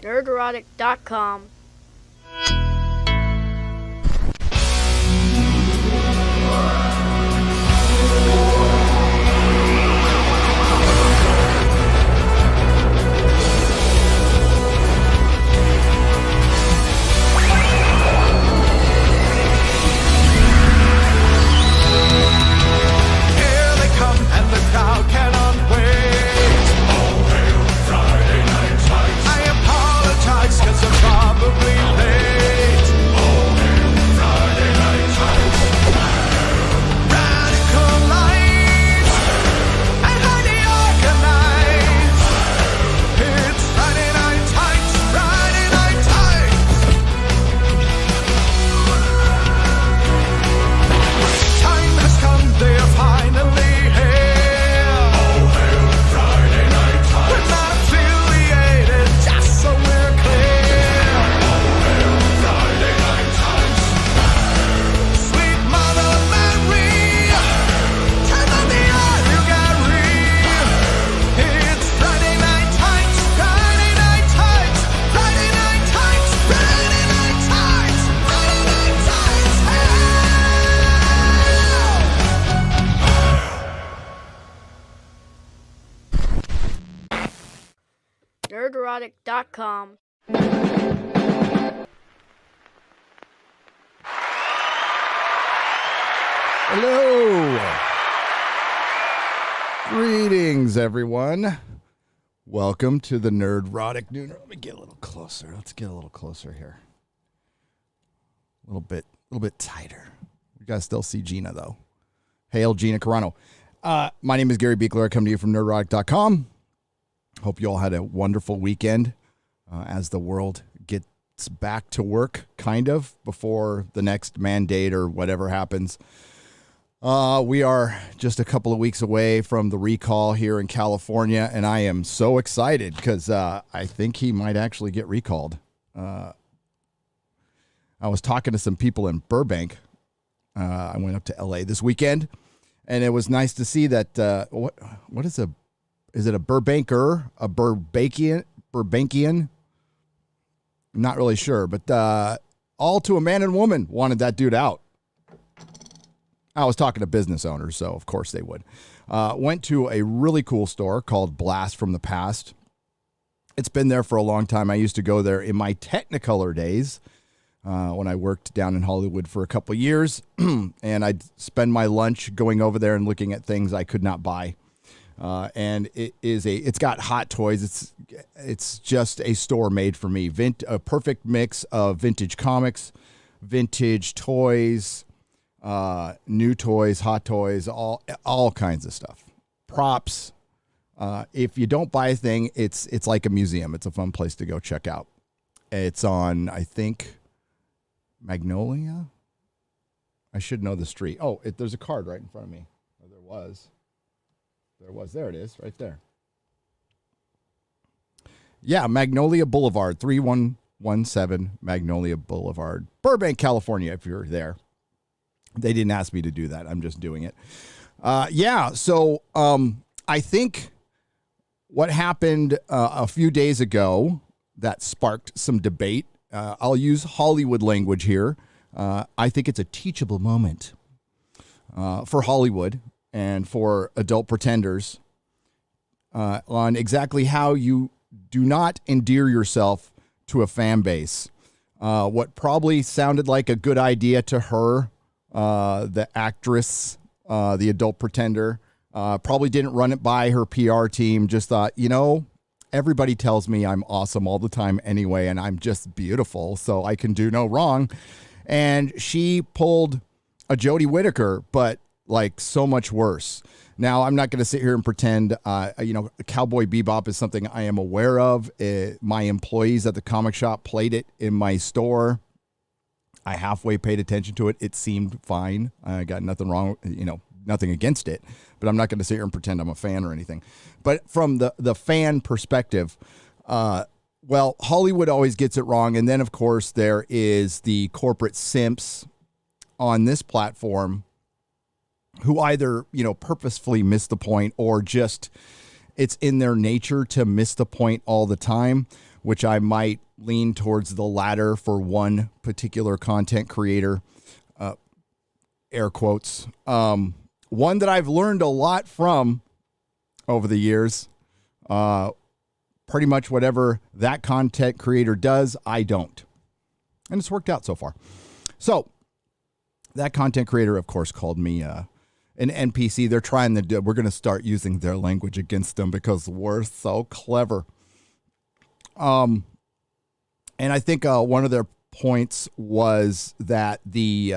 Nerdrotic.com. Nerdrotic.com. Hello. Greetings, everyone. Welcome to the Nerdrotic Noon. Let me get a little closer. Let's get a little closer here. A little bit tighter. You guys still see Gina, though. Hail, Gina Carano. My name is Gary Beekler. I come to you from Nerdrotic.com. Hope you all had a wonderful weekend as the world gets back to work, kind of, before the next mandate or whatever happens. We are just a couple of weeks away from the recall here in California, and I am so excited because I think he might actually get recalled. I was talking to some people in Burbank. I went up to L.A. this weekend, and it was nice to see that. What is is it a Burbanker, a Burbankian? I'm not really sure, but all to a man and woman wanted that dude out. I was talking to business owners, so of course they would. Went to a really cool store called Blast from the Past. It's been there for a long time. I used to go there in my Technicolor days when I worked down in Hollywood for a couple of years, and I'd spend my lunch going over there and looking at things I could not buy. And it's got hot toys. It's just a store made for me. A perfect mix of vintage comics, vintage toys, new toys, hot toys, all kinds of stuff. Props. If you don't buy a thing, it's like a museum. It's a fun place to go check out. It's on, I think, Magnolia. I should know the street. Oh, there's a card right in front of me. Or there was. There it is, right there. Yeah, Magnolia Boulevard, 3117 Magnolia Boulevard, Burbank, California, if you're there. They didn't ask me to do that. I'm just doing it. So I think what happened a few days ago that sparked some debate, I'll use Hollywood language here. I think it's a teachable moment for Hollywood and for adult pretenders on exactly how you do not endear yourself to a fan base. What probably sounded like a good idea to her, the actress, the adult pretender, probably didn't run it by her PR team, just thought, everybody tells me I'm awesome all the time anyway, and I'm just beautiful, so I can do no wrong. And she pulled a Jodie Whittaker, but like so much worse. Now, I'm not going to sit here and pretend, Cowboy Bebop is something I am aware of. My employees at the comic shop played it in my store. I halfway paid attention to it. It seemed fine. I got nothing wrong, nothing against it, but I'm not going to sit here and pretend I'm a fan or anything. But from the fan perspective, Hollywood always gets it wrong. And then, of course, there is the corporate simps on this platform who either, purposefully miss the point or just it's in their nature to miss the point all the time. which I might lean towards the latter for one particular content creator, air quotes. One that I've learned a lot from over the years. Pretty much whatever that content creator does, I don't. And it's worked out so far. So that content creator, of course, called me an NPC. They're trying to we're going to start using their language against them because we're so clever. And I think one of their points was that the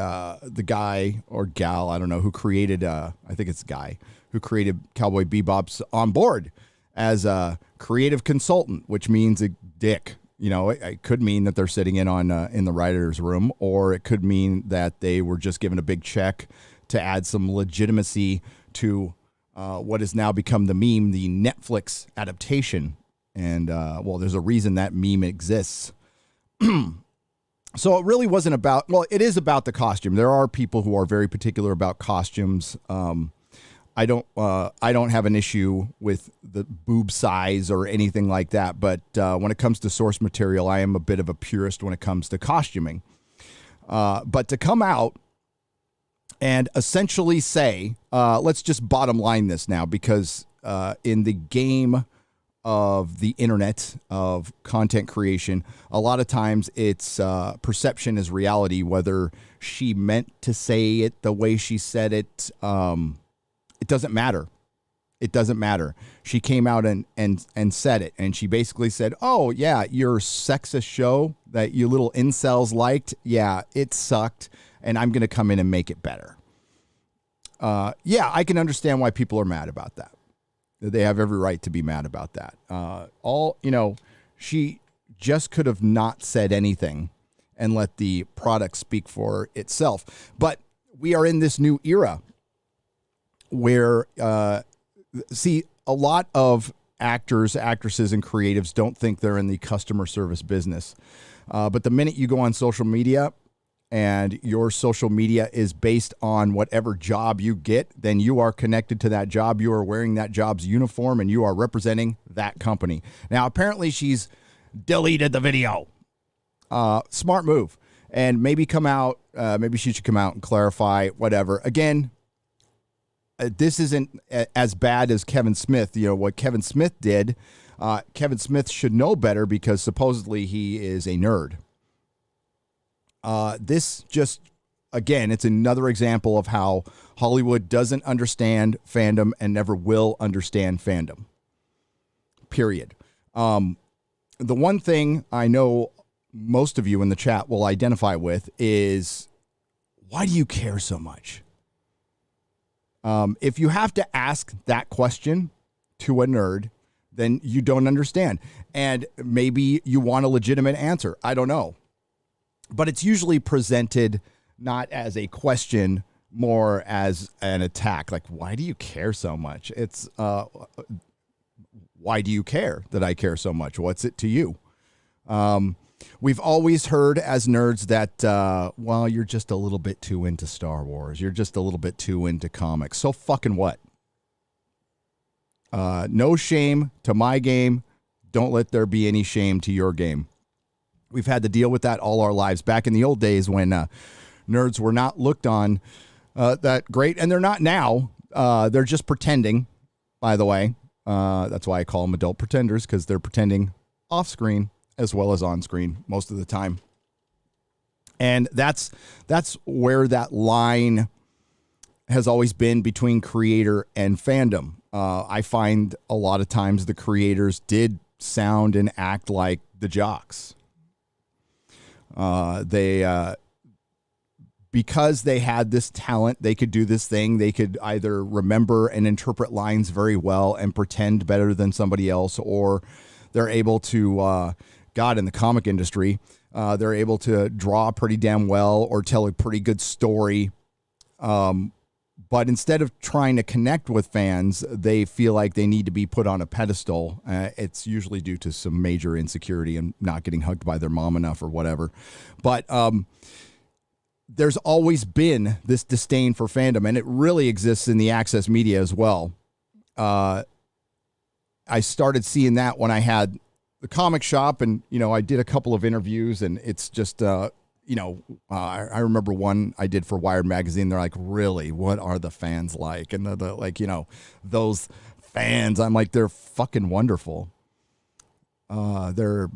guy or gal, I don't know, who created, I think it's guy, who created Cowboy Bebop's on board as a creative consultant, which means a dick. You know, it could mean that they're sitting in the writer's room, or it could mean that they were just given a big check to add some legitimacy to what has now become the meme, the Netflix adaptation. And, well, there's a reason that meme exists. So it really wasn't about, well, it is about the costume. There are people who are very particular about costumes. I don't have an issue with the boob size or anything like that. But when it comes to source material, I am a bit of a purist when it comes to costuming. But to come out and essentially say, let's just bottom line this now, because in the game of the internet, of content creation, a lot of times it's perception is reality, whether she meant to say it the way she said it. It doesn't matter. It doesn't matter. She came out and said it. And she basically said, oh, yeah, your sexist show that you little incels liked, yeah, it sucked. And I'm going to come in and make it better. Yeah, I can understand why people are mad about that. They have every right to be mad about that. She just could have not said anything and let the product speak for itself. But we are in this new era where, a lot of actors, actresses, and creatives don't think they're in the customer service business. But the minute you go on social media and your social media is based on whatever job you get, then you are connected to that job. You are wearing that job's uniform and you are representing that company. Now, apparently she's deleted the video. Smart move. And maybe maybe she should come out and clarify, whatever. Again, this isn't as bad as Kevin Smith. You know, what Kevin Smith did, Kevin Smith should know better because supposedly he is a nerd. This just, again, it's another example of how Hollywood doesn't understand fandom and never will understand fandom. Period. The one thing I know most of you in the chat will identify with is, why do you care so much? If you have to ask that question to a nerd, then you don't understand. And maybe you want a legitimate answer. I don't know. But it's usually presented not as a question, more as an attack. Like, why do you care so much? It's, why do you care that I care so much? What's it to you? We've always heard as nerds that, well, you're just a little bit too into Star Wars. You're just a little bit too into comics. So fucking what? No shame to my game. Don't let there be any shame to your game. We've had to deal with that all our lives. Back in the old days when nerds were not looked on that great, and they're not now. They're just pretending, by the way. That's why I call them adult pretenders, because they're pretending off screen as well as on screen most of the time. And that's where that line has always been between creator and fandom. I find a lot of times the creators did sound and act like the jocks. Because they had this talent, they could do this thing. They could either remember and interpret lines very well and pretend better than somebody else, or they're able to, in the comic industry, they're able to draw pretty damn well or tell a pretty good story. But instead of trying to connect with fans, they feel like they need to be put on a pedestal. It's usually due to some major insecurity and not getting hugged by their mom enough or whatever. But there's always been this disdain for fandom, and it really exists in the access media as well. I started seeing that when I had the comic shop, and I did a couple of interviews, and it's just I remember one I did for Wired magazine. They're like, really, what are the fans like? And the like, those fans, I'm like, they're fucking wonderful. They're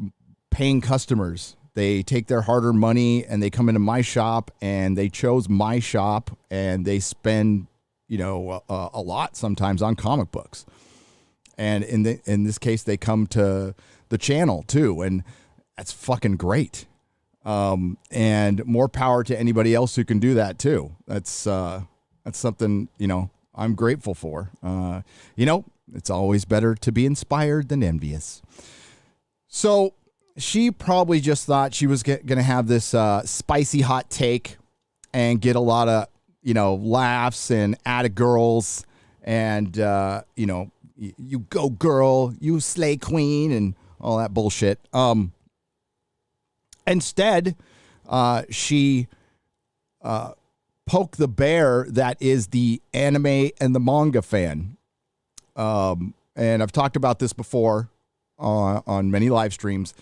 paying customers. They take their hard-earned money and they come into my shop, and they chose my shop, and they spend a lot sometimes on comic books. And in this case, they come to the channel too, and that's fucking great. And more power to anybody else who can do that too. That's something I'm grateful for. It's always better to be inspired than envious. So she probably just thought she was going to have this spicy hot take and get a lot of laughs and atta girls, and you go girl, you slay queen, and all that bullshit. Instead, she poked the bear that is the anime and the manga fan. And I've talked about this before on many live streams.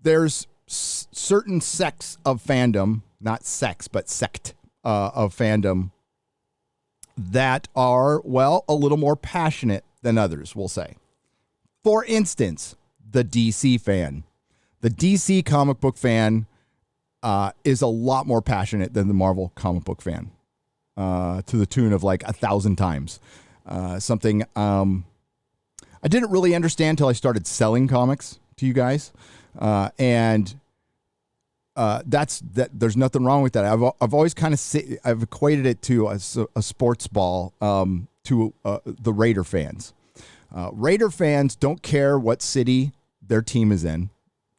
There's certain sects of fandom, not sex, but sect of fandom that are, a little more passionate than others, we'll say. For instance, the DC fan. The DC comic book fan is a lot more passionate than the Marvel comic book fan, to the tune of like 1,000 times. Something I didn't really understand until I started selling comics to you guys, and that's that. There's nothing wrong with that. I've always kind of I've equated it to a sports ball, to the Raider fans. Raider fans don't care what city their team is in.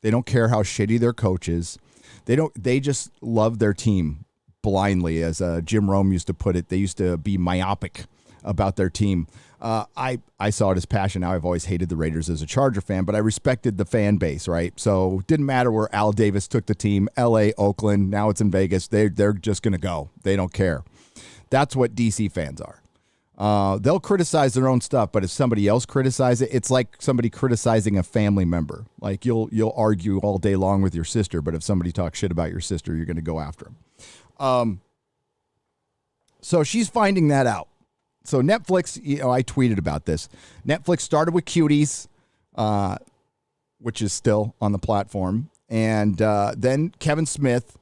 They don't care how shitty their coach is. They just love their team blindly. As Jim Rome used to put it, they used to be myopic about their team. I saw it as passion. Now, I've always hated the Raiders as a Charger fan, but I respected the fan base, right? So it didn't matter where Al Davis took the team, LA, Oakland, now it's in Vegas. They're just going to go. They don't care. That's what DC fans are. They'll criticize their own stuff, but if somebody else criticizes it, it's like somebody criticizing a family member. Like you'll argue all day long with your sister, but if somebody talks shit about your sister, you're going to go after them. So she's finding that out. So Netflix, I tweeted about this. Netflix started with Cuties, which is still on the platform, and then Kevin Smith,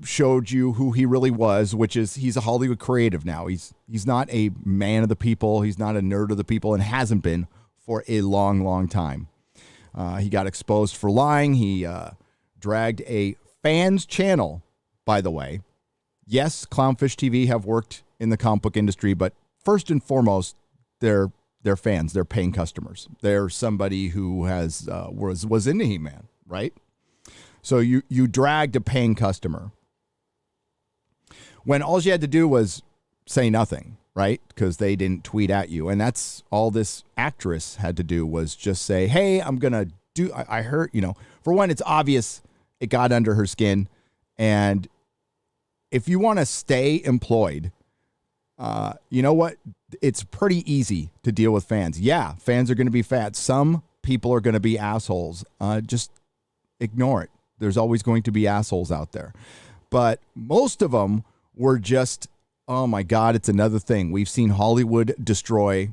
showed you who he really was, which is he's a Hollywood creative now. He's not a man of the people. He's not a nerd of the people, and hasn't been for a long, long time. He got exposed for lying. He dragged a fans channel, by the way. Yes, Clownfish TV have worked in the comic book industry, but first and foremost, they're fans. They're paying customers. They're somebody who has was into He-Man, right? So you dragged a paying customer when all you had to do was say nothing, right? Because they didn't tweet at you. And that's all this actress had to do was just say, hey, I'm going to do, I heard, for one, it's obvious it got under her skin. And if you want to stay employed, you know what? It's pretty easy to deal with fans. Yeah, fans are going to be fat. Some people are going to be assholes. Just ignore it. There's always going to be assholes out there. But most of them were just, oh my God, it's another thing. We've seen Hollywood destroy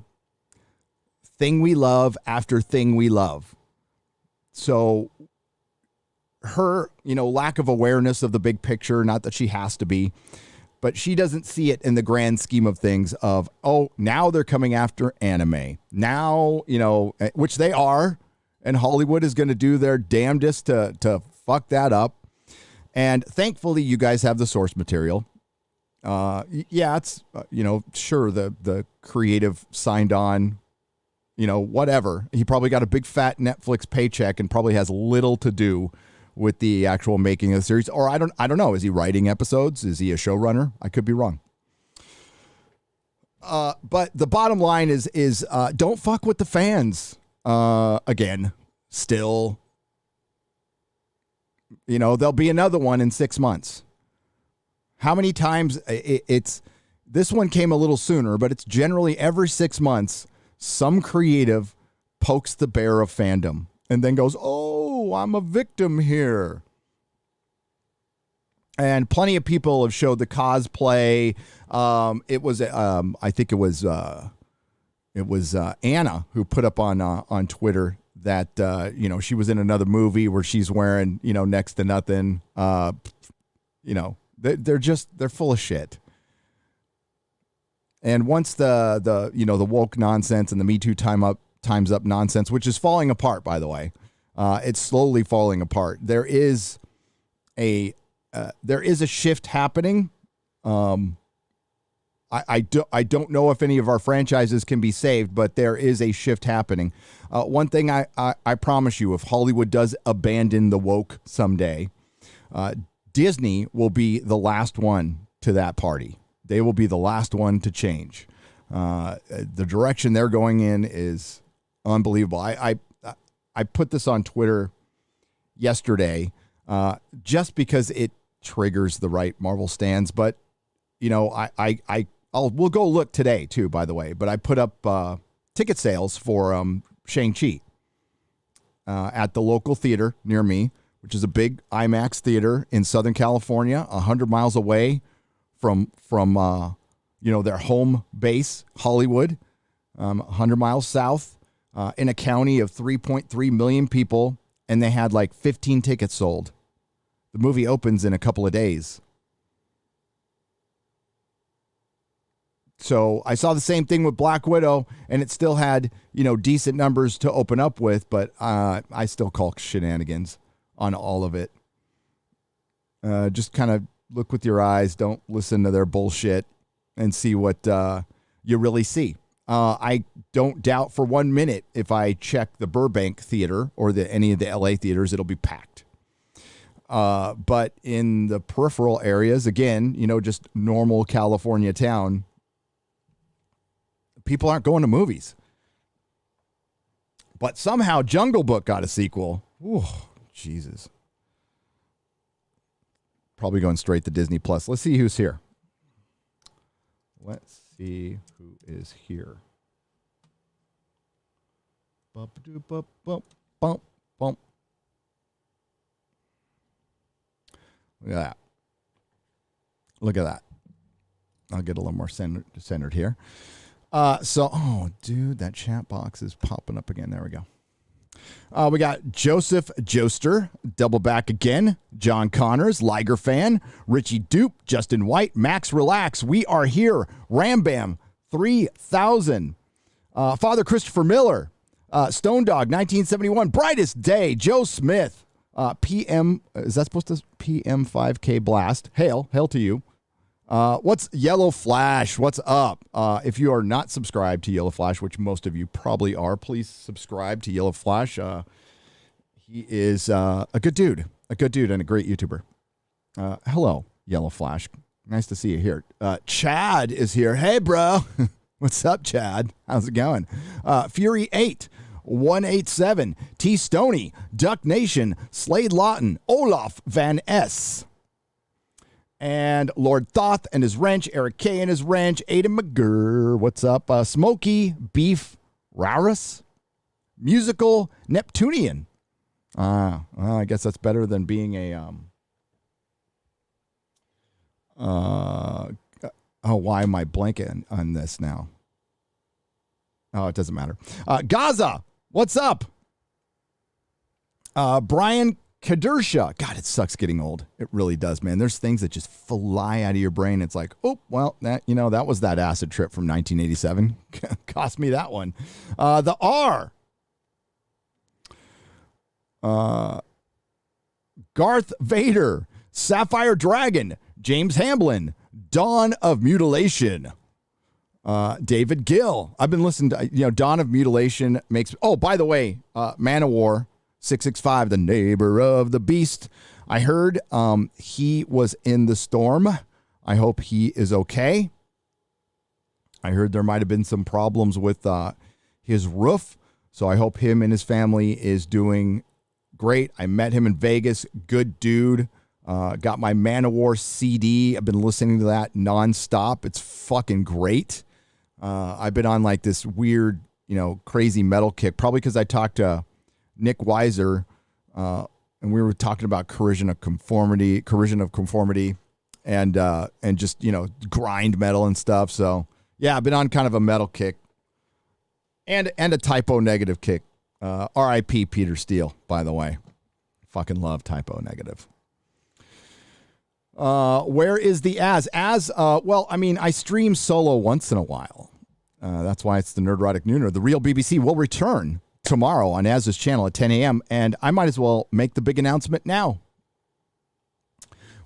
thing we love after thing we love. So her, lack of awareness of the big picture, not that she has to be, but she doesn't see it in the grand scheme of things of, oh, now they're coming after anime. Now, which they are, and Hollywood is going to do their damnedest to fuck that up. And thankfully, you guys have the source material. Yeah, it's, sure, the creative signed on, whatever. He probably got a big fat Netflix paycheck and probably has little to do with the actual making of the series. Or I don't know. Is he writing episodes? Is he a showrunner? I could be wrong. But the bottom line is don't fuck with the fans. Again, still, there'll be another one in 6 months. How many times this one came a little sooner, but it's generally every 6 months, some creative pokes the bear of fandom and then goes, oh, I'm a victim here. And plenty of people have showed the cosplay. It was, I think it was Anna who put up on Twitter that, she was in another movie where she's wearing, next to nothing. They're full of shit. And once the woke nonsense and the Me Too time's up nonsense, which is falling apart, by the way, it's slowly falling apart. There is a shift happening. I don't know if any of our franchises can be saved, but there is a shift happening. One thing I promise you, if Hollywood does abandon the woke someday, Disney will be the last one to that party. They will be the last one to change. The direction they're going in is unbelievable. I put this on Twitter yesterday just because it triggers the right Marvel stans, but we'll go look today too, by the way, but I put up ticket sales for Shang-Chi at the local theater near me, which is a big IMAX theater in Southern California, 100 miles away from their home base, Hollywood, 100 miles south, in a county of 3.3 million people, and they had like 15 tickets sold. The movie opens in a couple of days. So I saw the same thing with Black Widow, and it still had, decent numbers to open up with, but I still call shenanigans on all of it. Just kind of look with your eyes. Don't listen to their bullshit and see what you really see. I don't doubt for 1 minute if I check the Burbank theater or any of the LA theaters, it'll be packed. But in the peripheral areas, again, just normal California town, people aren't going to movies. But somehow Jungle Book got a sequel. Ooh, Jesus. Probably going straight to Disney Plus. Let's see who's here. Let's see who is here. Bump, bump, bump, bump, bump. Look at that. Look at that. I'll get a little more centered here. Dude, that chat box is popping up again. There we go. We got Joseph Joester, double back again. John Connors, Liger fan. Richie Dupe, Justin White, Max Relax. We are here. Rambam 3000. Father Christopher Miller, Stone Dog 1971. Brightest Day. Joe Smith. PM. Is that supposed to PM 5K Blast? Hail to you. What's Yellow Flash? What's up? If you are not subscribed to Yellow Flash, which most of you probably are, please subscribe to Yellow Flash. He is a good dude and a great YouTuber. Hello, Yellow Flash. Nice to see you here. Chad is here. Hey, bro. What's up, Chad? How's it going? Fury 8. 187, T. Stoney, Duck Nation, Slade Lawton, Olaf Van S. And Lord Thoth and his wrench, Eric K and his wrench, Aiden McGurr, what's up? Smokey Beef Rarus, Musical Neptunian. Well, I guess that's better than being a why am I blanking on this now? Oh, it doesn't matter. Gaza, what's up? Brian Kadersha. God, it sucks getting old. It really does, man. There's things that just fly out of your brain. It's like, oh, well, that was that acid trip from 1987. Cost me that one. The R. Garth Vader. Sapphire Dragon. James Hamblin. Dawn of Mutilation. David Gill. I've been listening to, Dawn of Mutilation makes... Oh, by the way, Man of War 665, the neighbor of the beast. I heard he was in the storm. I hope he is okay. I heard there might have been some problems with his roof. So I hope him and his family is doing great. I met him in Vegas. Good dude. Got my Man of War CD. I've been listening to that nonstop. It's fucking great. I've been on like this weird crazy metal kick, probably because I talked to Nick Weiser, and we were talking about corrosion of conformity, and just grind metal and stuff. So yeah, I've been on kind of a metal kick, and a typo negative kick. R.I.P. Peter Steele, by the way. Fucking love typo negative. Where is the well, I mean, I stream solo once in a while. That's why it's the Nerdrotic Nooner. The real BBC will return tomorrow on Az's channel at 10 a.m. And I might as well make the big announcement now.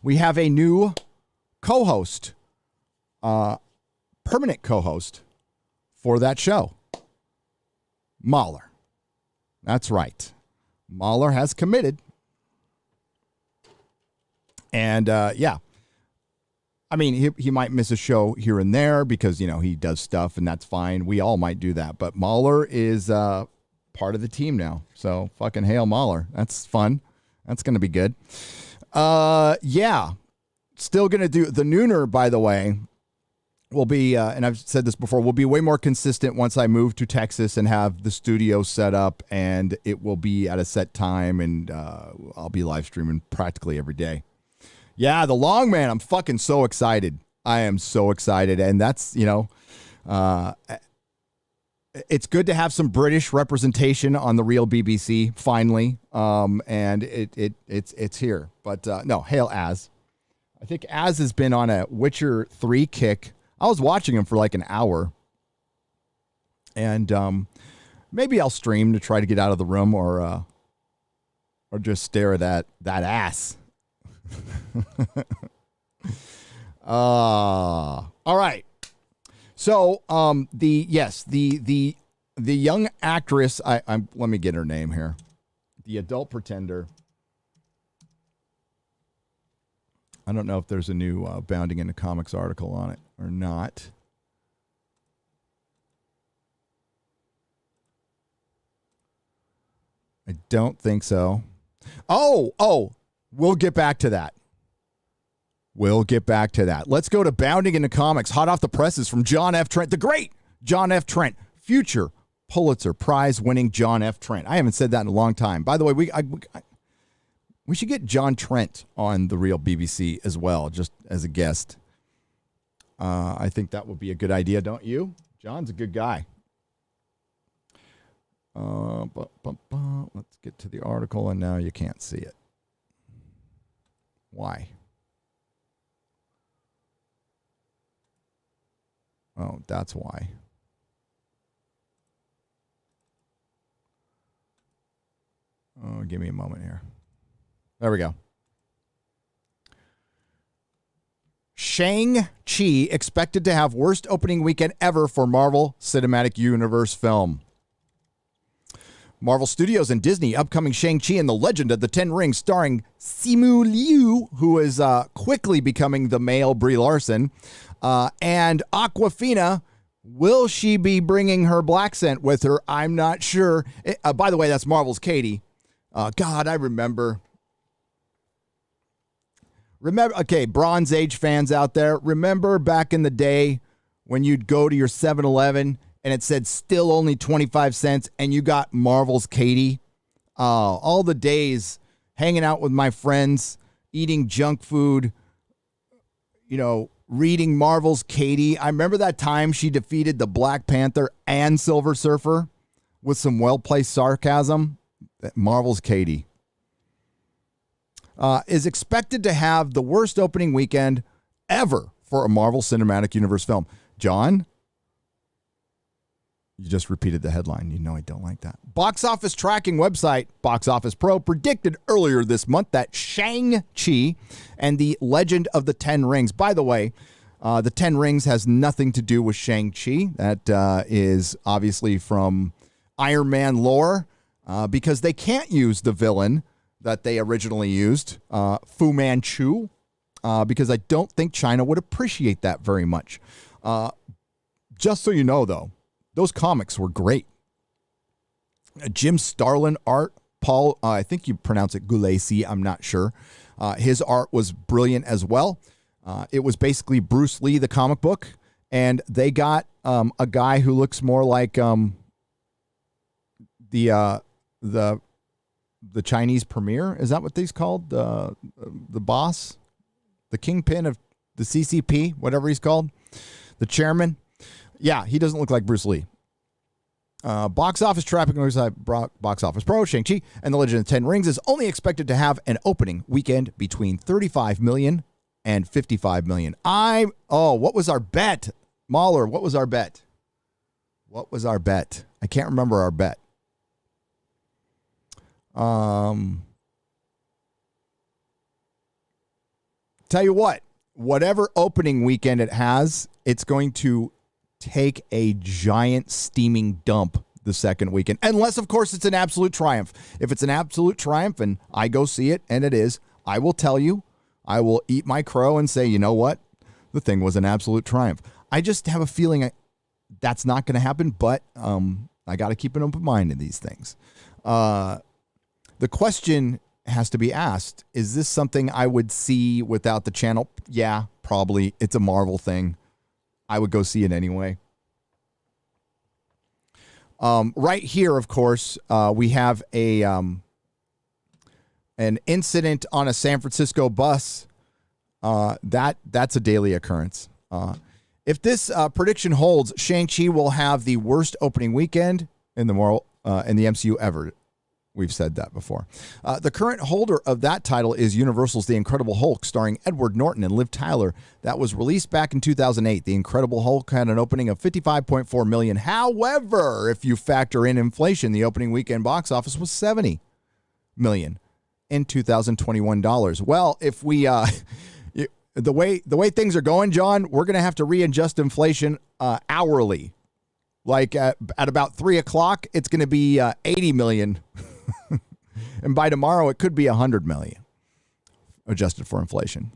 We have a new co-host, permanent co-host for that show. Mahler. That's right. Mahler has committed. And, yeah, I mean, he might miss a show here and there because, he does stuff and that's fine. We all might do that. But Mahler is part of the team now. So fucking hail Mahler. That's fun. That's going to be good. Yeah, still going to do the Nooner, by the way, will be, and I've said this before, will be way more consistent once I move to Texas and have the studio set up, and it will be at a set time, and I'll be live streaming practically every day. Yeah, the long man. I'm fucking so excited. I am so excited. And that's, it's good to have some British representation on the real BBC finally. And it's here. But no, hail Az. I think Az has been on a Witcher 3 kick. I was watching him for like an hour. And maybe I'll stream to try to get out of the room or just stare at that ass. All right. So the young actress, I'm let me get her name here. The adult pretender. I don't know if there's a new Bounding into Comics article on it or not. I don't think so. Oh. We'll get back to that. Let's go to Bounding into Comics, hot off the presses from John F. Trent, the great John F. Trent, future Pulitzer Prize winning John F. Trent. I haven't said that in a long time. By the way, we should get John Trent on the real BBC as well, just as a guest. I think that would be a good idea, don't you? John's a good guy. Let's get to the article, and now you can't see it. Why? Oh, that's why. Oh, give me a moment here. There we go. Shang-Chi expected to have worst opening weekend ever for Marvel Cinematic Universe film. Marvel Studios and Disney upcoming Shang-Chi and the Legend of the Ten Rings starring Simu Liu, who is quickly becoming the male Brie Larson, and Awkwafina. Will she be bringing her black scent with her? I'm not sure. By the way, that's Marvel's Katie. God, I remember. Okay, Bronze Age fans out there, remember back in the day when you'd go to your 7-Eleven and it said still only 25 cents, and you got Marvel's Katie. All the days hanging out with my friends, eating junk food, reading Marvel's Katie. I remember that time she defeated the Black Panther and Silver Surfer with some well-placed sarcasm. Marvel's Katie is expected to have the worst opening weekend ever for a Marvel Cinematic Universe film. John? You just repeated the headline. You know I don't like that. Box office tracking website Box Office Pro predicted earlier this month that Shang-Chi and the Legend of the Ten Rings. By the way, the Ten Rings has nothing to do with Shang-Chi. That is obviously from Iron Man lore because they can't use the villain that they originally used, Fu Manchu, because I don't think China would appreciate that very much. Just so you know, though, those comics were great. Jim Starlin art, Paul, I think you pronounce it Gulacy, I'm not sure. His art was brilliant as well. It was basically Bruce Lee, the comic book, and they got a guy who looks more like the Chinese premier, is that what these called? The boss, the kingpin of the CCP, whatever he's called, the chairman. Yeah, he doesn't look like Bruce Lee. Box office traffic alongside Box Office Pro, Shang-Chi, and The Legend of the Ten Rings is only expected to have an opening weekend between 35 million and 55 million. What was our bet? Mahler, what was our bet? What was our bet? I can't remember our bet. Tell you what, whatever opening weekend it has, it's going to take a giant steaming dump the second weekend. Unless, of course, it's an absolute triumph. If it's an absolute triumph and I go see it, and it is, I will tell you, I will eat my crow and say, you know what? The thing was an absolute triumph. I just have a feeling that's not going to happen, but I got to keep an open mind in these things. The question has to be asked, is this something I would see without the channel? Yeah, probably. It's a Marvel thing. I would go see it anyway. Right here, of course, we have an incident on a San Francisco bus. That's a daily occurrence. If this prediction holds, Shang-Chi will have the worst opening weekend in the MCU ever. We've said that before. The current holder of that title is Universal's The Incredible Hulk, starring Edward Norton and Liv Tyler. That was released back in 2008. The Incredible Hulk had an opening of $55.4 million. However, if you factor in inflation, the opening weekend box office was $70 million in 2021 dollars. Well, if we the way things are going, John, we're going to have to readjust inflation hourly. Like at about 3 o'clock, it's going to be 80 million. And by tomorrow, it could be 100 million, adjusted for inflation.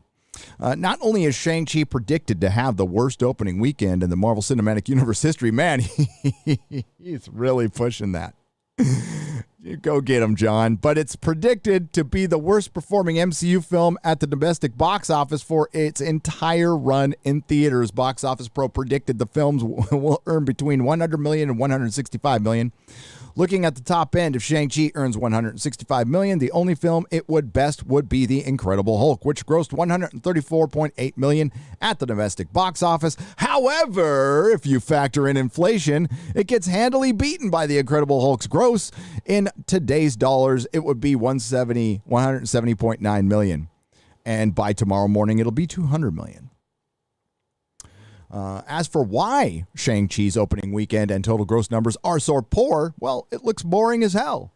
Not only is Shang-Chi predicted to have the worst opening weekend in the Marvel Cinematic Universe history, man, he's really pushing that. You go get him, John. But it's predicted to be the worst performing MCU film at the domestic box office for its entire run in theaters. Box Office Pro predicted the films will earn between 100 million and 165 million. Looking at the top end, if Shang-Chi earns 165 million, the only film it would best would be The Incredible Hulk, which grossed 134.8 million at the domestic box office. However, if you factor in inflation, it gets handily beaten by The Incredible Hulk's gross. In today's dollars, it would be 170.9 million. And by tomorrow morning, it'll be 200 million. As for why Shang-Chi's opening weekend and total gross numbers are so poor, well, it looks boring as hell.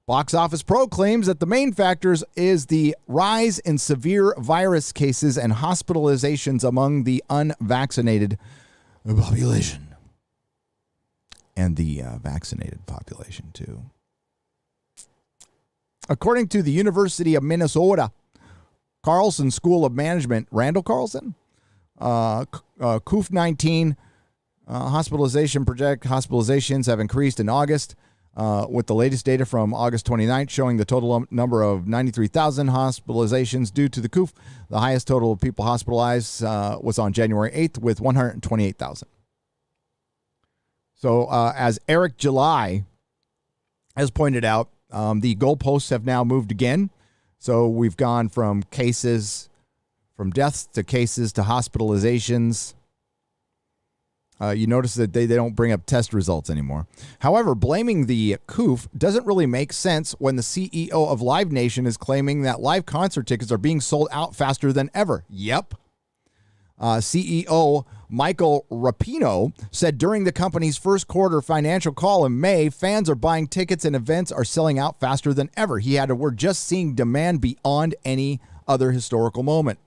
Box Office Pro claims that the main factors is the rise in severe virus cases and hospitalizations among the unvaccinated population. And the vaccinated population, too. According to the University of Minnesota Carlson School of Management, Randall Carlson, COVID-19 hospitalizations have increased in August, with the latest data from August 29th showing the total number of 93,000 hospitalizations due to the COVID. The highest total of people hospitalized was on January 8th with 128,000. So as Eric July has pointed out, the goalposts have now moved again. So we've gone from deaths to cases to hospitalizations. You notice that they don't bring up test results anymore. However, blaming the COOF doesn't really make sense when the CEO of Live Nation is claiming that live concert tickets are being sold out faster than ever. Yep. CEO Michael Rapino said during the company's first quarter financial call in May, fans are buying tickets and events are selling out faster than ever. He added, "We're just seeing demand beyond any other historical moment."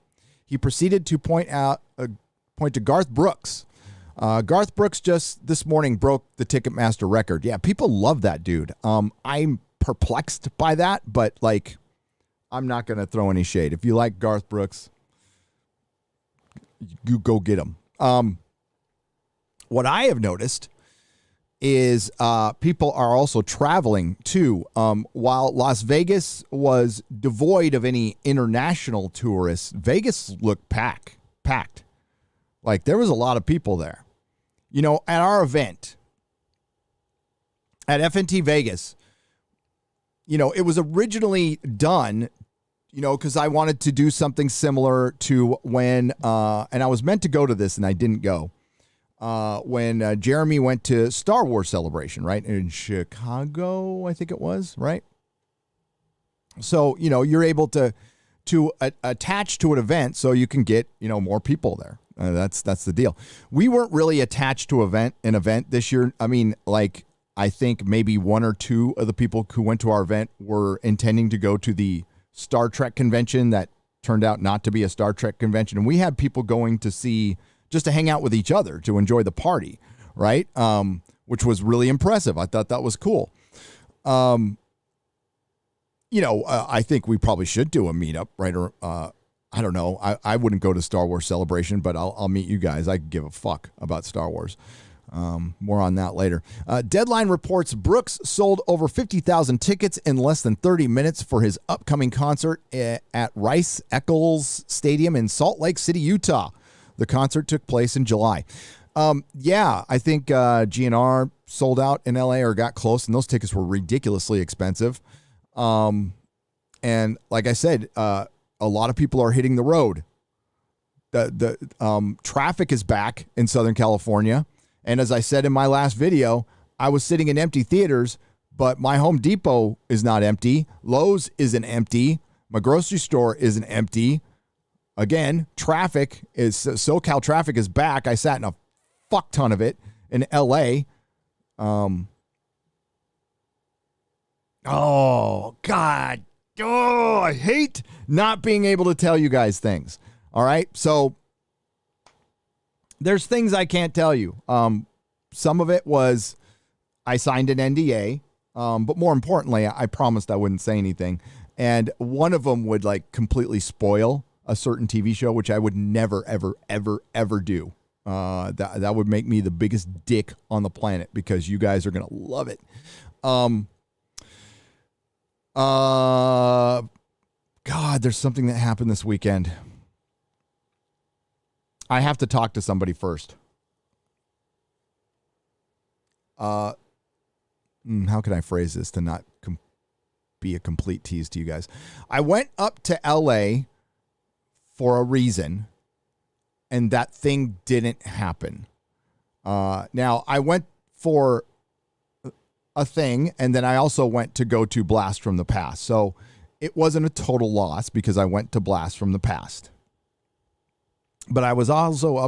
He proceeded to point to Garth Brooks. Garth Brooks just this morning broke the Ticketmaster record. Yeah, people love that dude. I'm perplexed by that, but I'm not going to throw any shade. If you like Garth Brooks, you go get him. What I have noticed is people are also traveling too. While Las Vegas was devoid of any international tourists, Vegas looked packed. Like there was a lot of people there. You know, at our event, at FNT Vegas, it was originally done, because I wanted to do something similar to when, and I was meant to go to this and I didn't go, when Jeremy went to Star Wars Celebration, right? In Chicago, I think it was, right? So, you're able to attach to an event so you can get, more people there. That's the deal. We weren't really attached to an event this year. I mean, I think maybe one or two of the people who went to our event were intending to go to the Star Trek convention that turned out not to be a Star Trek convention. And we had people going to see, just to hang out with each other, to enjoy the party, right? Which was really impressive. I thought that was cool. I think we probably should do a meetup, right? Or I don't know. I wouldn't go to Star Wars Celebration, but I'll meet you guys. I give a fuck about Star Wars. More on that later. Deadline reports Brooks sold over 50,000 tickets in less than 30 minutes for his upcoming concert at Rice Eccles Stadium in Salt Lake City, Utah. The concert took place in July. I think GNR sold out in LA or got close, and those tickets were ridiculously expensive. And like I said, a lot of people are hitting the road. The traffic is back in Southern California. And as I said in my last video, I was sitting in empty theaters, but my Home Depot is not empty. Lowe's isn't empty. My grocery store isn't empty. Again, SoCal traffic is back. I sat in a fuck ton of it in LA. Oh, God. Oh, I hate not being able to tell you guys things. All right. So there's things I can't tell you. Some of it was I signed an NDA, but more importantly, I promised I wouldn't say anything. And one of them would completely spoil a certain TV show, which I would never, ever, ever, ever do. That would make me the biggest dick on the planet because you guys are going to love it. God, there's something that happened this weekend. I have to talk to somebody first. How can I phrase this to not be a complete tease to you guys? I went up to LA for a reason, and that thing didn't happen. Now, I went for a thing, and then I also went to go to Blast from the Past. So it wasn't a total loss because I went to Blast from the Past. But I was also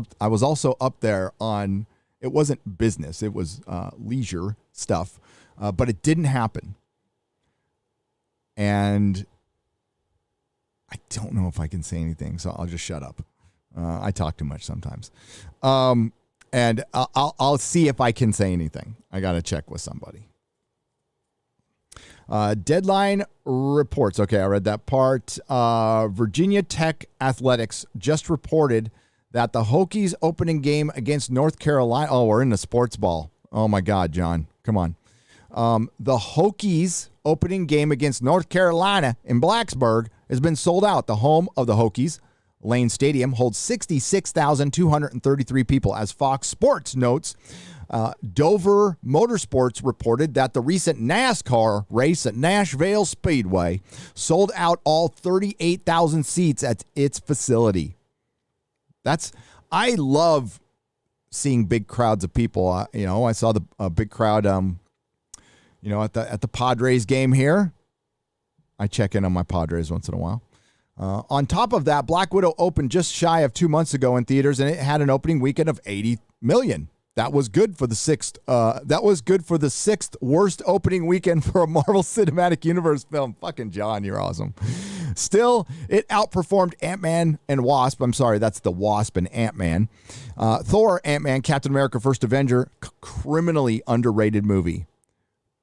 up there on, it wasn't business, it was leisure stuff, but it didn't happen. And I don't know if I can say anything, so I'll just shut up. I talk too much sometimes. And I'll see if I can say anything. I got to check with somebody. Deadline reports. Okay, I read that part. Virginia Tech Athletics just reported that the Hokies opening game against North Carolina. Oh, we're in the sports ball. Oh, my God, John. Come on. The Hokies opening game against North Carolina in Blacksburg has been sold out. The home of the Hokies, Lane Stadium, holds 66,233 people. As Fox Sports notes, Dover Motorsports reported that the recent NASCAR race at Nashville Speedway sold out all 38,000 seats at its facility. I love seeing big crowds of people. I saw the big crowd, at the Padres game here. I check in on my Padres once in a while. On top of that, Black Widow opened just shy of 2 months ago in theaters, and it had an opening weekend of 80 million. That was good for the sixth. That was good for the sixth worst opening weekend for a Marvel Cinematic Universe film. Fucking John, you're awesome. Still, it outperformed Ant-Man and Wasp. I'm sorry, that's the Wasp and Ant-Man. Thor, Ant-Man, Captain America, First Avenger, criminally underrated movie.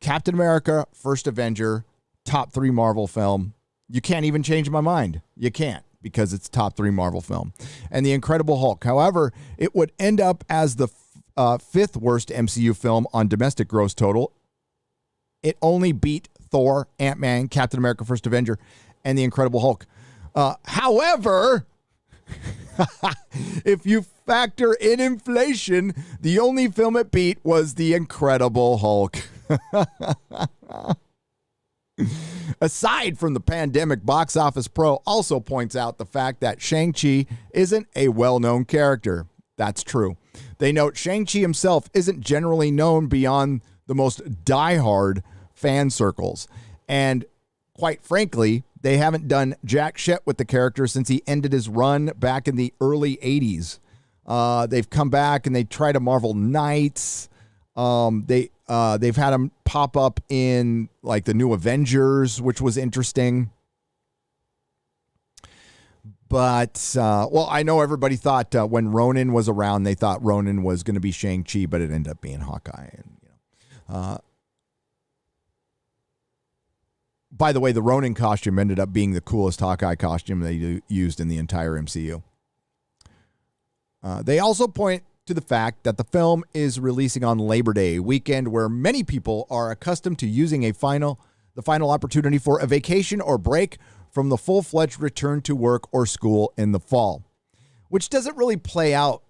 Captain America, First Avenger, top 3 Marvel film. You can't even change my mind. You can't, because it's top 3 Marvel film. And The Incredible Hulk. However, it would end up as the 5th worst MCU film on domestic gross total. It only beat Thor, Ant-Man, Captain America, First Avenger, and The Incredible Hulk. However, if you factor in inflation, the only film it beat was The Incredible Hulk. Aside from the pandemic, Box Office Pro also points out the fact that Shang-Chi isn't a well-known character. That's true. They note Shang-Chi himself isn't generally known beyond the most diehard fan circles. And quite frankly, they haven't done jack shit with the character since he ended his run back in the early 80s. They've come back and they tried to Marvel Knights. They've had him pop up in like the new Avengers, which was interesting. But, well, I know everybody thought when Ronan was around, they thought Ronan was going to be Shang-Chi, but it ended up being Hawkeye. And, by the way, the Ronin costume ended up being the coolest Hawkeye costume they used in the entire MCU. They also point to the fact that the film is releasing on Labor Day weekend, where many people are accustomed to using the final opportunity for a vacation or break from the full-fledged return to work or school in the fall, which doesn't really play out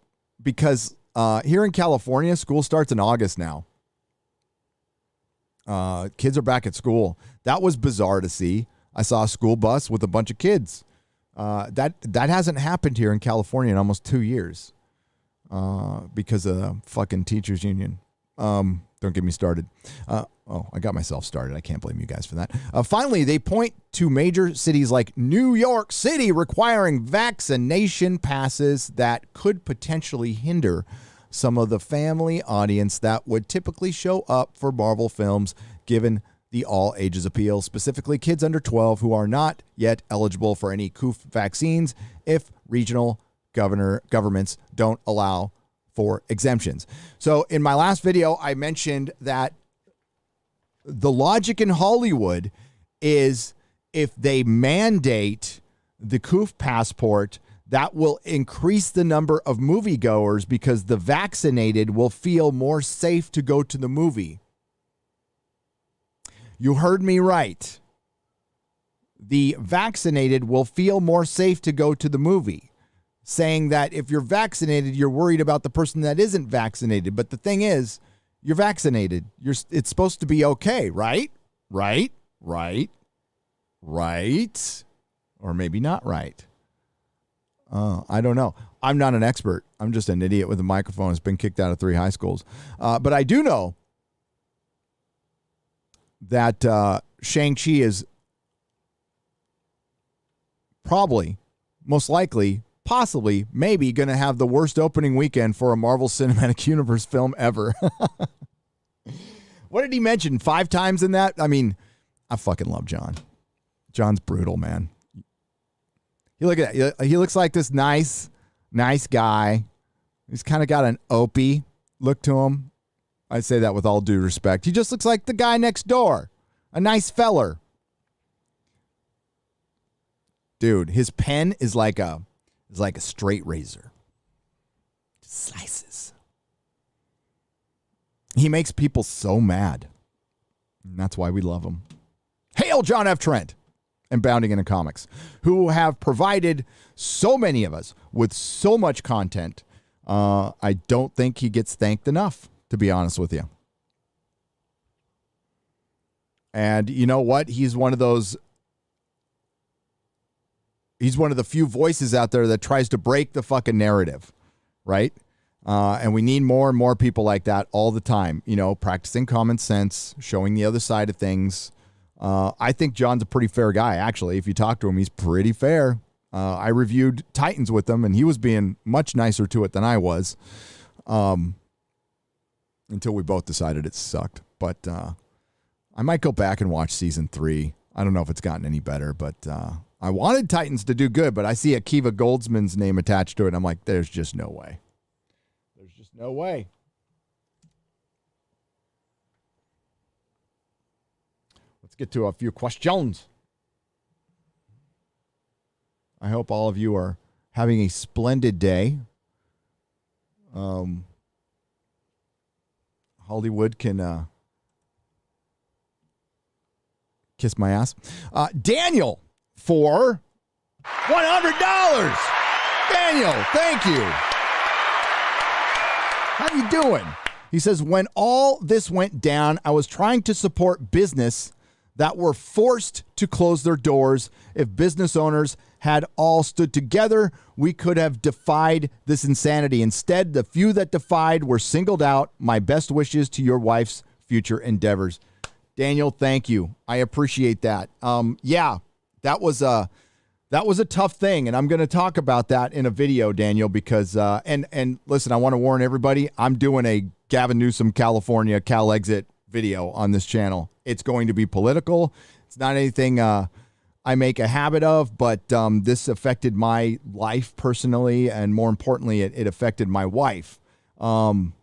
because here in California, school starts in August now. Kids are back at school. That was bizarre to see. I saw a school bus with a bunch of kids. That hasn't happened here in California in almost 2 years because of the fucking teachers union. Don't get me started. I got myself started. I can't blame you guys for that. Finally, they point to major cities like New York City requiring vaccination passes that could potentially hinder some of the family audience that would typically show up for Marvel films, given the all ages appeal, specifically kids under 12 who are not yet eligible for any COOF vaccines if regional governments don't allow for exemptions. So in my last video, I mentioned that the logic in Hollywood is if they mandate the COOF passport, that will increase the number of moviegoers because the vaccinated will feel more safe to go to the movie. You heard me right. The vaccinated will feel more safe to go to the movie, saying that if you're vaccinated, you're worried about the person that isn't vaccinated. But the thing is, you're vaccinated. It's supposed to be okay, right? Right? Or maybe not right. I don't know. I'm not an expert. I'm just an idiot with a microphone who's been kicked out of 3 high schools. But I do know that Shang-Chi is probably, most likely, possibly, maybe going to have the worst opening weekend for a Marvel Cinematic Universe film ever. What did he mention? 5 times in that? I mean, I fucking love John. John's brutal, man. You look at that. He looks like this nice guy. He's kind of got an Opie look to him. I say that with all due respect. He just looks like the guy next door. A nice feller. Dude, his pen is like a straight razor. Slices. He makes people so mad. And that's why we love him. Hail John F. Trent and Bounding into Comics, who have provided so many of us with so much content. I don't think he gets thanked enough, to be honest with you. And you know what? He's one of the few voices out there that tries to break the fucking narrative, right? And we need more and more people like that all the time, practicing common sense, showing the other side of things. I think John's a pretty fair guy, actually. If you talk to him, he's pretty fair. I reviewed Titans with him, and he was being much nicer to it than I was, until we both decided it sucked. But I might go back and watch season 3. I don't know if it's gotten any better, but I wanted Titans to do good, but I see Akiva Goldsman's name attached to it, and I'm like, there's just no way. There's just no way. Let's get to a few questions. I hope all of you are having a splendid day. Hollywood can kiss my ass. Daniel for $100. Daniel, thank you. How you doing? He says, when all this went down, I was trying to support business that were forced to close their doors. If business owners had all stood together, we could have defied this insanity. Instead, the few that defied were singled out. My best wishes to your wife's future endeavors. Daniel, thank you. I appreciate that. Yeah, that was a tough thing, and I'm going to talk about that in a video, Daniel, because and listen, I want to warn everybody, I'm doing a Gavin Newsom California Cal Exit video on this channel. It's going to be political. It's not anything I make a habit of, but this affected my life personally, and more importantly, it affected my wife. And,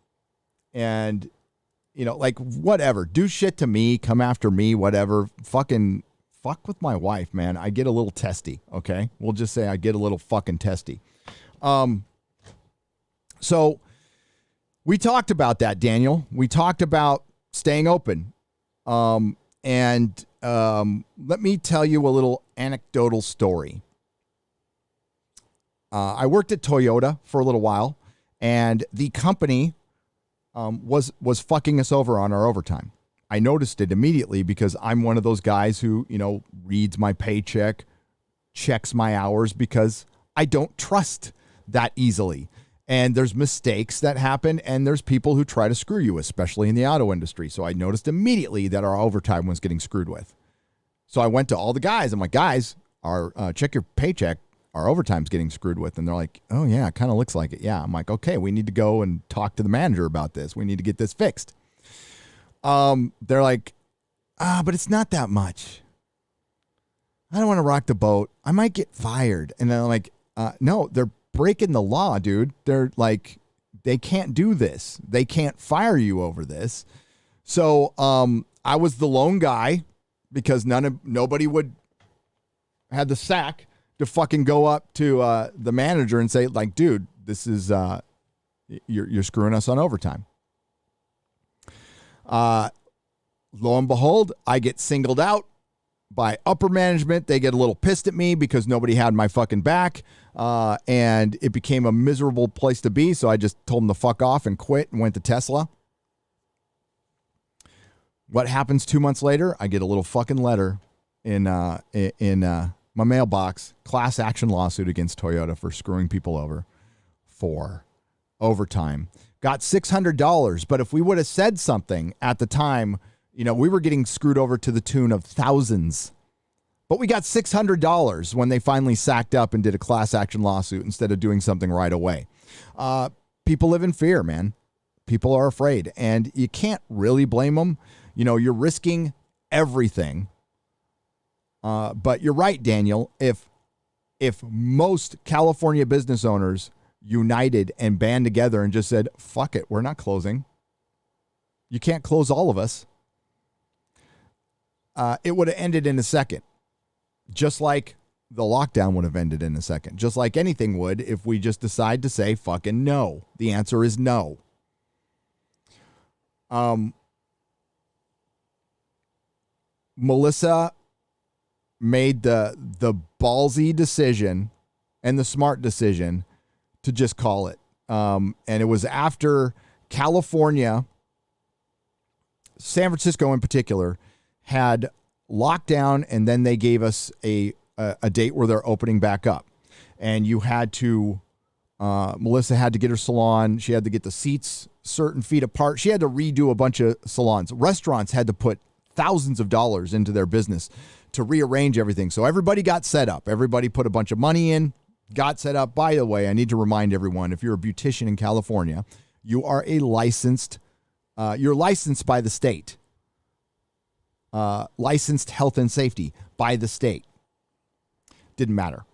you know, like, whatever. Do shit to me, come after me, whatever. Fucking fuck with my wife, man. I get a little testy, okay? We'll just say I get a little fucking testy. So we talked about that, Daniel. We talked about staying open. And let me tell you a little anecdotal story. I worked at Toyota for a little while, and the company was fucking us over on our overtime. I noticed it immediately because I'm one of those guys who, you know, reads my paycheck, checks my hours, because I don't trust that easily. And there's mistakes that happen, and there's people who try to screw you, especially in the auto industry. So I noticed immediately that our overtime was getting screwed with. So I went to all the guys. I'm like, guys, check your paycheck. Our overtime's getting screwed with. And they're like, oh, yeah, it kind of looks like it. Yeah. I'm like, okay, we need to go and talk to the manager about this. We need to get this fixed. They're like, but it's not that much. I don't want to rock the boat. I might get fired. And I'm like, no, they're breaking the law, dude. They're like, they can't do this. They can't fire you over this. So I was the lone guy because nobody would had the sack to fucking go up to the manager and say, like, dude, this is you're screwing us on overtime. Lo and behold, I get singled out by upper management. They get a little pissed at me because nobody had my fucking back. And it became a miserable place to be. So I just told them to fuck off and quit and went to Tesla. What happens 2 months later? I get a little fucking letter in my mailbox, class action lawsuit against Toyota for screwing people over for overtime. Got $600. But if we would have said something at the time, you know, we were getting screwed over to the tune of thousands. But we got $600 when they finally sacked up and did a class action lawsuit instead of doing something right away. People live in fear, man. People are afraid, and you can't really blame them. You know, you're risking everything. But you're right, Daniel. If most California business owners united and band together and just said, fuck it, we're not closing. You can't close all of us. It would have ended in a second. Just like the lockdown would have ended in a second. Just like anything would if we just decide to say fucking no. The answer is no. Melissa made the ballsy decision and the smart decision to just call it. And it was after California, San Francisco in particular, had lockdown, and then they gave us a date where they're opening back up. And you had to, Melissa had to get her salon. She had to get the seats certain feet apart. She had to redo a bunch of salons. Restaurants had to put thousands of dollars into their business to rearrange everything. So everybody got set up. Everybody put a bunch of money in, got set up. By the way, I need to remind everyone, if you're a beautician in California, you are you're licensed by the state. Licensed health and safety by the state. Didn't matter.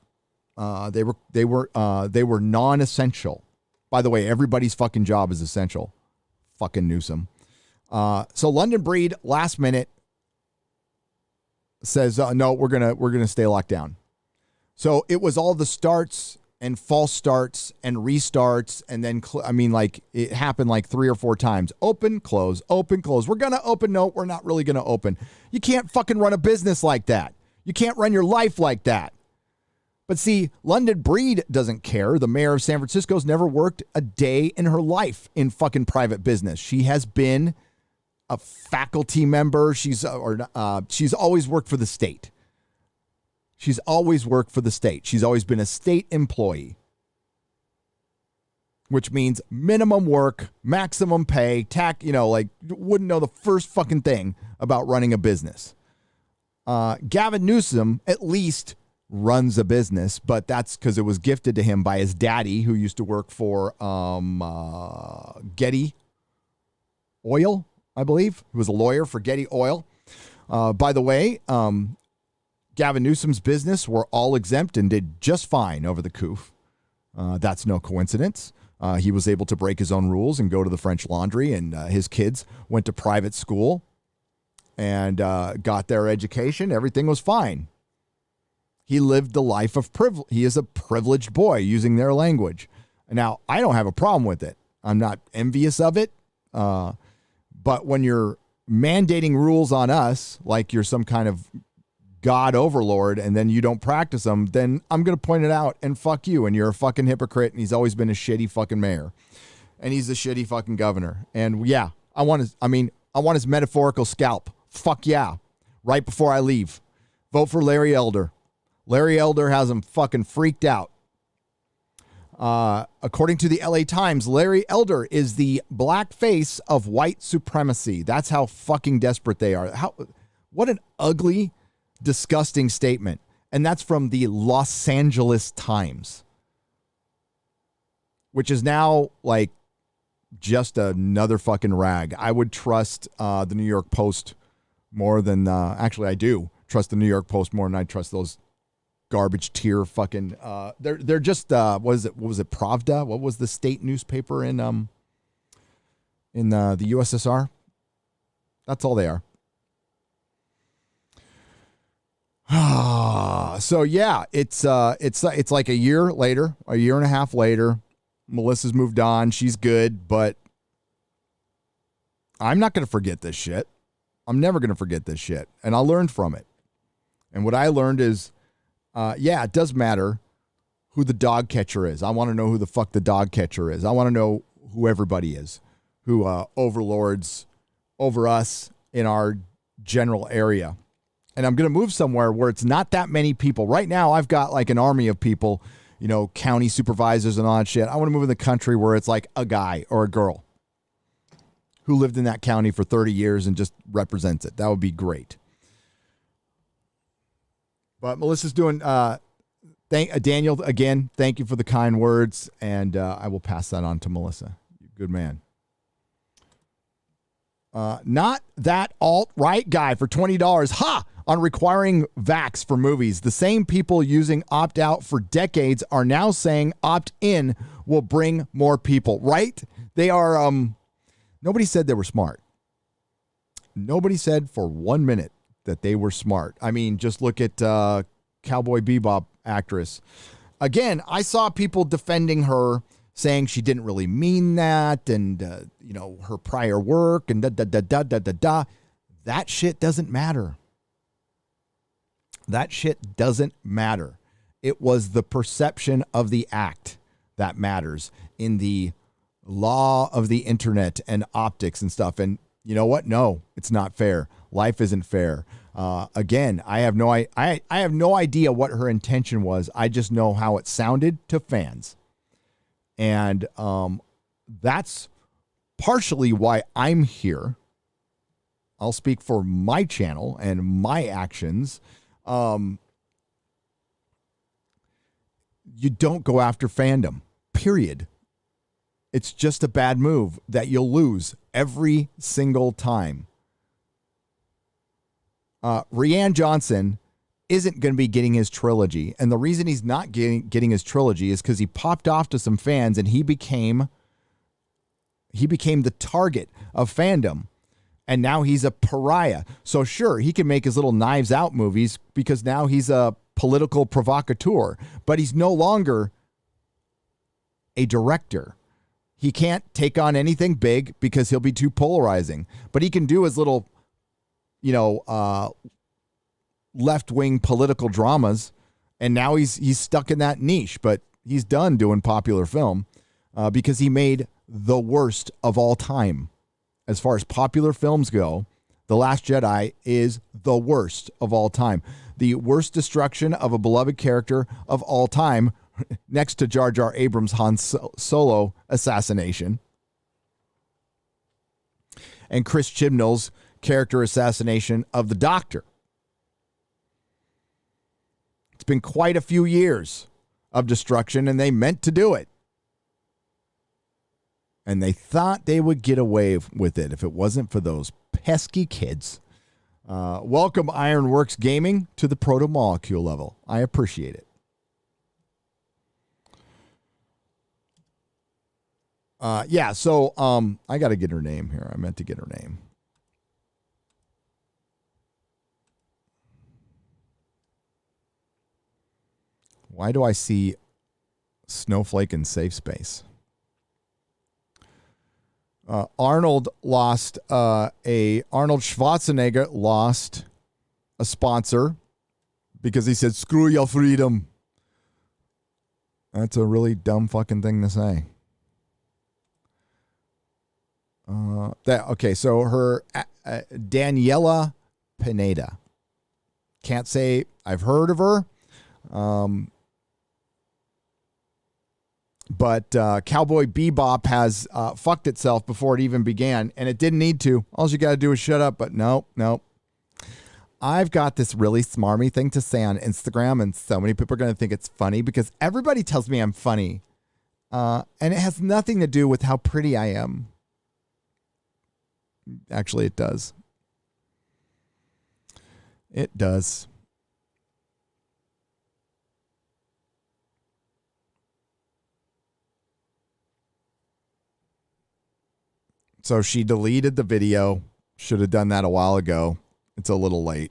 They were non-essential. By the way, everybody's fucking job is essential. Fucking Newsom. So London Breed last minute says no, we're gonna stay locked down. So it was all the starts and false starts and restarts, and then it happened like 3 or 4 times. Open, close, open, close. We're gonna open. No, we're not really gonna open. You can't fucking run a business like that. You can't run your life like that. But see, London Breed doesn't care. The mayor of San Francisco's never worked a day in her life in fucking private business. She has been a faculty member. She's always worked for the state. She's always worked for the state. She's always been a state employee, which means minimum work, maximum pay, wouldn't know the first fucking thing about running a business. Gavin Newsom at least runs a business, but that's because it was gifted to him by his daddy, who used to work for Getty Oil, I believe, who was a lawyer for Getty Oil. By the way, Gavin Newsom's business were all exempt and did just fine over the coup. That's no coincidence. He was able to break his own rules and go to the French Laundry, and his kids went to private school and got their education. Everything was fine. He lived the life of privilege. He is a privileged boy, using their language. Now, I don't have a problem with it. I'm not envious of it. But when you're mandating rules on us, like you're some kind of God overlord, and then you don't practice them, then I'm going to point it out and fuck you. And you're a fucking hypocrite. And he's always been a shitty fucking mayor. And he's a shitty fucking governor. And yeah, I want his metaphorical scalp. Fuck yeah. Right before I leave. Vote for Larry Elder. Larry Elder has him fucking freaked out. According to the LA Times, Larry Elder is the black face of white supremacy. That's how fucking desperate they are. What an ugly, disgusting statement. And that's from the Los Angeles Times, which is now like just another fucking rag. I would trust the New York Post more than, actually I do trust the New York Post more than I trust those garbage tier fucking, they're just, what was it, Pravda? What was the state newspaper in the USSR? That's all they are. So yeah, it's like a year and a half later, Melissa's moved on. She's good, but I'm not going to forget this shit. I'm never going to forget this shit. And I learned from it. And what I learned is, it does matter who the dog catcher is. I want to know who the fuck the dog catcher is. I want to know who everybody is, who overlords over us in our general area. And I'm going to move somewhere where it's not that many people. Right now, I've got like an army of people, county supervisors and all that shit. I want to move in the country where it's like a guy or a girl who lived in that county for 30 years and just represents it. That would be great. But Melissa's doing, Daniel, again, thank you for the kind words, and I will pass that on to Melissa. Good man. Not that alt-right guy for $20. Ha! On requiring vax for movies. The same people using opt-out for decades are now saying opt-in will bring more people, right? They are, nobody said they were smart. Nobody said for 1 minute that they were smart. I mean, just look at Cowboy Bebop actress. Again, I saw people defending her, saying she didn't really mean that, and her prior work and da. That shit doesn't matter. That shit doesn't matter. It was the perception of the act that matters in the law of the internet and optics and stuff. And you know what? No, it's not fair. Life isn't fair. Again, I have no idea what her intention was. I just know how it sounded to fans. And that's partially why I'm here. I'll speak for my channel and my actions. You don't go after fandom, period. It's just a bad move that you'll lose every single time. Rian Johnson isn't going to be getting his trilogy. And the reason he's not getting his trilogy is because he popped off to some fans and he became the target of fandom. And now he's a pariah. So sure, he can make his little Knives Out movies because now he's a political provocateur, but he's no longer a director. He can't take on anything big because he'll be too polarizing, but he can do his little, left-wing political dramas And now he's stuck in that niche, but he's done doing popular film because he made the worst of all time. As far as popular films go, The Last Jedi is the worst of all time. The worst destruction of a beloved character of all time, next to Jar Jar Abrams' Han Solo assassination. And Chris Chibnall's character assassination of the Doctor. It's been quite a few years of destruction, and they meant to do it. And they thought they would get away with it if it wasn't for those pesky kids. Welcome, Ironworks Gaming, to the proto-molecule level. I appreciate it. So I got to get her name here. I meant to get her name. Why do I see Snowflake in safe space? Arnold Schwarzenegger lost a sponsor because he said, screw your freedom. That's a really dumb fucking thing to say. So her Daniela Pineda. Can't say I've heard of her. But Cowboy Bebop has fucked itself before it even began, and it didn't need to. All you got to do is shut up, but nope. I've got this really smarmy thing to say on Instagram, and so many people are going to think it's funny because everybody tells me I'm funny. And it has nothing to do with how pretty I am. Actually, it does. It does. So she deleted the video. Should have done that a while ago. It's a little late.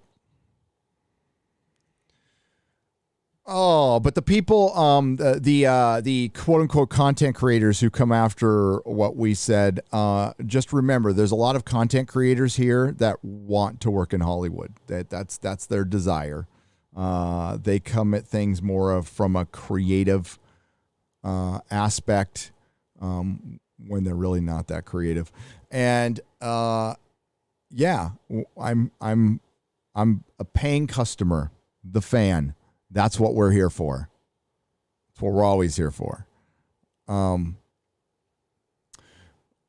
Oh, but the people, the quote unquote content creators who come after what we said, just remember, there's a lot of content creators here that want to work in Hollywood. That's their desire. They come at things more from a creative aspect. When they're really not that creative. And I'm a paying customer, the fan. That's what we're here for. That's what we're always here for.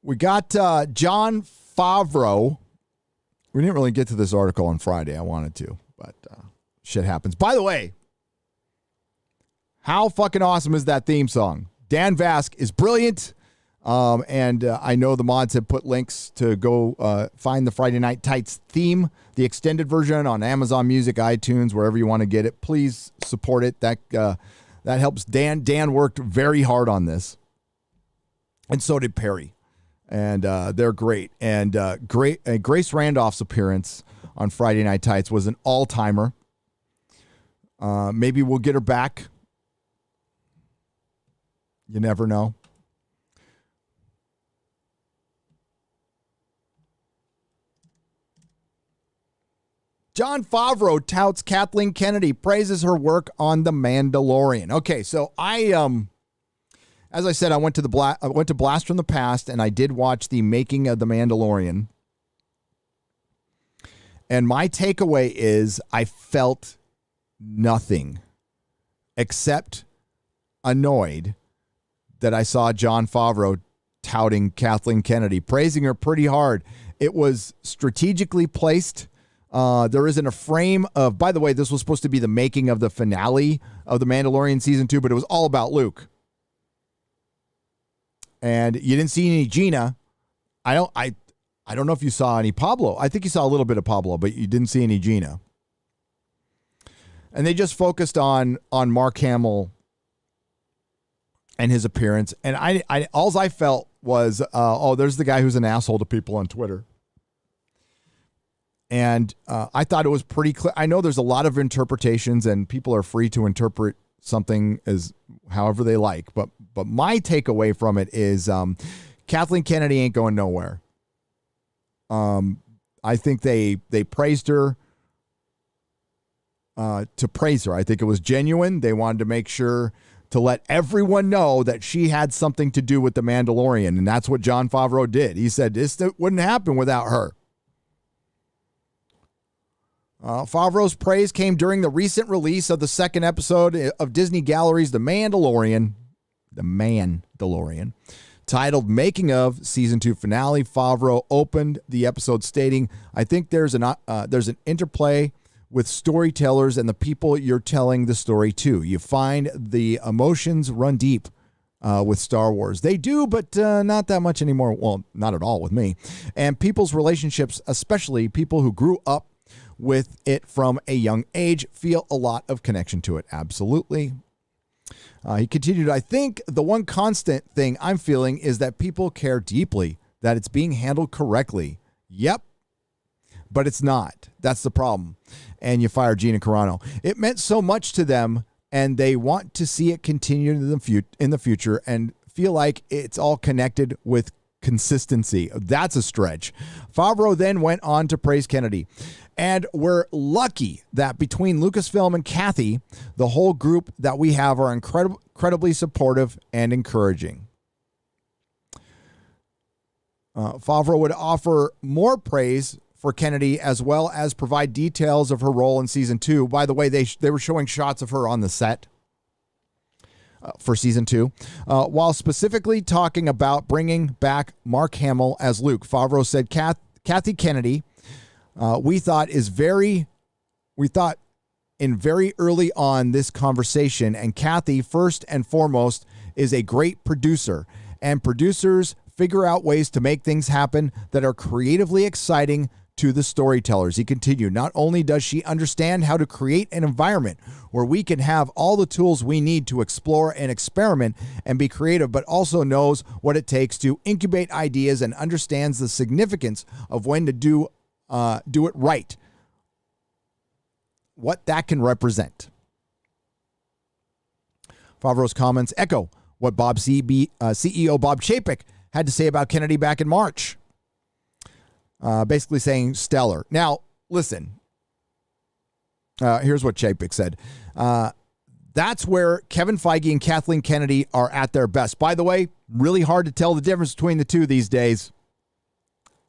We got Jon Favreau. We didn't really get to this article on Friday. I wanted to, but shit happens. By the way, how fucking awesome is that theme song? Dan Vasc is brilliant. And I know the mods have put links to go find the Friday Night Tights theme, the extended version on Amazon Music, iTunes, wherever you want to get it. Please support it. That helps. Dan worked very hard on this, and so did Perry, and they're great. And Grace Randolph's appearance on Friday Night Tights was an all-timer. Maybe we'll get her back. You never know. Jon Favreau touts Kathleen Kennedy, praises her work on The Mandalorian. Okay, so as I said, I went to Blast from the Past, and I did watch the making of The Mandalorian. And my takeaway is I felt nothing except annoyed that I saw Jon Favreau touting Kathleen Kennedy, praising her pretty hard. It was strategically placed. There isn't a frame of, by the way, this was supposed to be the making of the finale of The Mandalorian season 2, but it was all about Luke. And you didn't see any Gina. I don't know if you saw any Pablo. I think you saw a little bit of Pablo, but you didn't see any Gina. And they just focused on Mark Hamill and his appearance. And all I felt was, there's the guy who's an asshole to people on Twitter. And I thought it was pretty clear. I know there's a lot of interpretations, and people are free to interpret something as however they like. But my takeaway from it is Kathleen Kennedy ain't going nowhere. I think they praised her to praise her. I think it was genuine. They wanted to make sure to let everyone know that she had something to do with The Mandalorian, and that's what Jon Favreau did. He said this wouldn't happen without her. Favreau's praise came during the recent release of the second episode of Disney Gallery's The Mandalorian, titled Making of Season 2 Finale. Favreau opened the episode stating, I think there's an interplay with storytellers and the people you're telling the story to. You find the emotions run deep with Star Wars. They do, but not that much anymore. Well, not at all with me. And people's relationships, especially people who grew up with it from a young age, feel a lot of connection to it. Absolutely. He continued, I think the one constant thing I'm feeling is that people care deeply, that it's being handled correctly. Yep. But it's not. That's the problem. And you fire Gina Carano. It meant so much to them, and they want to see it continue in the future and feel like it's all connected with consistency. That's a stretch. Favreau then went on to praise Kennedy. And we're lucky that between Lucasfilm and Kathy, the whole group that we have are incredibly supportive and encouraging. Favreau would offer more praise for Kennedy, as well as provide details of her role in season 2. By the way, they were showing shots of her on the set for season 2, while specifically talking about bringing back Mark Hamill as Luke. Favreau said, Kathy Kennedy, we thought in very early on this conversation, and Kathy, first and foremost, is a great producer, and producers figure out ways to make things happen that are creatively exciting to the storytellers. He continued, not only does she understand how to create an environment where we can have all the tools we need to explore and experiment and be creative, but also knows what it takes to incubate ideas and understands the significance of when to do it right, what that can represent. Favreau's comments echo what CEO Bob Chapek had to say about Kennedy back in March. Basically saying stellar. Now, listen. Here's what Chapek said. That's where Kevin Feige and Kathleen Kennedy are at their best. By the way, really hard to tell the difference between the two these days.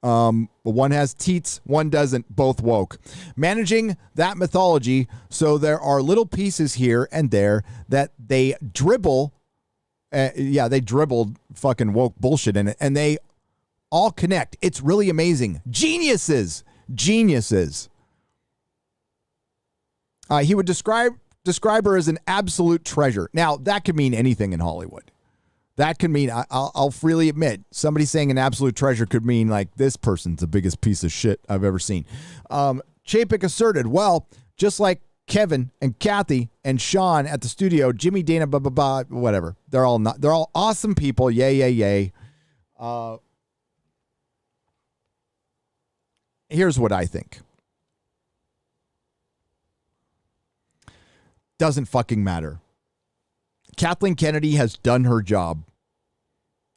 One has teats, one doesn't, both woke. Managing that mythology, so there are little pieces here and there that they dribble. They dribbled fucking woke bullshit in it, and they all connect. It's really amazing. Geniuses. He would describe her as an absolute treasure. Now, that could mean anything in Hollywood. That could mean, I'll freely admit, somebody saying an absolute treasure could mean like, this person's the biggest piece of shit I've ever seen. Chapek asserted, well, just like Kevin and Kathy and Sean at the studio, Jimmy, Dana, blah, blah, blah, whatever. They're all awesome people. Yay. Here's what I think. Doesn't fucking matter. Kathleen Kennedy has done her job.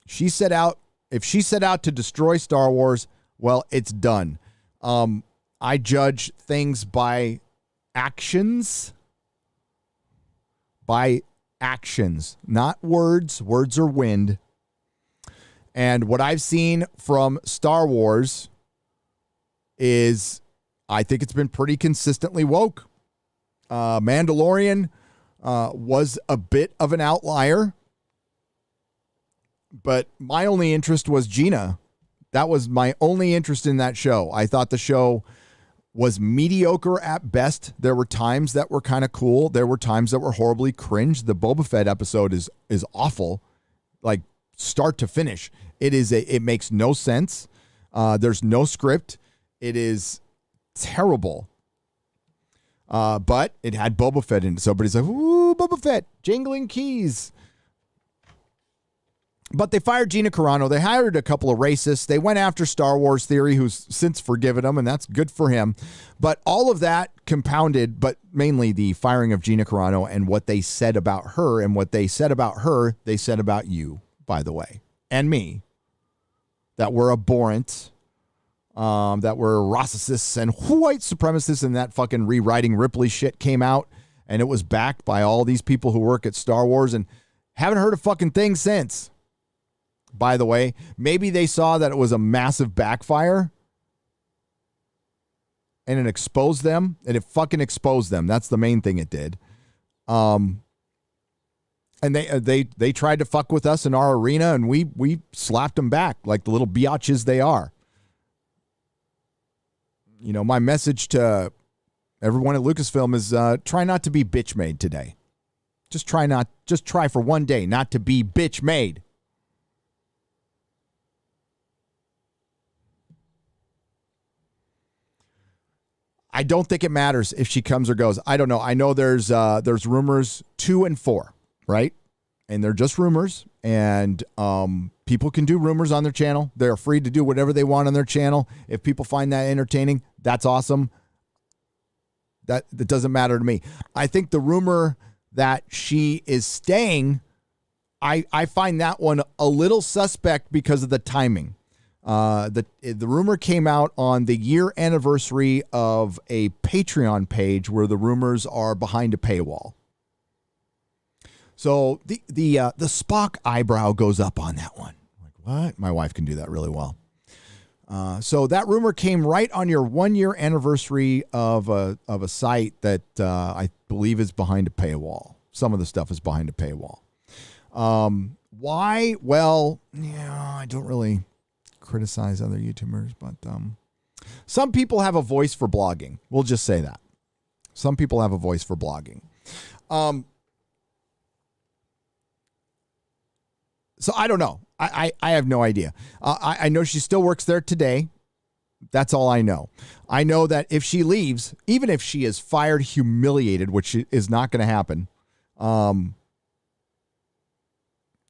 If she set out to destroy Star Wars, well, it's done. I judge things by actions. Not words. Words are wind. And what I've seen from Star Wars is, I think it's been pretty consistently woke. Mandalorian was a bit of an outlier, but my only interest was Gina. That was my only interest in that show. I thought the show was mediocre at best. There were times that were kind of cool. There were times that were horribly cringe. The Boba Fett episode is awful, like start to finish. It makes no sense. There's no script. It is terrible. But it had Boba Fett in it. So everybody's like, ooh, Boba Fett, jingling keys. But they fired Gina Carano. They hired a couple of racists. They went after Star Wars Theory, who's since forgiven them, and that's good for him. But all of that compounded, but mainly the firing of Gina Carano and what they said about her, and what they said about her, they said about you, by the way, and me, that we're abhorrent. that were racists and white supremacists, and that fucking rewriting Ripley shit came out, and it was backed by all these people who work at Star Wars, and haven't heard a fucking thing since. By the way, maybe they saw that it was a massive backfire and it exposed them, and it fucking exposed them. That's the main thing it did. And they tried to fuck with us in our arena, and we slapped them back like the little biatches they are. You know, my message to everyone at Lucasfilm is try not to be bitch made today. Just try for one day not to be bitch made. I don't think it matters if she comes or goes. I don't know. I know there's rumors 2 and 4, right? And they're just rumors, and people can do rumors on their channel. They're free to do whatever they want on their channel. If people find that entertaining, that's awesome. That doesn't matter to me. I think the rumor that she is staying, I find that one a little suspect because of the timing. The rumor came out on the year anniversary of a Patreon page where the rumors are behind a paywall. So the Spock eyebrow goes up on that one. Like, what? My wife can do that really well. So that rumor came right on your 1-year anniversary of a site that I believe is behind a paywall. Some of the stuff is behind a paywall. Why? Well, yeah, I don't really criticize other YouTubers, but some people have a voice for blogging. We'll just say that. Some people have a voice for blogging. So I don't know. I have no idea. I know she still works there today. That's all I know. I know that if she leaves, even if she is fired, humiliated, which is not going to happen,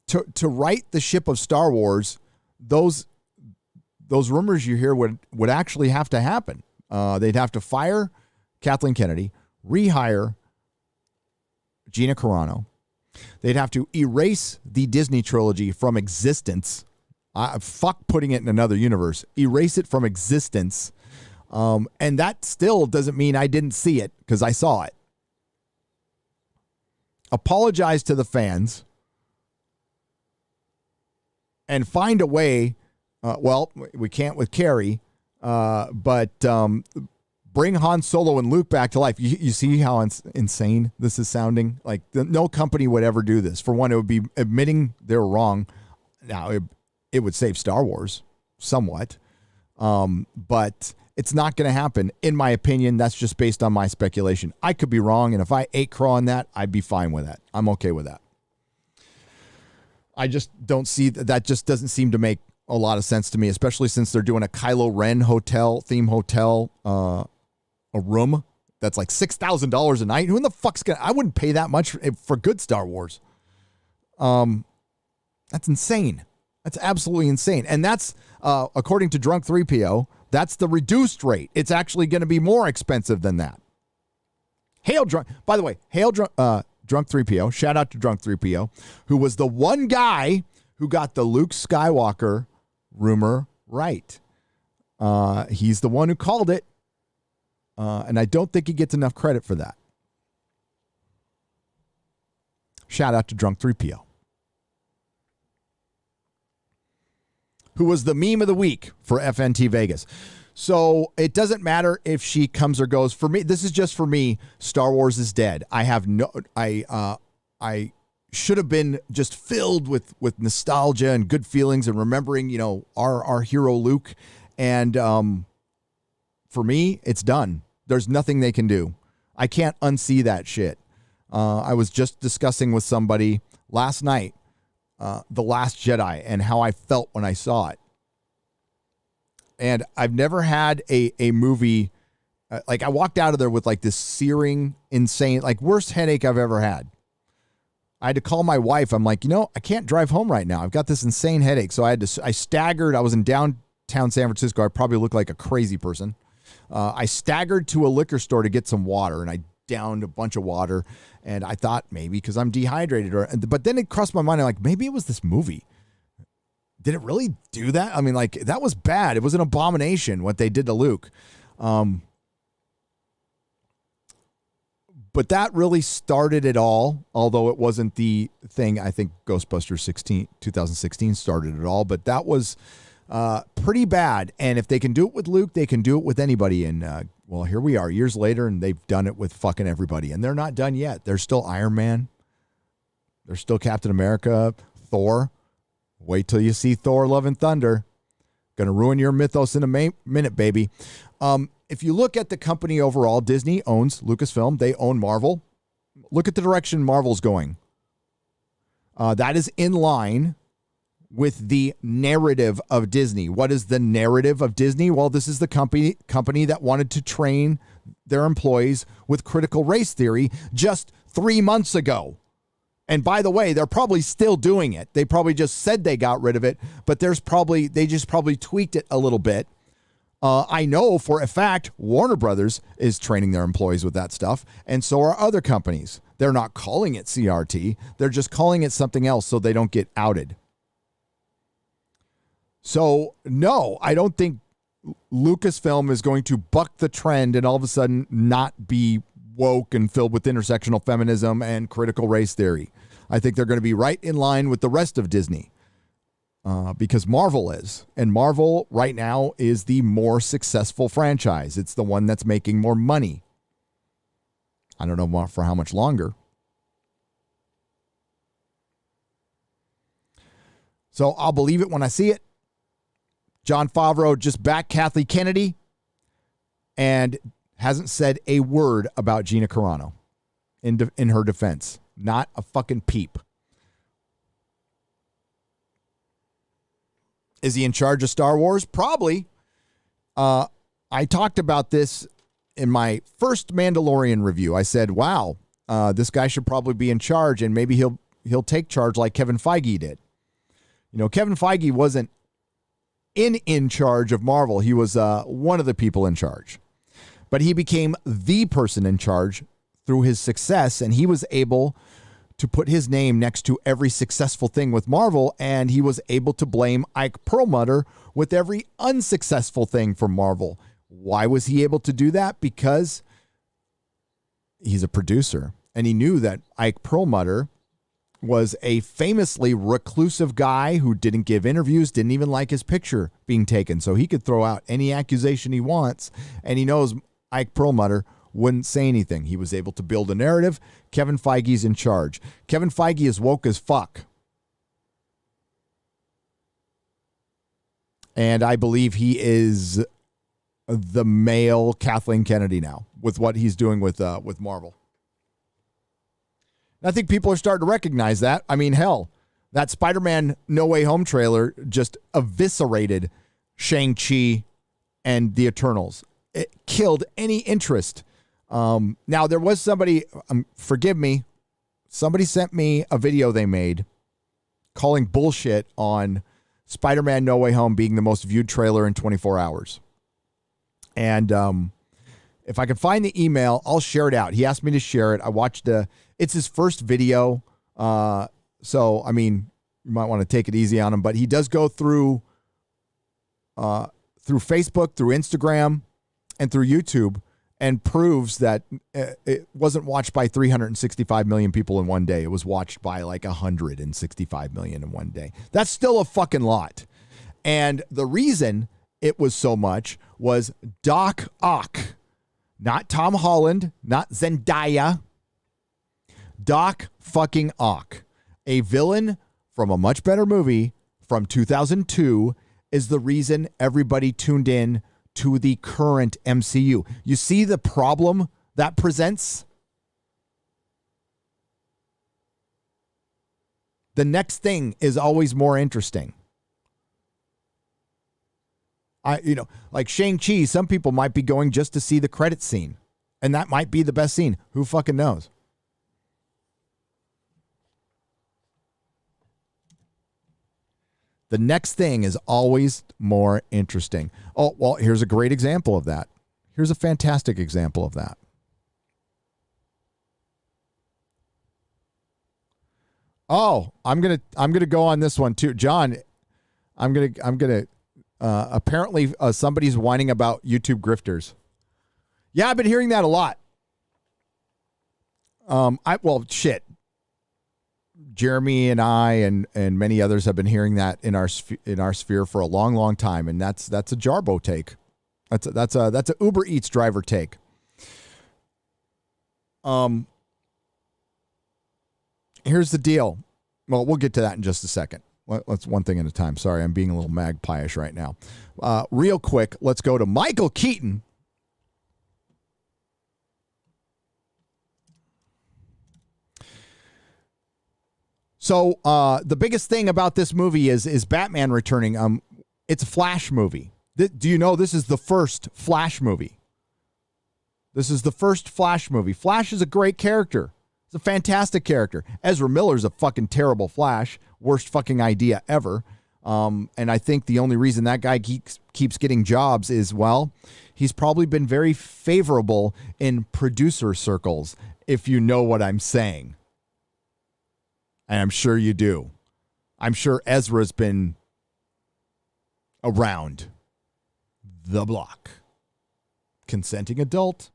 to right the ship of Star Wars, those rumors you hear would actually have to happen. They'd have to fire Kathleen Kennedy, rehire Gina Carano. They'd have to erase the Disney trilogy from existence. Fuck putting it in another universe. Erase it from existence. And that still doesn't mean I didn't see it, because I saw it. Apologize to the fans. And find a way. Well, we can't with Carrie, but bring Han Solo and Luke back to life. You see how insane this is sounding? Like, no company would ever do this. For one, it would be admitting they're wrong. Now, it would save Star Wars somewhat, but it's not going to happen. In my opinion, that's just based on my speculation. I could be wrong, and if I ate crow on that, I'd be fine with that. I'm okay with that. I just don't see that. Just doesn't seem to make a lot of sense to me, especially since they're doing a Kylo Ren theme hotel, a room that's like $6,000 a night. Who in the fuck's I wouldn't pay that much for good Star Wars. That's insane. That's absolutely insane. And that's, according to Drunk 3PO, that's the reduced rate. It's actually going to be more expensive than that. By the way, Drunk 3PO, shout out to Drunk 3PO, who was the one guy who got the Luke Skywalker rumor right. He's the one who called it. And I don't think he gets enough credit for that. Shout out to Drunk 3PO, who was the meme of the week for FNT Vegas. So it doesn't matter if she comes or goes. For me, this is just for me. Star Wars is dead. I should have been just filled with nostalgia and good feelings and remembering, our hero Luke. And for me, it's done. There's nothing they can do. I can't unsee that shit. I was just discussing with somebody last night, The Last Jedi, and how I felt when I saw it. And I've never had a movie, like I walked out of there with like this searing, insane, like worst headache I've ever had. I had to call my wife. I'm like, I can't drive home right now. I've got this insane headache. So I staggered. I was in downtown San Francisco. I probably looked like a crazy person. I staggered to a liquor store to get some water, and I downed a bunch of water. And I thought maybe because I'm dehydrated, but then it crossed my mind. I'm like, maybe it was this movie. Did it really do that? I mean, like, that was bad. It was an abomination what they did to Luke. But that really started it all, although it wasn't the thing. I think Ghostbusters 2016 started it all, but that was pretty bad. And if they can do it with Luke, they can do it with anybody. And, well, here we are years later, and they've done it with fucking everybody. And they're not done yet. They're still Iron Man. They're still Captain America, Thor. Wait till you see Thor Love and Thunder. Gonna ruin your mythos in a minute, baby. If you look at the company overall, Disney owns Lucasfilm. They own Marvel. Look at the direction Marvel's going. That is in line with the narrative of Disney. What is the narrative of Disney? Well, this is the company that wanted to train their employees with critical race theory just 3 months ago. And by the way, they're probably still doing it. They probably just said they got rid of it, but they just probably tweaked it a little bit. I know for a fact Warner Brothers is training their employees with that stuff, and so are other companies. They're not calling it CRT. They're just calling it something else so they don't get outed. So, no, I don't think Lucasfilm is going to buck the trend and all of a sudden not be woke and filled with intersectional feminism and critical race theory. I think they're going to be right in line with the rest of Disney. Because Marvel is. And Marvel right now is the more successful franchise. It's the one that's making more money. I don't know for how much longer. So I'll believe it when I see it. Jon Favreau just backed Kathleen Kennedy and hasn't said a word about Gina Carano in her defense. Not a fucking peep. Is he in charge of Star Wars? Probably. I talked about this in my first Mandalorian review. I said, wow, this guy should probably be in charge, and maybe he'll take charge like Kevin Feige did. You know, Kevin Feige wasn't in charge of Marvel. He was one of the people in charge. But he became the person in charge through his success, and he was able to put his name next to every successful thing with Marvel, and he was able to blame Ike Perlmutter with every unsuccessful thing from Marvel. Why was he able to do that? Because he's a producer, and he knew that Ike Perlmutter was a famously reclusive guy who didn't give interviews, didn't even like his picture being taken, so he could throw out any accusation he wants, and he knows Ike Perlmutter wouldn't say anything. He was able to build a narrative. Kevin Feige's in charge. Kevin Feige is woke as fuck. And I believe he is the male Kathleen Kennedy now with what he's doing with Marvel. I think people are starting to recognize that. I mean, hell, that Spider-Man No Way Home trailer just eviscerated Shang-Chi and the Eternals. It killed any interest. Now, there was somebody, forgive me, somebody sent me a video they made calling bullshit on Spider-Man No Way Home being the most viewed trailer in 24 hours. And if I can find the email, I'll share it out. He asked me to share it. I watched it's his first video. So, I mean, you might want to take it easy on him, but he does go through Facebook, through Instagram, and through YouTube, and proves that it wasn't watched by 365 million people in one day. It was watched by like 165 million in one day. That's still a fucking lot. And the reason it was so much was Doc Ock, not Tom Holland, not Zendaya. Doc fucking Ock, a villain from a much better movie from 2002, is the reason everybody tuned in to the current MCU. You see the problem that presents? The next thing is always more interesting. Like Shang-Chi, some people might be going just to see the credit scene, and that might be the best scene. Who fucking knows? The next thing is always more interesting. Oh, well, here's a great example of that. Here's a fantastic example of that. Oh, I'm gonna go on this one too. John, Apparently somebody's whining about YouTube grifters. Yeah, I've been hearing that a lot. Shit. Jeremy and I and many others have been hearing that in our sphere for a long, long time, and that's a Jarbo take. That's a Uber Eats driver take. Here's the deal. Well, we'll get to that in just a second. Let's one thing at a time. Sorry, I'm being a little magpie-ish right now. Real quick, let's go to Michael Keaton. So the biggest thing about this movie is Batman returning. It's a Flash movie. Do you know this is the first Flash movie? This is the first Flash movie. Flash is a great character. It's a fantastic character. Ezra Miller's a fucking terrible Flash. Worst fucking idea ever. And I think the only reason that guy keeps getting jobs is, well, he's probably been very favorable in producer circles, if you know what I'm saying. And I'm sure you do. I'm sure Ezra's been around the block. Consenting adult.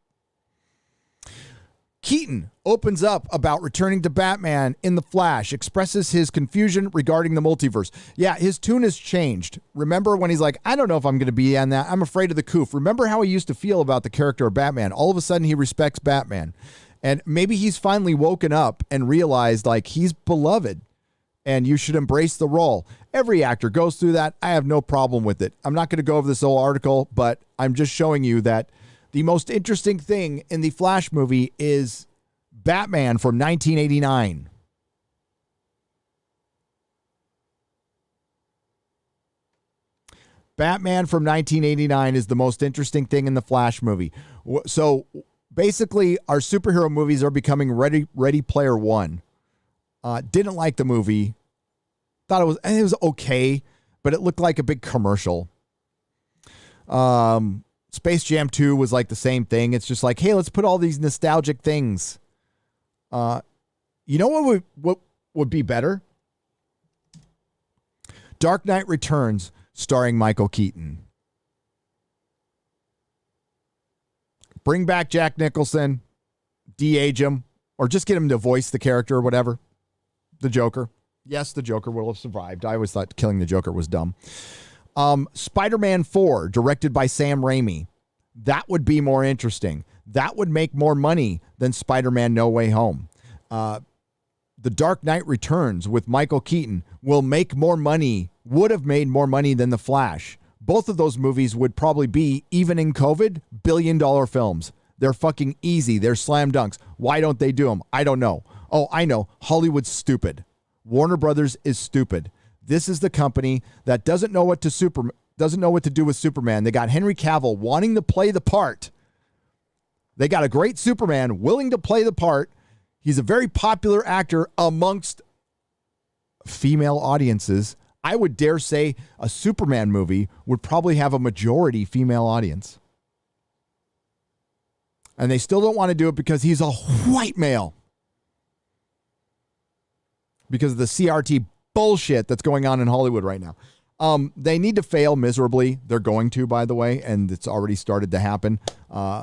Keaton opens up about returning to Batman in The Flash, expresses his confusion regarding the multiverse. Yeah, his tune has changed. Remember when he's like, I don't know if I'm going to be on that. I'm afraid of the coof. Remember how he used to feel about the character of Batman. All of a sudden, he respects Batman. And maybe he's finally woken up and realized, like, he's beloved and you should embrace the role. Every actor goes through that. I have no problem with it. I'm not going to go over this whole article, but I'm just showing you that the most interesting thing in the Flash movie is Batman from 1989. Batman from 1989 is the most interesting thing in the Flash movie. So basically, our superhero movies are becoming Ready Player One. Didn't like the movie. Thought it was okay, but it looked like a big commercial. Space Jam 2 was like the same thing. It's just like, hey, let's put all these nostalgic things. You know what would be better? Dark Knight Returns, starring Michael Keaton. Bring back Jack Nicholson, de-age him, or just get him to voice the character or whatever. The Joker. Yes, the Joker will have survived. I always thought killing the Joker was dumb. Spider-Man 4, directed by Sam Raimi. That would be more interesting. That would make more money than Spider-Man No Way Home. The Dark Knight Returns with Michael Keaton will make more money, would have made more money than The Flash. Both of those movies would probably be, even in COVID, billion-dollar films. They're fucking easy. They're slam dunks. Why don't they do them? I don't know. Oh, I know. Hollywood's stupid. Warner Brothers is stupid. This is the company that doesn't know what to do with Superman. They got Henry Cavill wanting to play the part. They got a great Superman willing to play the part. He's a very popular actor amongst female audiences. I would dare say a Superman movie would probably have a majority female audience. And they still don't want to do it because he's a white male. Because of the CRT bullshit that's going on in Hollywood right now. They need to fail miserably. They're going to, by the way, and it's already started to happen.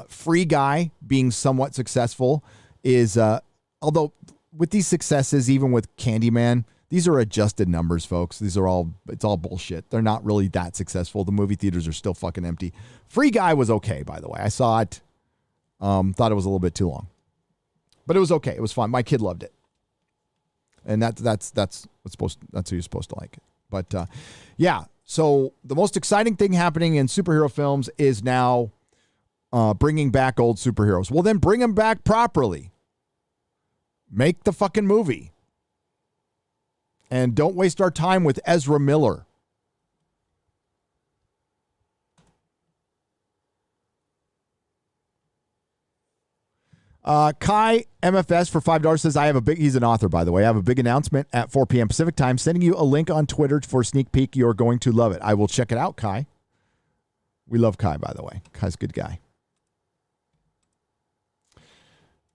Free Guy being somewhat successful is, although with these successes, even with Candyman, these are adjusted numbers, folks. It's all bullshit. They're not really that successful. The movie theaters are still fucking empty. Free Guy was okay, by the way. I saw it. Thought it was a little bit too long, but it was okay. It was fun. My kid loved it. And that's who you're supposed to like it. But yeah, so the most exciting thing happening in superhero films is now bringing back old superheroes. Well, then bring them back properly. Make the fucking movie. And don't waste our time with Ezra Miller. Kai MFS for $5 says, he's an author, by the way. I have a big announcement at 4 p.m. Pacific time, sending you a link on Twitter for a sneak peek. You're going to love it. I will check it out, Kai. We love Kai, by the way. Kai's a good guy.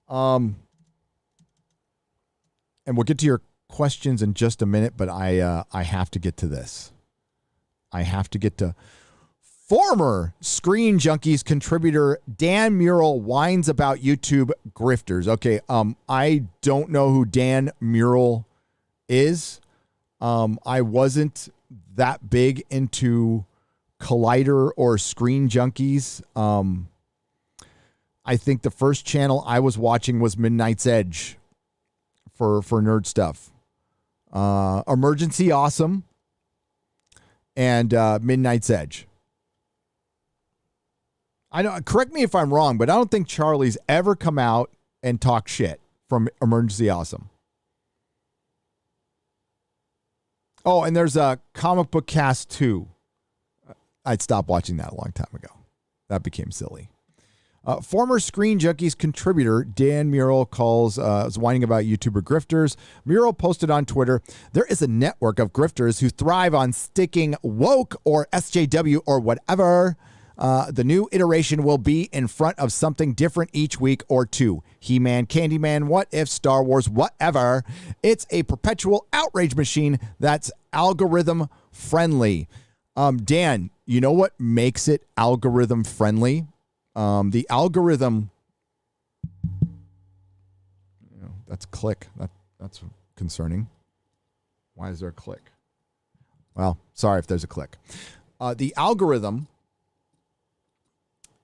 And we'll get to your questions in just a minute, but I have to get to this. I have to get to former Screen Junkies contributor Dan Murrell whines about YouTube grifters. Okay, I don't know who Dan Murrell is. I wasn't that big into Collider or Screen Junkies. I think the first channel I was watching was Midnight's Edge for nerd stuff. Emergency Awesome and Midnight's Edge. I know. Correct me if I'm wrong, but I don't think Charlie's ever come out and talked shit from Emergency Awesome. Oh, and there's a Comic Book Cast 2. I'd stopped watching that a long time ago. That became silly. Former Screen Junkies contributor Dan Murrell is whining about YouTuber grifters. Murrell posted on Twitter, there is a network of grifters who thrive on sticking woke or SJW or whatever. The new iteration will be in front of something different each week or two. He-Man, Candyman, What If, Star Wars, whatever. It's a perpetual outrage machine that's algorithm friendly. Dan, you know what makes it algorithm friendly? The algorithm, that's click. That's concerning. Why is there a click? Well, sorry if there's a click. The algorithm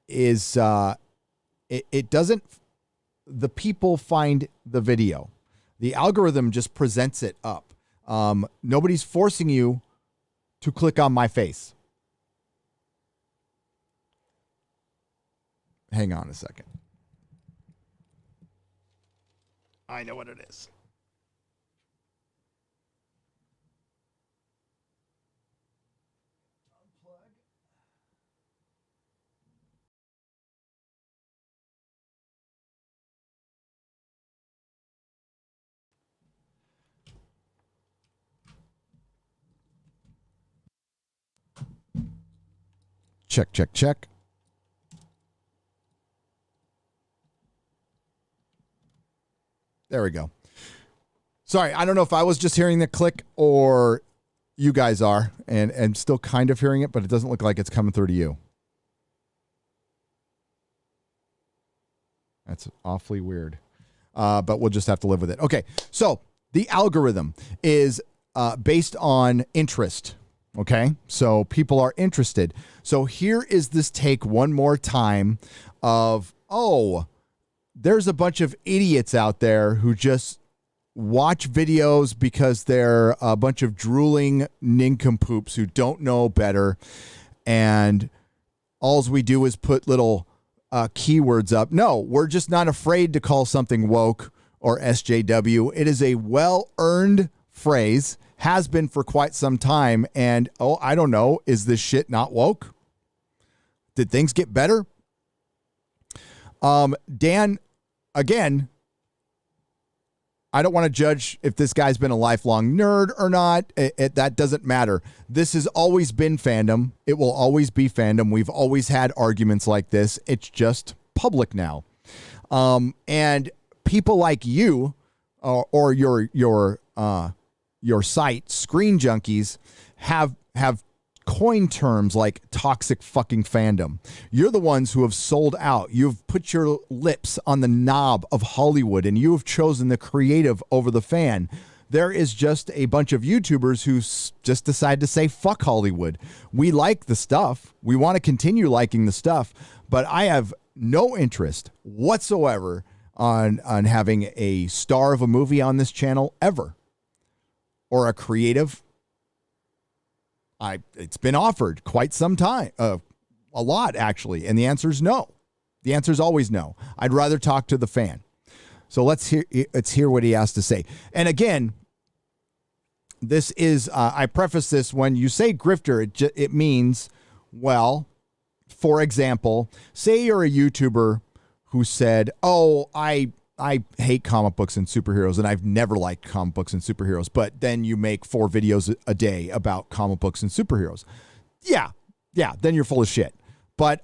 is it doesn't, the people find the video. The algorithm just presents it up. Nobody's forcing you to click on my face. Hang on a second. I know what it is. Check, check, check. There we go. Sorry, I don't know if I was just hearing the click or you guys are, and still kind of hearing it, but it doesn't look like it's coming through to you. That's awfully weird. But we'll just have to live with it. Okay, so the algorithm is based on interest. Okay, so people are interested. So here is this take one more time of, there's a bunch of idiots out there who just watch videos because they're a bunch of drooling nincompoops who don't know better. And all we do is put little keywords up. No, we're just not afraid to call something woke or SJW. It is a well-earned phrase, has been for quite some time. And, I don't know, is this shit not woke? Did things get better? Dan, again, I don't want to judge if this guy's been a lifelong nerd or not. That doesn't matter. This has always been fandom. It will always be fandom. We've always had arguments like this. It's just public now. And people like you or your site, Screen Junkies, have coined terms like toxic fucking fandom. You're the ones who have sold out. You've put your lips on the knob of Hollywood and you have chosen the creative over the fan. There is just a bunch of YouTubers who just decide to say, fuck Hollywood. We like the stuff. We want to continue liking the stuff, but I have no interest whatsoever on having a star of a movie on this channel ever, or a creative. It's been offered quite some time, a lot actually, and the answer is no. The answer is always no. I'd rather talk to the fan. So let's hear what he has to say. And again, this is I preface this when you say grifter, it means, well, for example, say you're a YouTuber who said, I hate comic books and superheroes, and I've never liked comic books and superheroes, but then you make 4 videos a day about comic books and superheroes. Yeah, then you're full of shit. But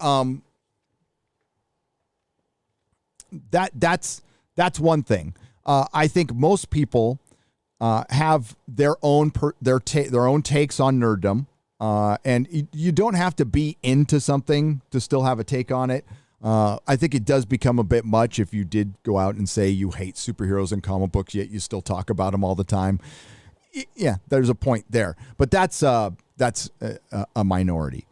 that's one thing. I think most people have their own takes on nerddom. And you don't have to be into something to still have a take on it. I think it does become a bit much if you did go out and say you hate superheroes and comic books, yet you still talk about them all the time. Yeah, there's a point there, but that's a minority.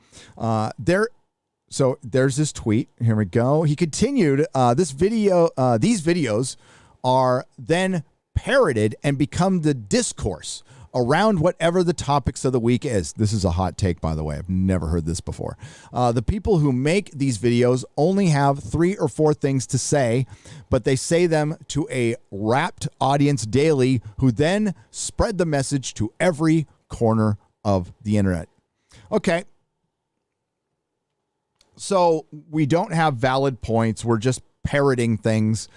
So there's this tweet. Here we go. He continued. These videos are then parroted and become the discourse around whatever the topics of the week is. This is a hot take, by the way. I've never heard this before. The people who make these videos only have 3 or 4 things to say, but they say them to a rapt audience daily who then spread the message to every corner of the internet. Okay. So we don't have valid points. We're just parroting things.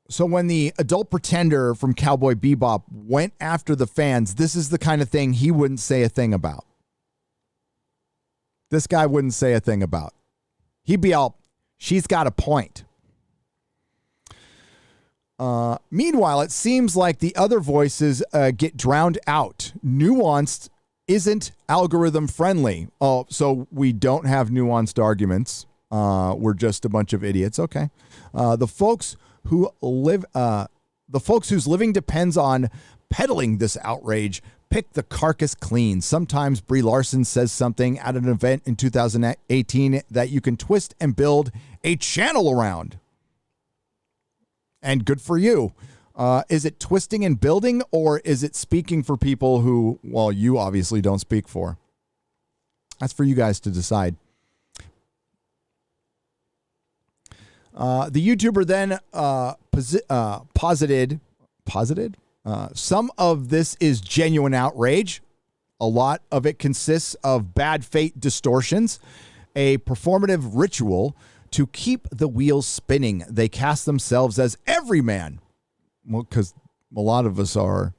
So when the adult pretender from Cowboy Bebop went after the fans, this is the kind of thing he wouldn't say a thing about. This guy wouldn't say a thing about. He'd be all, she's got a point. Meanwhile, it seems like the other voices get drowned out. Nuanced isn't algorithm friendly. Oh, so we don't have nuanced arguments. We're just a bunch of idiots. Okay. The folks whose living depends on peddling this outrage pick the carcass clean. Sometimes Brie Larson says something at an event in 2018 that you can twist and build a channel around. And good for you. Is it twisting and building, or is it speaking for people who, well, you obviously don't speak for? That's for you guys to decide. The YouTuber then posited some of this is genuine outrage. A lot of it consists of bad faith distortions, a performative ritual to keep the wheels spinning. They cast themselves as everyman. Well, because a lot of us are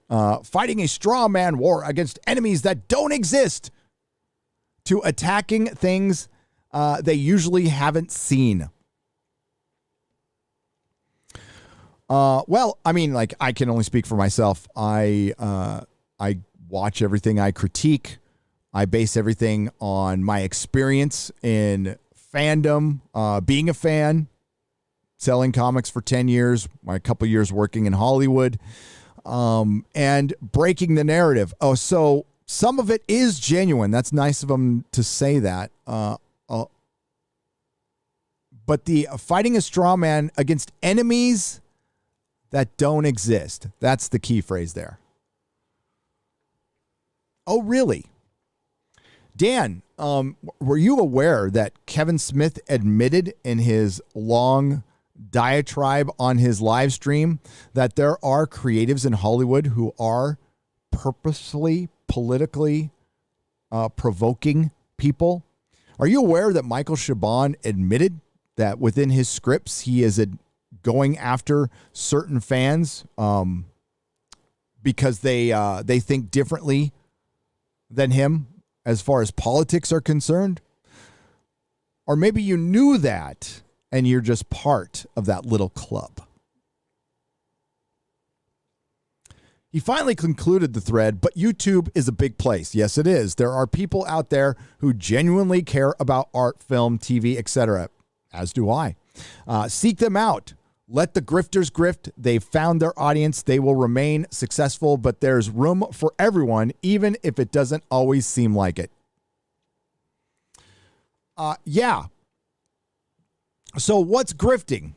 fighting a straw man war against enemies that don't exist, to attacking things they usually haven't seen. Well, I mean, like, I can only speak for myself. I watch everything, I critique. I base everything on my experience in fandom, being a fan, selling comics for 10 years, my couple years working in Hollywood, and breaking the narrative. Oh, so some of it is genuine. That's nice of them to say that. But the fighting a straw man against enemies that don't exist, that's the key phrase there. Oh, really? Dan, were you aware that Kevin Smith admitted in his long diatribe on his live stream that there are creatives in Hollywood who are purposely, politically provoking people? Are you aware that Michael Chabon admitted that within his scripts he is going after certain fans because they think differently than him as far as politics are concerned? Or maybe you knew that and you're just part of that little club. He finally concluded the thread, but YouTube is a big place. Yes, it is. There are people out there who genuinely care about art, film, TV, etc., as do I. Seek them out. Let the grifters grift. They've found their audience. They will remain successful, but there's room for everyone, even if it doesn't always seem like it. Yeah. So what's grifting?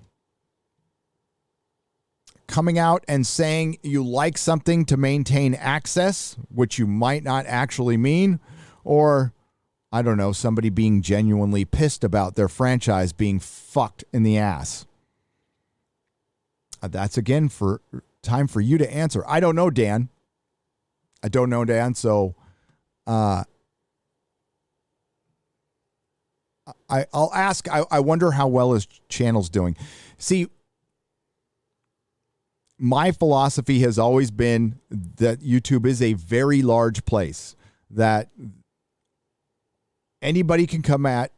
Coming out and saying you like something to maintain access, which you might not actually mean, or, I don't know, somebody being genuinely pissed about their franchise being fucked in the ass. That's, again, for time for you to answer. I don't know, Dan. I don't know, Dan, so I'll ask. I wonder how well his channel's doing. See, my philosophy has always been that YouTube is a very large place, that anybody can come at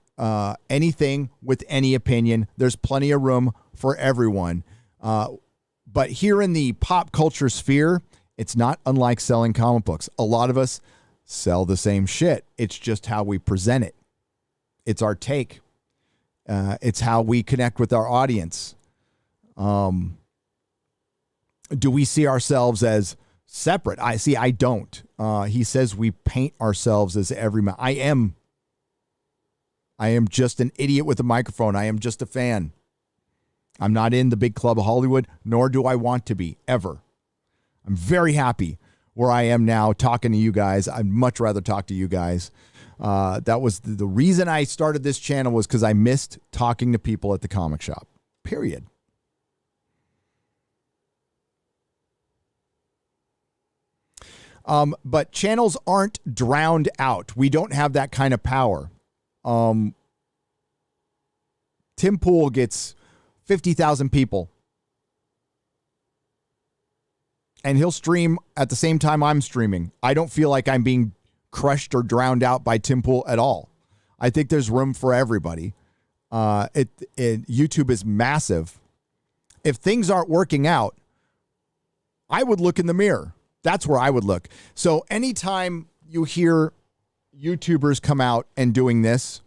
anything with any opinion. There's plenty of room for everyone. But here in the pop culture sphere, It's not unlike selling comic books. A lot of us sell the same shit. It's just how we present it. It's our take. It's how we connect with our audience. Do we see ourselves as separate? I don't. He says we paint ourselves as everyman. I am just an idiot with a microphone. I am just a fan. I'm not in the big club of Hollywood, nor do I want to be, ever. I'm very happy where I am now talking to you guys. I'd much rather talk to you guys. That was the reason I started this channel, was because I missed talking to people at the comic shop, period. But channels aren't drowned out. We don't have that kind of power. Tim Pool gets 50,000 people. And he'll stream at the same time I'm streaming. I don't feel like I'm being crushed or drowned out by Tim Pool at all. I think there's room for everybody. YouTube is massive. If things aren't working out, I would look in the mirror. That's where I would look. So anytime you hear YouTubers come out and doing this,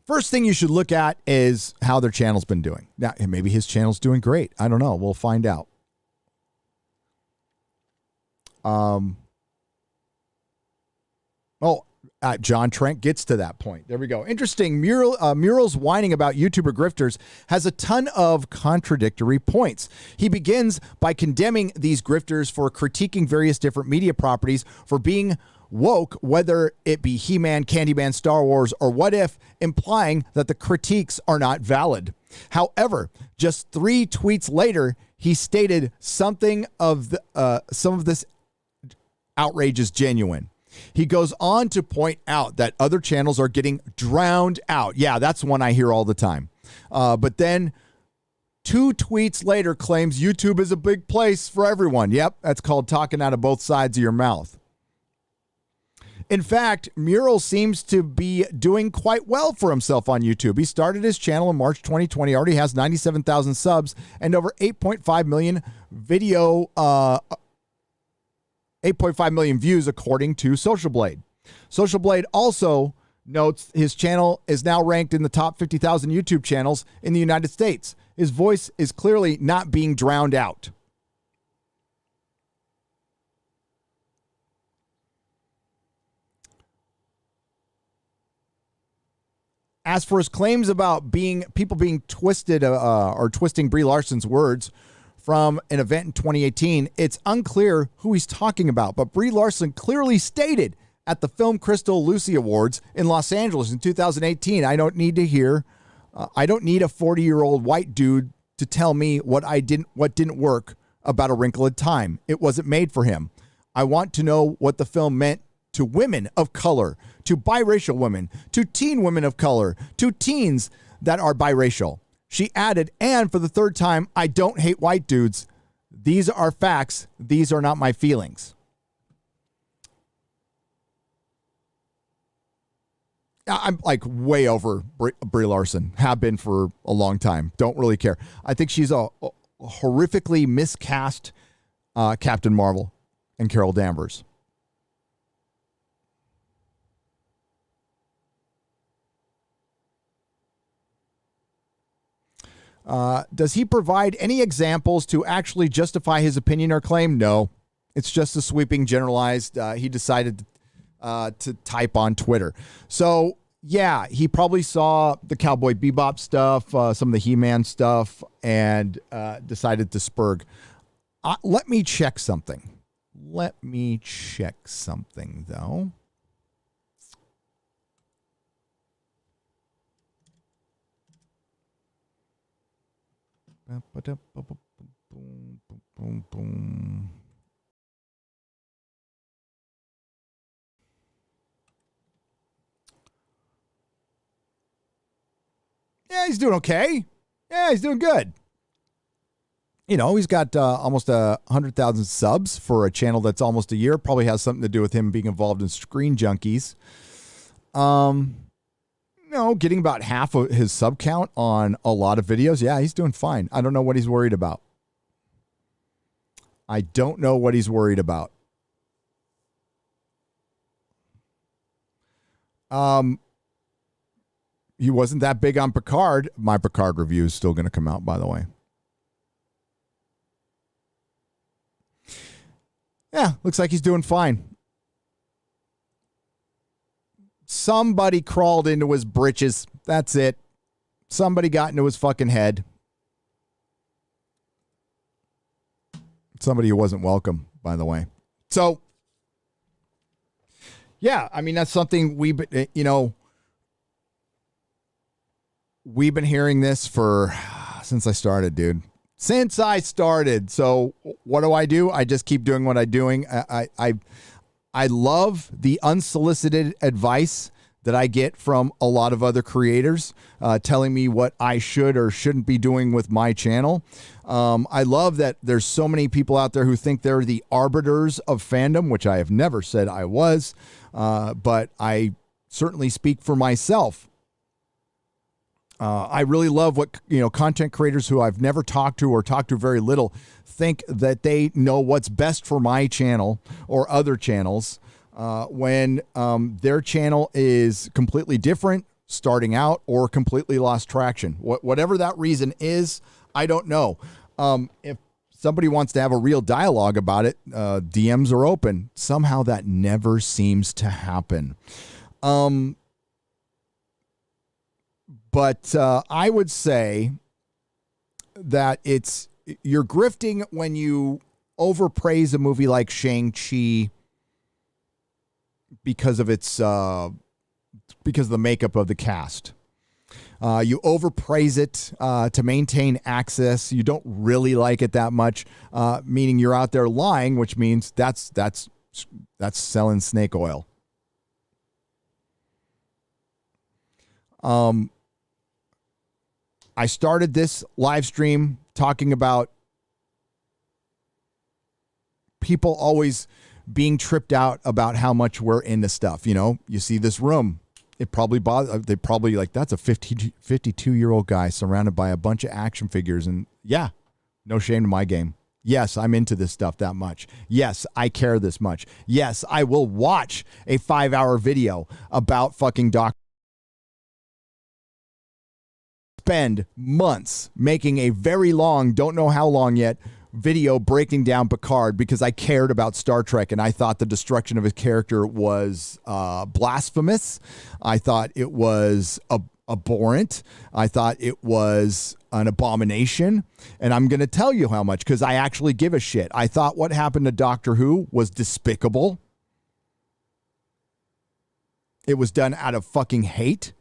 first thing you should look at is how their channel's been doing. Now, maybe his channel's doing great. I don't know. We'll find out. John Trent gets to that point. There we go. Interesting. Mural's whining about YouTuber grifters has a ton of contradictory points. He begins by condemning these grifters for critiquing various different media properties for being woke, whether it be He-Man, Candyman, Star Wars, or What If, implying that the critiques are not valid. However, just 3 tweets later, he stated some of this outrage is genuine. He goes on to point out that other channels are getting drowned out. Yeah, that's one I hear all the time. But then 2 tweets later claims YouTube is a big place for everyone. Yep, that's called talking out of both sides of your mouth. In fact, Mural seems to be doing quite well for himself on YouTube. He started his channel in March 2020, already has 97,000 subs and over 8.5 million 8.5 million views, according to Social Blade. Social Blade also notes his channel is now ranked in the top 50,000 YouTube channels in the United States. His voice is clearly not being drowned out. As for his claims about people being twisted or twisting Brie Larson's words from an event in 2018, it's unclear who he's talking about. But Brie Larson clearly stated at the Film Crystal Lucy Awards in Los Angeles in 2018, I don't need a 40-year-old white dude to tell me what didn't work about A Wrinkle in Time. It wasn't made for him. I want to know what the film meant to women of color, to biracial women, to teen women of color, to teens that are biracial. She added, and for the 3rd time, I don't hate white dudes. These are facts. These are not my feelings. I'm like way over Brie Larson. Have been for a long time. Don't really care. I think she's a horrifically miscast Captain Marvel and Carol Danvers. Does he provide any examples to actually justify his opinion or claim? No. It's just a sweeping generalized. He decided to type on Twitter. So, yeah, he probably saw the Cowboy Bebop stuff, some of the He-Man stuff, and decided to spurg. Let me check something. Though. Yeah, he's doing okay. Yeah, he's doing good. You know, he's got almost 100,000 subs for a channel that's almost a year. Probably has something to do with him being involved in Screen Junkies. Getting about half of his sub count on a lot of videos. Yeah, he's doing fine. I don't know what he's worried about. I don't know what he's worried about. He wasn't that big on Picard. My Picard review is still going to come out, by the way. Yeah, looks like he's doing fine. Somebody crawled into his britches. That's it. Somebody got into his fucking head. Somebody who wasn't welcome, by the way. So, yeah, I mean, that's something we've been hearing this since I started, dude. Since I started. So what do? I just keep doing what I'm doing. I love the unsolicited advice that I get from a lot of other creators telling me what I should or shouldn't be doing with my channel. I love that there's so many people out there who think they're the arbiters of fandom, which I have never said I was, but I certainly speak for myself. I really love what, content creators who I've never talked to or talked to very little think that they know what's best for my channel or other channels when their channel is completely different starting out or completely lost traction. Whatever that reason is, I don't know. If somebody wants to have a real dialogue about it, DMs are open. Somehow that never seems to happen. But I would say that you're grifting when you overpraise a movie like Shang-Chi because of the makeup of the cast. You overpraise it to maintain access. You don't really like it that much, meaning you're out there lying, which means that's selling snake oil. I started this live stream talking about people always being tripped out about how much we're into stuff. You see this room. It probably they probably like, that's a 52-year-old guy surrounded by a bunch of action figures. And yeah, no shame in my game. Yes, I'm into this stuff that much. Yes, I care this much. Yes, I will watch a 5-hour video about fucking Doctor. Spend months making a very long, don't know how long yet, video breaking down Picard because I cared about Star Trek and I thought the destruction of his character was blasphemous. I thought it was abhorrent. I thought it was an abomination. And I'm going to tell you how much because I actually give a shit. I thought what happened to Doctor Who was despicable. It was done out of fucking hate.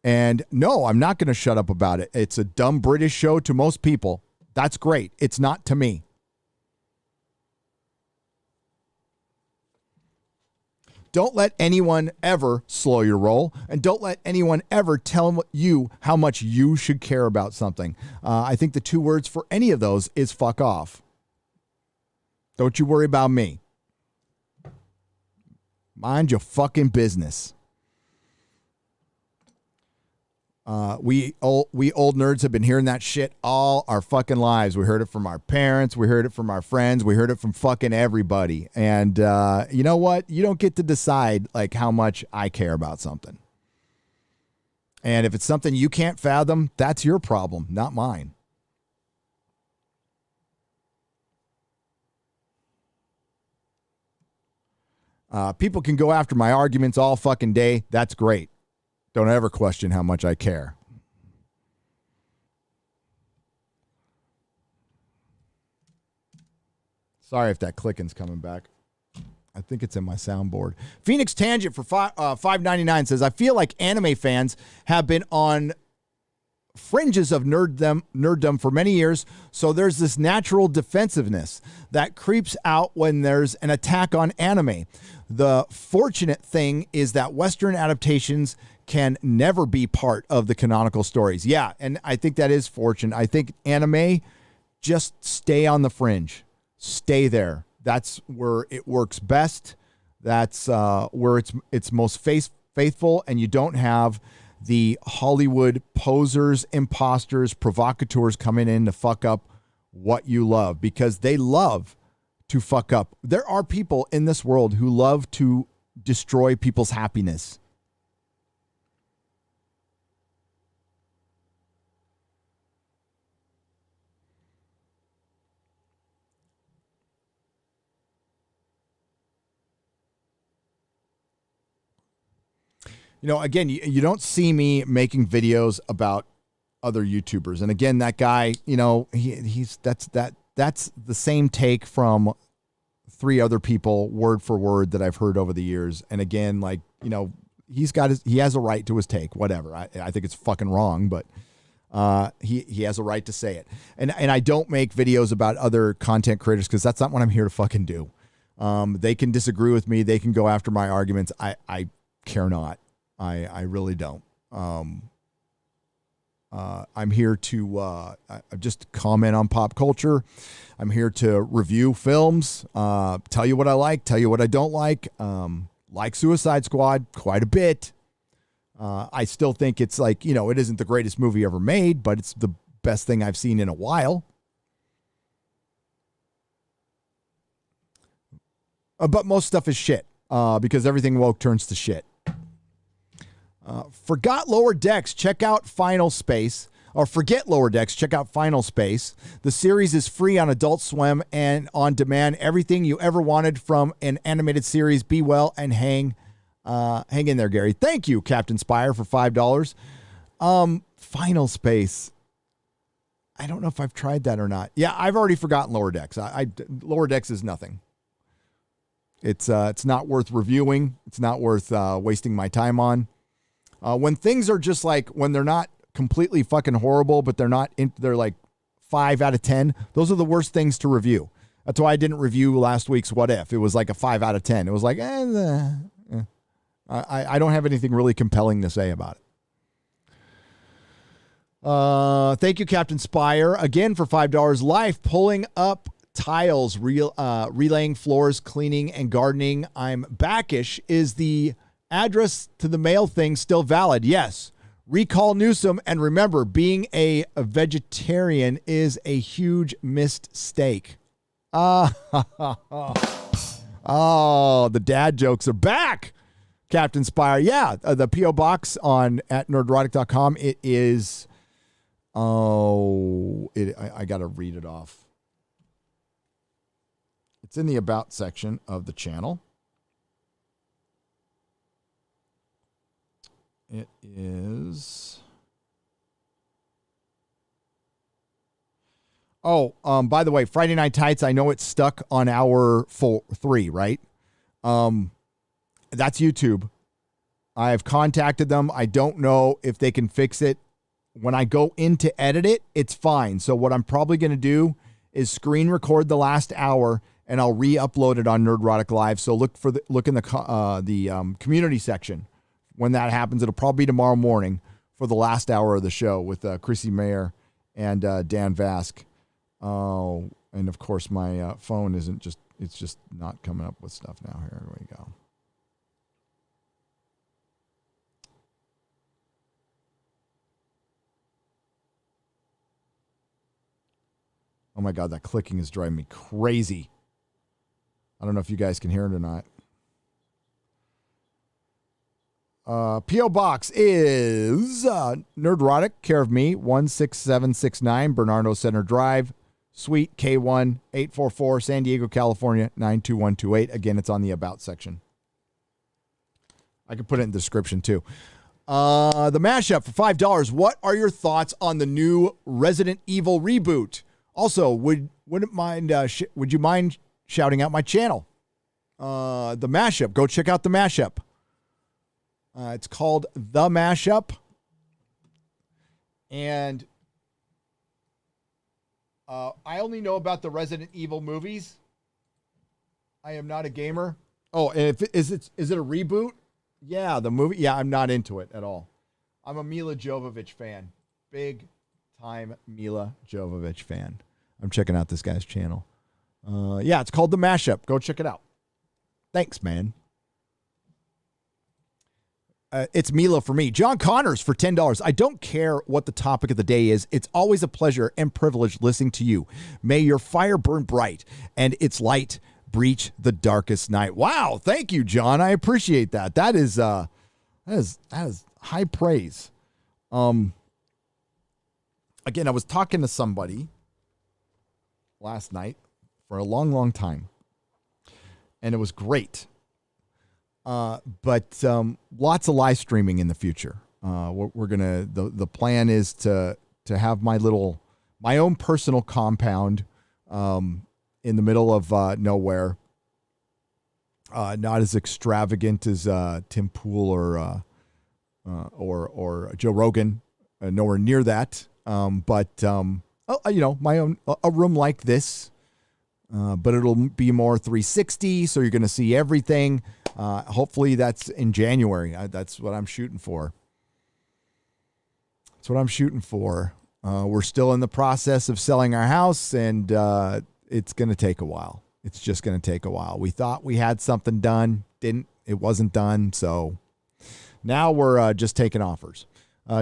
And no, I'm not going to shut up about it. It's a dumb British show to most people. That's great. It's not to me. Don't let anyone ever slow your roll, and don't let anyone ever tell you how much you should care about something. I think the 2 words for any of those is fuck off. Don't you worry about me. Mind your fucking business. We old nerds have been hearing that shit all our fucking lives. We heard it from our parents. We heard it from our friends. We heard it from fucking everybody. And you know what? You don't get to decide like how much I care about something. And if it's something you can't fathom, that's your problem, not mine. People can go after my arguments all fucking day. That's great. Don't ever question how much I care. Sorry if that clicking's coming back. I think it's in my soundboard. Phoenix Tangent for $5.99 says, I feel like anime fans have been on fringes of nerddom for many years, so there's this natural defensiveness that creeps out when there's an attack on anime. The fortunate thing is that Western adaptations can never be part of the canonical stories. Yeah, and I think that is fortunate. I think anime, just stay on the fringe. Stay there. That's where it works best. That's where it's most faithful, and you don't have the Hollywood posers, imposters, provocateurs coming in to fuck up what you love, because they love to fuck up. There are people in this world who love to destroy people's happiness. You know, again, you don't see me making videos about other YouTubers. And again, that guy, you know, that's the same take from 3 other people, word for word, that I've heard over the years. And again, like, you know, he has a right to his take, whatever. I think it's fucking wrong, but he has a right to say it. And I don't make videos about other content creators because that's not what I'm here to fucking do. They can disagree with me. They can go after my arguments. I care not. I really don't. I'm here to just comment on pop culture. I'm here to review films, tell you what I like, tell you what I don't like. Like Suicide Squad quite a bit. I still think it's like, you know, it isn't the greatest movie ever made, but it's the best thing I've seen in a while. But most stuff is shit because everything woke turns to shit. Forgot Lower Decks, check out Final Space. Or forget Lower Decks, check out Final Space. The series is free on Adult Swim and on demand. Everything you ever wanted from an animated series. Be well and hang in there, Gary. Thank you, Captain Spire, for $5. Final Space. I don't know if I've tried that or not. Yeah, I've already forgotten Lower Decks. Lower Decks is nothing. It's not worth reviewing. It's not worth wasting my time on. When things are just like, when they're not completely fucking horrible, but they're like 5 out of 10. Those are the worst things to review. That's why I didn't review last week's What If. It was like a 5 out of 10. It was like, I don't have anything really compelling to say about it. Thank you, Captain Spire, again for $5. Life pulling up tiles, relaying floors, cleaning and gardening. I'm backish. Is the address to the mail thing still valid? Yes. Recall Newsom, and remember, being a vegetarian is a huge mistake. Oh, the dad jokes are back, Captain Spire. Yeah, the P.O. Box at nerdrotic.com. It is, I got to read it off. It's in the About section of the channel. It is. Oh, by the way, Friday Night Tights, I know it's stuck on hour 3, right? That's YouTube. I have contacted them. I don't know if they can fix it. When I go in to edit it, it's fine. So what I'm probably going to do is screen record the last hour, and I'll re-upload it on Nerdrotic Live. So look in the community section. When that happens, it'll probably be tomorrow morning for the last hour of the show with Chrissy Mayer and Dan Vask. Oh, and of course my phone it's just not coming up with stuff now. Here we go. Oh my God, that clicking is driving me crazy. I don't know if you guys can hear it or not. P.O. Box is Nerdrotic, care of me, 16769 Bernardo Center Drive, Suite K1 844, San Diego, California, 92128. Again, it's on the About section. I could put it in the description too. The mashup for $5. What are your thoughts on the new Resident Evil reboot? Also, would you mind shouting out my channel? The mashup. Go check out the mashup. It's called The Mashup. And I only know about the Resident Evil movies. I am not a gamer. Oh, and is it a reboot? Yeah, the movie. Yeah, I'm not into it at all. I'm a Mila Jovovich fan. Big time Mila Jovovich fan. I'm checking out this guy's channel. Yeah, it's called The Mashup. Go check it out. Thanks, man. it's Mila for me. John Connors for $10. I don't care what the topic of the day is. It's always a pleasure and privilege listening to you. May your fire burn bright and its light breach the darkest night. Wow. Thank you, John. I appreciate that. That is high praise. Again, I was talking to somebody last night for a long, long time, and it was great. But lots of live streaming in the future. We're gonna the plan is to have my own personal compound in the middle of nowhere. Not as extravagant as Tim Pool or Joe Rogan. Nowhere near that. But my own a room like this. But it'll be more 360, so you're going to see everything. Hopefully that's in January. That's what I'm shooting for. We're still in the process of selling our house, and it's going to take a while. It's just going to take a while. We thought we had something done. It wasn't done, so now we're just taking offers.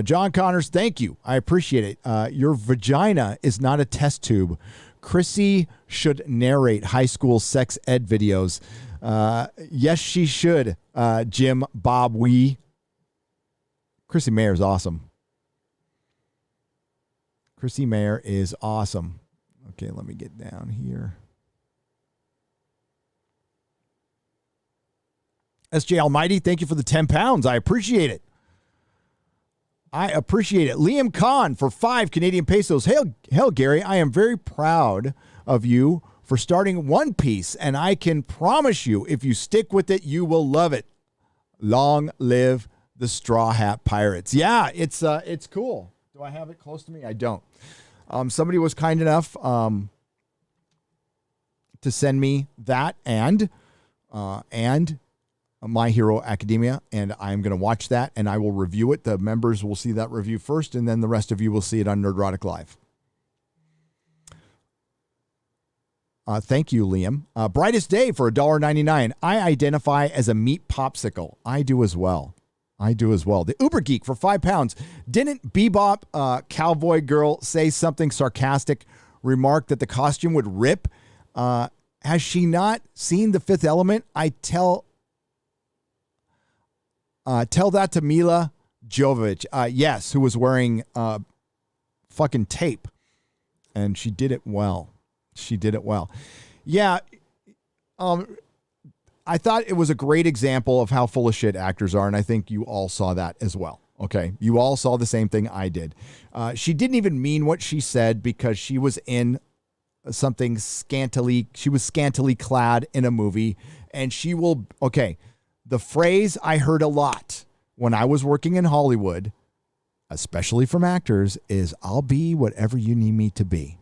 John Connors, thank you. I appreciate it. Your vagina is not a test tube. Chrissy should narrate high school sex ed videos. Yes, she should. Jim Bob Wee. Chrissy Mayer is awesome. Chrissy Mayer is awesome. Okay, let me get down here. SJ Almighty, thank you for the 10 pounds. I appreciate it. Liam Kahn for 5 Canadian pesos. Hell, Gary, I am very proud of you for starting One Piece, and I can promise you, if you stick with it, you will love it. Long live the Straw Hat Pirates. Yeah, it's cool. Do I have it close to me? I don't. Somebody was kind enough to send me that and My Hero Academia, and I'm going to watch that, and I will review it. The members will see that review first, and then the rest of you will see it on Nerdrotic Live. Thank you, Liam. Brightest Day for $1.99. I identify as a meat popsicle. I do as well. The Uber Geek for £5. Didn't Bebop Cowboy Girl say something sarcastic, remark that the costume would rip? Has she not seen The Fifth Element? I tell that to Mila Jovovich. Yes, who was wearing fucking tape. And she did it well. Yeah. I thought it was a great example of how full of shit actors are, and I think you all saw that as well. Okay? You all saw the same thing I did. She didn't even mean what she said because she was in something scantily clad in a movie, and she will... Okay. The phrase I heard a lot when I was working in Hollywood, especially from actors, is I'll be whatever you need me to be.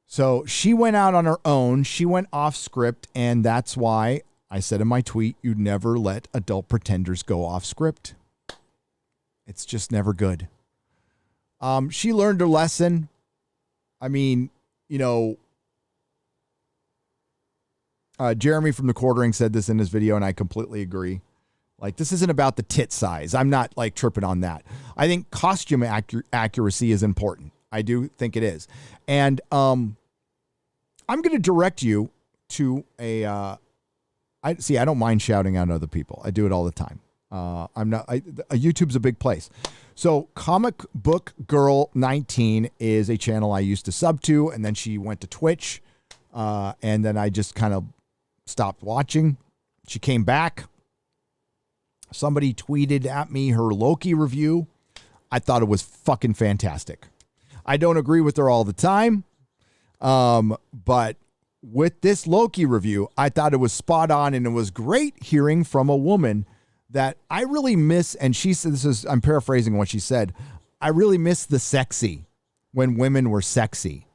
So she went out on her own. She went off script, and that's why I said in my tweet, you never let adult pretenders go off script. It's just never good. She learned her lesson. I mean, Jeremy from the Quartering said this in his video, and I completely agree. Like, this isn't about the tit size. I'm not like tripping on that. I think costume accuracy is important. I do think it is. And I'm going to direct you to I don't mind shouting out other people. I do it all the time. YouTube's a big place. So Comic Book Girl 19 is a channel I used to sub to, and then she went to Twitch, and then I just kind of stopped watching. She came back. Somebody tweeted at me her Loki review. I thought it was fucking fantastic. I don't agree with her all the time, but with this Loki review, I thought it was spot on, and it was great hearing from a woman that I really miss. And she said, I'm paraphrasing what she said. I really miss the sexy when women were sexy.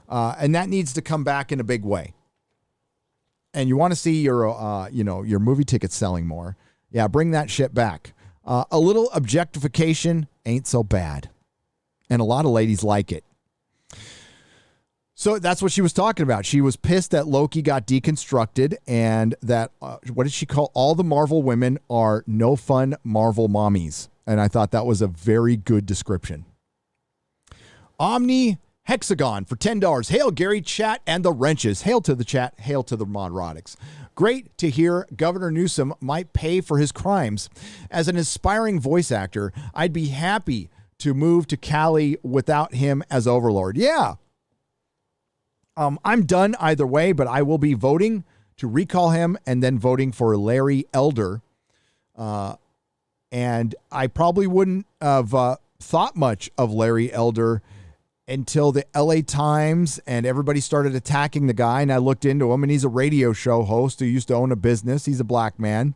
And that needs to come back in a big way. And you want to see your movie tickets selling more. Yeah, bring that shit back. A little objectification ain't so bad. And a lot of ladies like it. So that's what she was talking about. She was pissed that Loki got deconstructed and that, what did she call, all the Marvel women are no fun Marvel mommies. And I thought that was a very good description. Omni Hexagon for $10. Hail Gary, chat, and the wrenches. Hail to the chat. Hail to the Nerdrotics. Great to hear Governor Newsom might pay for his crimes. As an aspiring voice actor, I'd be happy to move to Cali without him as overlord. Yeah. I'm done either way, but I will be voting to recall him and then voting for Larry Elder. And I probably wouldn't have thought much of Larry Elder until the LA Times and everybody started attacking the guy. And I looked into him, and he's a radio show host who used to own a business. He's a black man.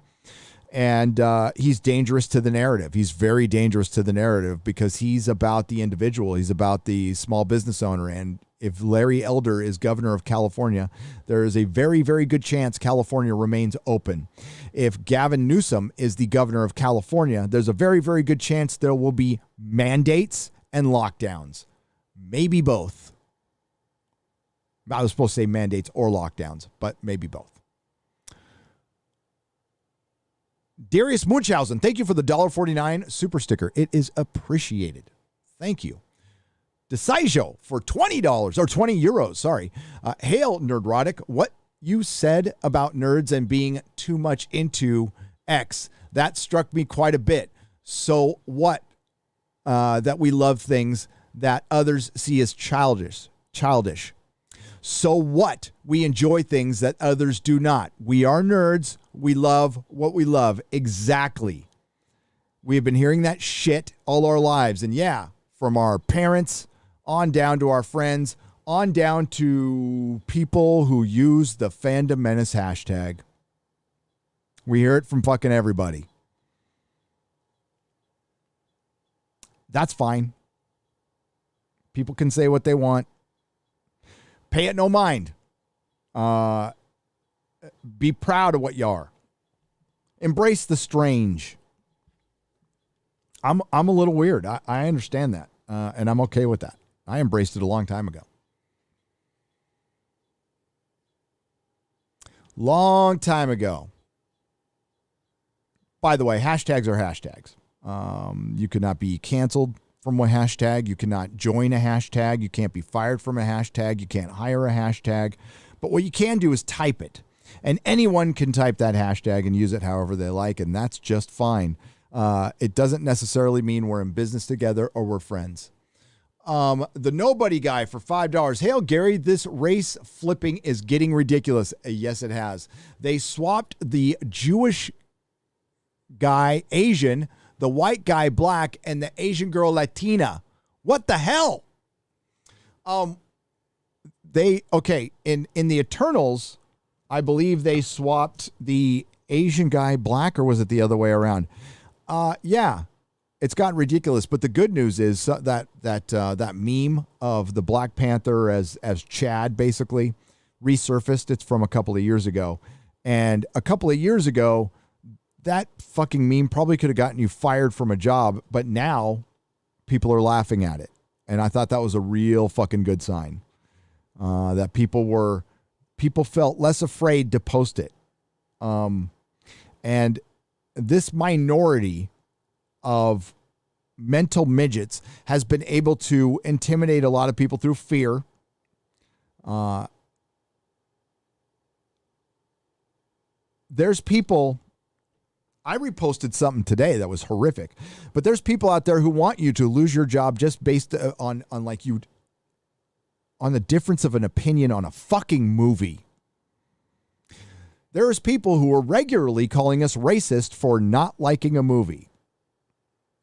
And he's dangerous to the narrative. He's very dangerous to the narrative because he's about the individual. He's about the small business owner. And if Larry Elder is governor of California, there is a very, very good chance California remains open. If Gavin Newsom is the governor of California, there's a very, very good chance there will be mandates and lockdowns. Maybe both. I was supposed to say mandates or lockdowns, but maybe both. Darius Munchausen, thank you for the $1.49 super sticker. It is appreciated. Thank you. Desaijo for $20 or 20 euros. Sorry. Hail Nerdrotic. What you said about nerds and being too much into X, that struck me quite a bit. So what? That we love things that others see as childish. So what? We enjoy things that others do not. We are nerds. We love what we love. Exactly. We have been hearing that shit all our lives. And yeah, from our parents on down to our friends, on down to people who use the Fandom Menace hashtag. We hear it from fucking everybody. That's fine. People can say what they want. Pay it no mind. Be proud of what you are. Embrace the strange. I'm a little weird. I understand that. And I'm okay with that. I embraced it a long time ago. Long time ago. By the way, hashtags are hashtags. You cannot be canceled from a hashtag. You cannot join a hashtag. You can't be fired from a hashtag. You can't hire a hashtag. But what you can do is type it. And anyone can type that hashtag and use it however they like, and that's just fine. It doesn't necessarily mean we're in business together or we're friends. The nobody guy for $5. Hail, Gary, this race flipping is getting ridiculous. Yes, it has. They swapped the Jewish guy Asian, the white guy black, and the Asian girl Latina. What the hell? In the Eternals, I believe they swapped the Asian guy black, or was it the other way around? Yeah. It's gotten ridiculous, but the good news is that meme of the Black Panther as Chad basically resurfaced. It's from a couple of years ago. And a couple of years ago, that fucking meme probably could have gotten you fired from a job, but now people are laughing at it. And I thought that was a real fucking good sign. That people felt less afraid to post it. And this minority of mental midgets has been able to intimidate a lot of people through fear. There's people, I reposted something today that was horrific, but there's people out there who want you to lose your job just based on the difference of an opinion on a fucking movie. There's people who are regularly calling us racist for not liking a movie.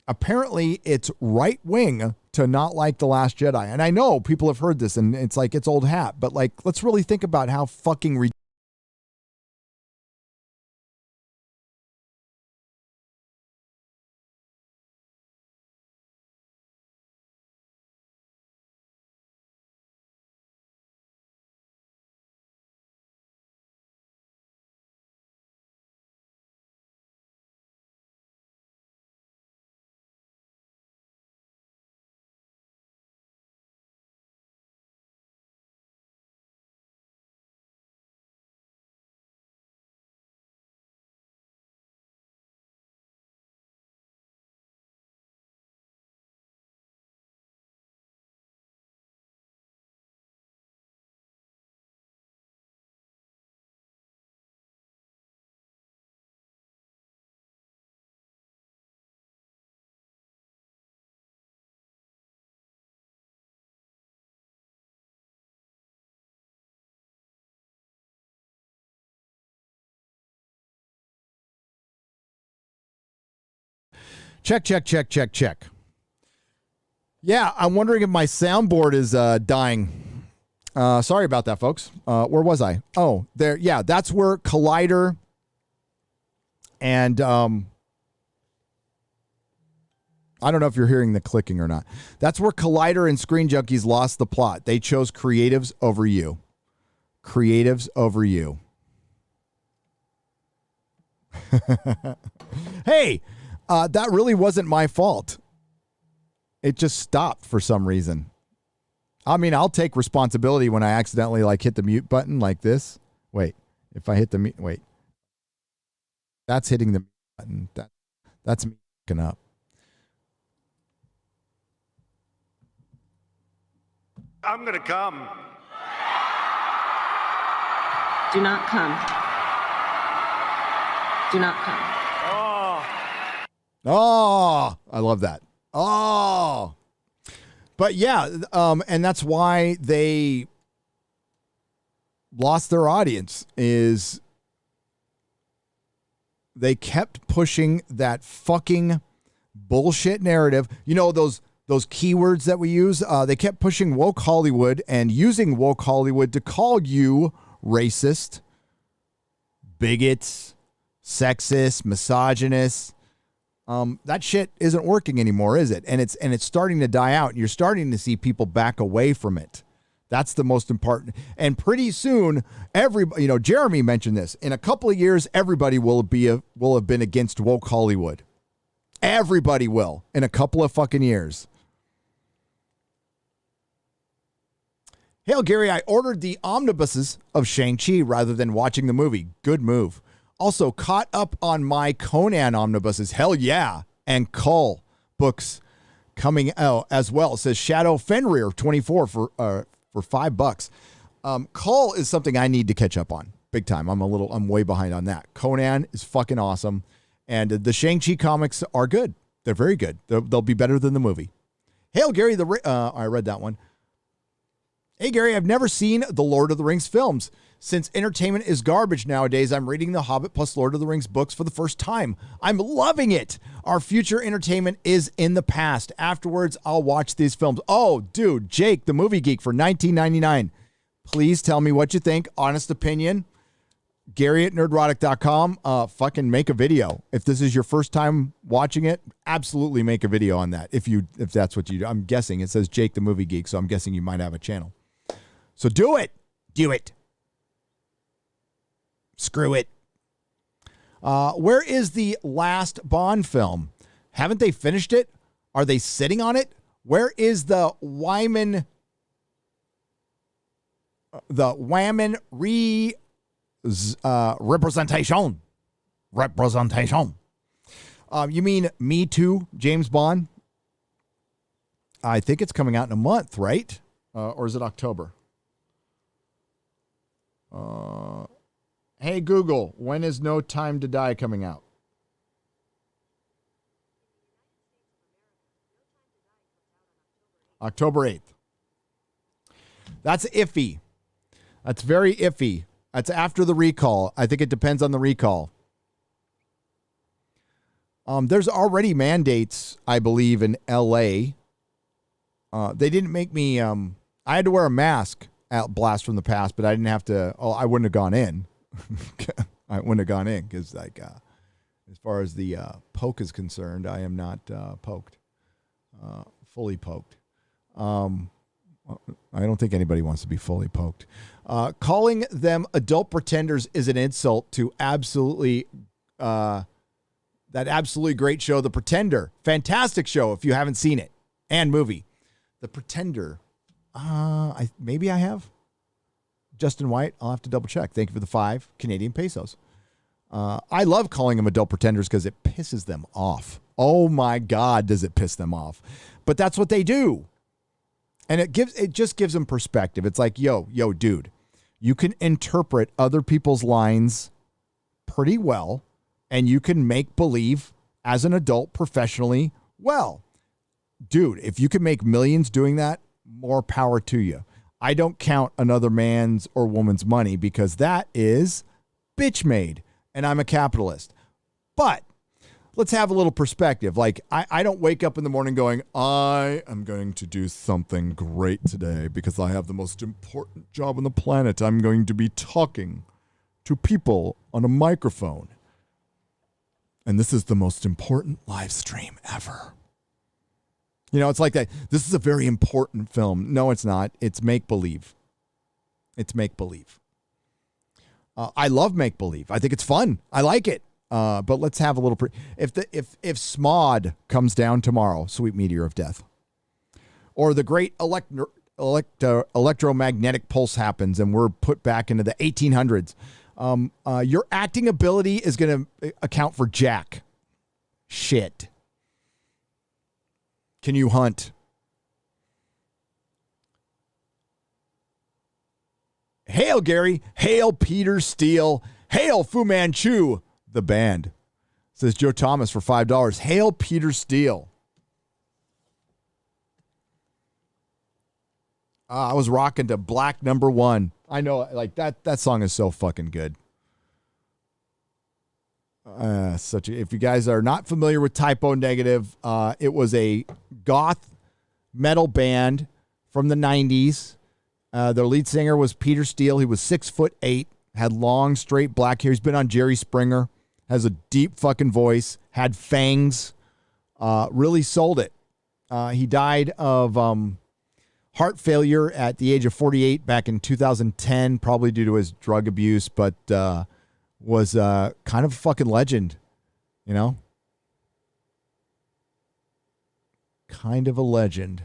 Apparently, it's right wing to not like The Last Jedi. And I know people have heard this and it's like it's old hat, but like, let's really think about how fucking Check. Yeah, I'm wondering if my soundboard is dying. Sorry about that, folks. Where was I? Oh, there. Yeah, that's where Collider and I don't know if you're hearing the clicking or not. That's where Collider and Screen Junkies lost the plot. They chose creatives over you. Creatives over you. Hey, that really wasn't my fault. It just stopped for some reason. I mean, I'll take responsibility when I accidentally hit the mute button like this. Wait, if I hit the mute, wait. That's hitting the mute button. That's me fucking up. I'm going to come. Do not come. Do not come. Oh, I love that. Oh. But yeah, and that's why they lost their audience, is they kept pushing that fucking bullshit narrative. You know, those keywords that we use, they kept pushing woke Hollywood and using woke Hollywood to call you racist, bigots, sexist, misogynist. That shit isn't working anymore, is it? And it's starting to die out. You're starting to see people back away from it. That's the most important. And pretty soon, everybody, Jeremy mentioned this. In a couple of years, everybody will have been against woke Hollywood. Everybody will in a couple of fucking years. Hail, Gary, I ordered the omnibuses of Shang-Chi rather than watching the movie. Good move. Also caught up on my Conan omnibuses. Hell yeah. And Cull books coming out as well. It says Shadow Fenrir 24 for $5. Cull is something I need to catch up on big time. I'm way behind on that. Conan is fucking awesome. And the Shang-Chi comics are good. They're very good. They'll be better than the movie. Hail, Gary. I read that one. Hey, Gary, I've never seen the Lord of the Rings films. Since entertainment is garbage nowadays, I'm reading The Hobbit plus Lord of the Rings books for the first time. I'm loving it. Our future entertainment is in the past. Afterwards, I'll watch these films. Oh, dude, Jake, the movie geek for $19.99. Please tell me what you think. Honest opinion. Gary at nerdrotic.com. Fucking make a video. If this is your first time watching it, absolutely make a video on that. If that's what you do. I'm guessing it says Jake the movie geek, so I'm guessing you might have a channel. So do it. Do it. Screw it. Where is the last Bond film? Haven't they finished it? Are they sitting on it? Where is the Wyman representation? You mean Me Too, James Bond? I think it's coming out in a month, right? Or is it October? Hey, Google, when is No Time to Die coming out? October 8th. That's iffy. That's very iffy. That's after the recall. I think it depends on the recall. There's already mandates, I believe, in LA. They didn't make me, I had to wear a mask at Blast from the Past, but I didn't have to, I wouldn't have gone in. I wouldn't have gone in because, as far as the poke is concerned, I am not poked, fully poked. I don't think anybody wants to be fully poked. Calling them adult pretenders is an insult to that absolutely great show, The Pretender. Fantastic show if you haven't seen it, and movie. The Pretender. Maybe I have. Justin White, I'll have to double check. Thank you for the 5 Canadian pesos. I love calling them adult pretenders because it pisses them off. Oh my God, does it piss them off? But that's what they do. And it just gives them perspective. It's like, yo, dude, you can interpret other people's lines pretty well, and you can make believe as an adult professionally well. Dude, if you can make millions doing that, more power to you. I don't count another man's or woman's money because that is bitch made, and I'm a capitalist. But let's have a little perspective. Like, I don't wake up in the morning going, I am going to do something great today because I have the most important job on the planet. I'm going to be talking to people on a microphone. And this is the most important live stream ever. You know, it's like that. This is a very important film. No, it's not. It's make-believe. It's make-believe. I love make-believe. I think it's fun. I like it. But let's have a little. If SMOD comes down tomorrow, sweet meteor of death, or the great electromagnetic pulse happens, and we're put back into the 1800s, your acting ability is going to account for jack shit. Can you hunt? Hail Gary, hail Peter Steele, hail Fu Manchu, the band. Says Joe Thomas for $5. Hail Peter Steele. I was rocking to Black Number One. I know, like that song is so fucking good. If you guys are not familiar with Typo Negative, it was a goth metal band from the 90s. Their lead singer was Peter Steele. He was 6'8", had long, straight black hair. He's been on Jerry Springer, has a deep fucking voice, had fangs, really sold it. He died of heart failure at the age of 48 back in 2010, probably due to his drug abuse, but was kind of a fucking legend, you know? Kind of a legend.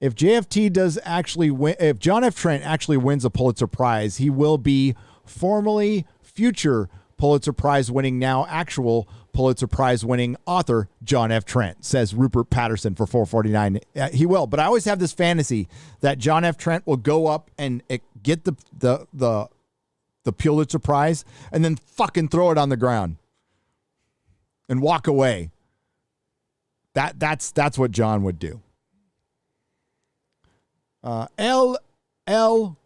If JFT does actually win, if John F. Trent actually wins a Pulitzer Prize, he will be formerly future Pulitzer Prize winning, now actual Pulitzer Prize winning author John F. Trent, says Rupert Patterson for $4.49. He will, but I always have this fantasy that John F. Trent will go up and get the Pulitzer Prize and then fucking throw it on the ground and walk away. That's what John would do. LL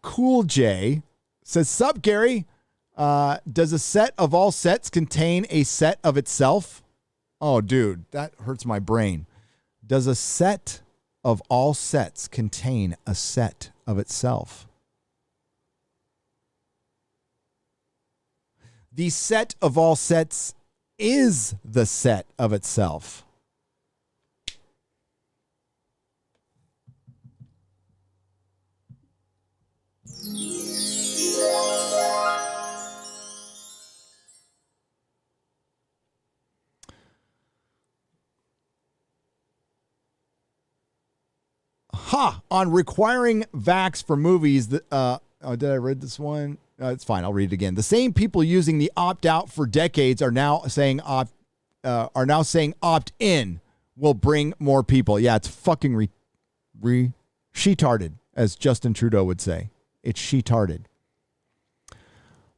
Cool J says, "Sup, Gary? Does a set of all sets contain a set of itself?" Oh, dude, that hurts my brain. Does a set of all sets contain a set of itself? The set of all sets is the set of itself. On requiring vax for movies. Did I read this one? It's fine. I'll read it again. The same people using the opt-out for decades are now saying opt-in will bring more people. Yeah, it's fucking she-tarded, as Justin Trudeau would say. It's she-tarded.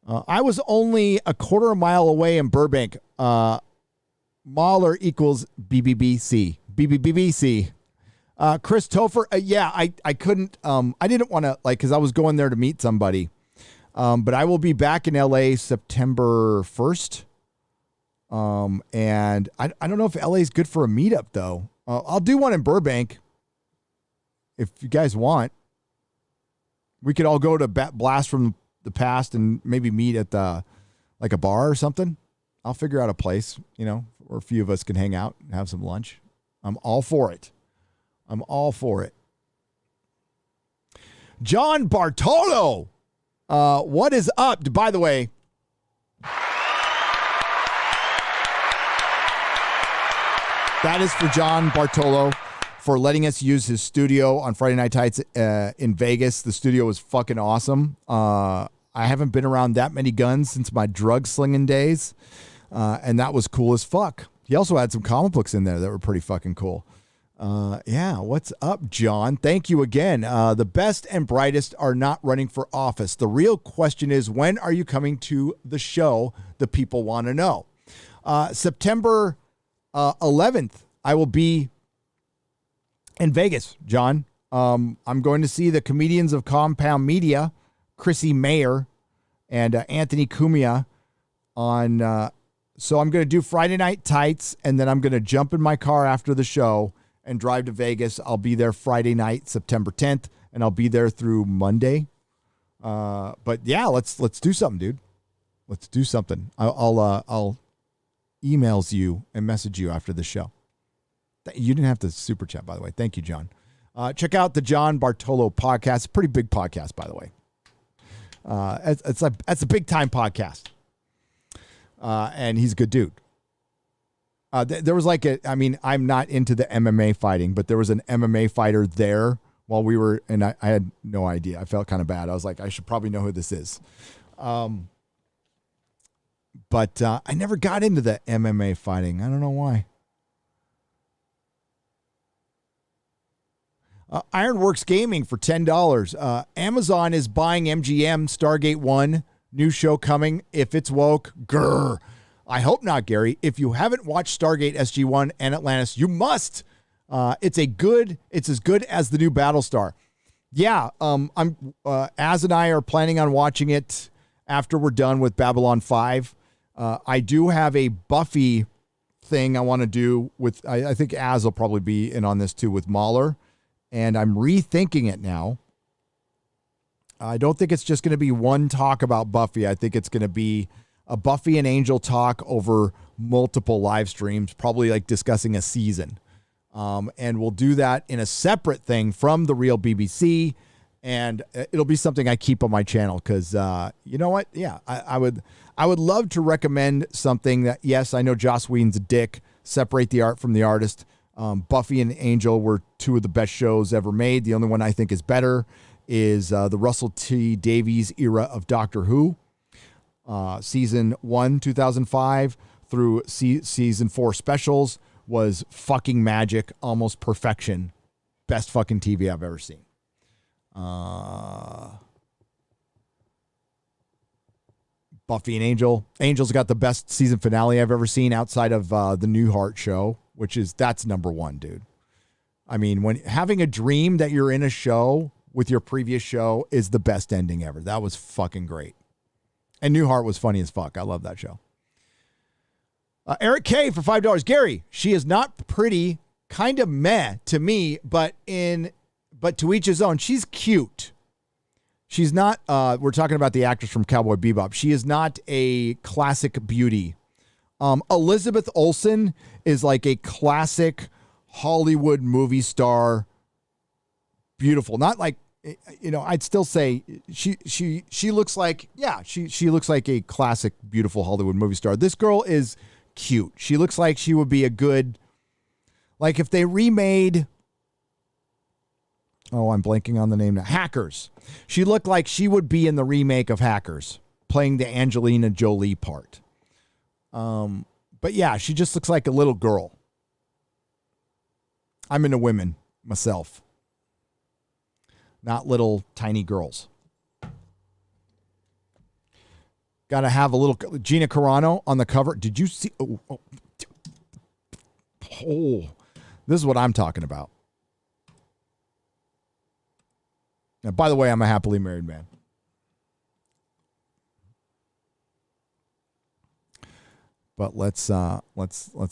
I was only a quarter mile away in Burbank. Mahler equals BBBC. BBBC. Chris Topher, I couldn't, I didn't want to, because I was going there to meet somebody. But I will be back in LA September 1st. And I don't know if LA is good for a meetup, though. I'll do one in Burbank if you guys want. We could all go to Blast from the Past and maybe meet at a bar or something. I'll figure out a place, where a few of us can hang out and have some lunch. I'm all for it. John Bartolo. What is up? By the way, that is for John Bartolo for letting us use his studio on Friday Night Tights in Vegas. The studio was fucking awesome. I haven't been around that many guns since my drug slinging days, and that was cool as fuck. He also had some comic books in there that were pretty fucking cool. What's up, John? Thank you again. The best and brightest are not running for office. The real question is, when are you coming to the show? The people want to know. September 11th, I will be in Vegas, John. I'm going to see the comedians of Compound Media, Chrissy Mayer and Anthony Cumia on So I'm going to do Friday Night Tights, and then I'm going to jump in my car after the show and drive to Vegas. I'll be there Friday night, September 10th, and I'll be there through Monday. But yeah, let's do something, dude. Let's do something. I'll emails you and message you after the show. You didn't have to super chat, by the way. Thank you, John. Check out the John Bartolo podcast. Pretty big podcast, by the way. That's a big time podcast. And he's a good dude. There was I'm not into the MMA fighting, but there was an MMA fighter there while we were, and I had no idea. I felt kind of bad. I was like, I should probably know who this is. But I never got into the MMA fighting. I don't know why. Ironworks Gaming for $10. Amazon is buying MGM Stargate 1. New show coming. If it's woke, grr. I hope not, Gary. If you haven't watched Stargate SG-1 and Atlantis, you must. It's as good as the new Battlestar. Yeah, Az and I are planning on watching it after we're done with Babylon 5. I do have a Buffy thing I want to do with, I think Az will probably be in on this too with Mahler, and I'm rethinking it now. I don't think it's just going to be one talk about Buffy. I think it's going to be a Buffy and Angel talk over multiple live streams, probably like discussing a season. And we'll do that in a separate thing from the real BBC. And it'll be something I keep on my channel because, you know what? Yeah, I would love to recommend something that, yes, I know Joss Whedon's a dick. Separate the art from the artist. Buffy and Angel were two of the best shows ever made. The only one I think is better is the Russell T Davies era of Doctor Who. Season 1, 2005 through season 4 specials was fucking magic, almost perfection. Best fucking TV I've ever seen. Buffy and Angel. Angel's got the best season finale I've ever seen outside of the Newhart show, that's number one, dude. I mean, when having a dream that you're in a show with your previous show is the best ending ever. That was fucking great. And Newhart was funny as fuck. I love that show. Eric K for $5. Gary, she is not pretty, kind of meh to me, but to each his own. She's cute. She's not, we're talking about the actress from Cowboy Bebop. She is not a classic beauty. Elizabeth Olsen is like a classic Hollywood movie star. Beautiful. Not like, I'd still say she looks like, she looks like a classic, beautiful Hollywood movie star. This girl is cute. She looks like she would be a good, like if they remade, I'm blanking on the name now, Hackers. She looked like she would be in the remake of Hackers, playing the Angelina Jolie part. But yeah, she just looks like a little girl. I'm into women myself. Not little tiny girls. Got to have a little Gina Carano on the cover. Did you see? This is what I'm talking about. Now, by the way, I'm a happily married man. But let's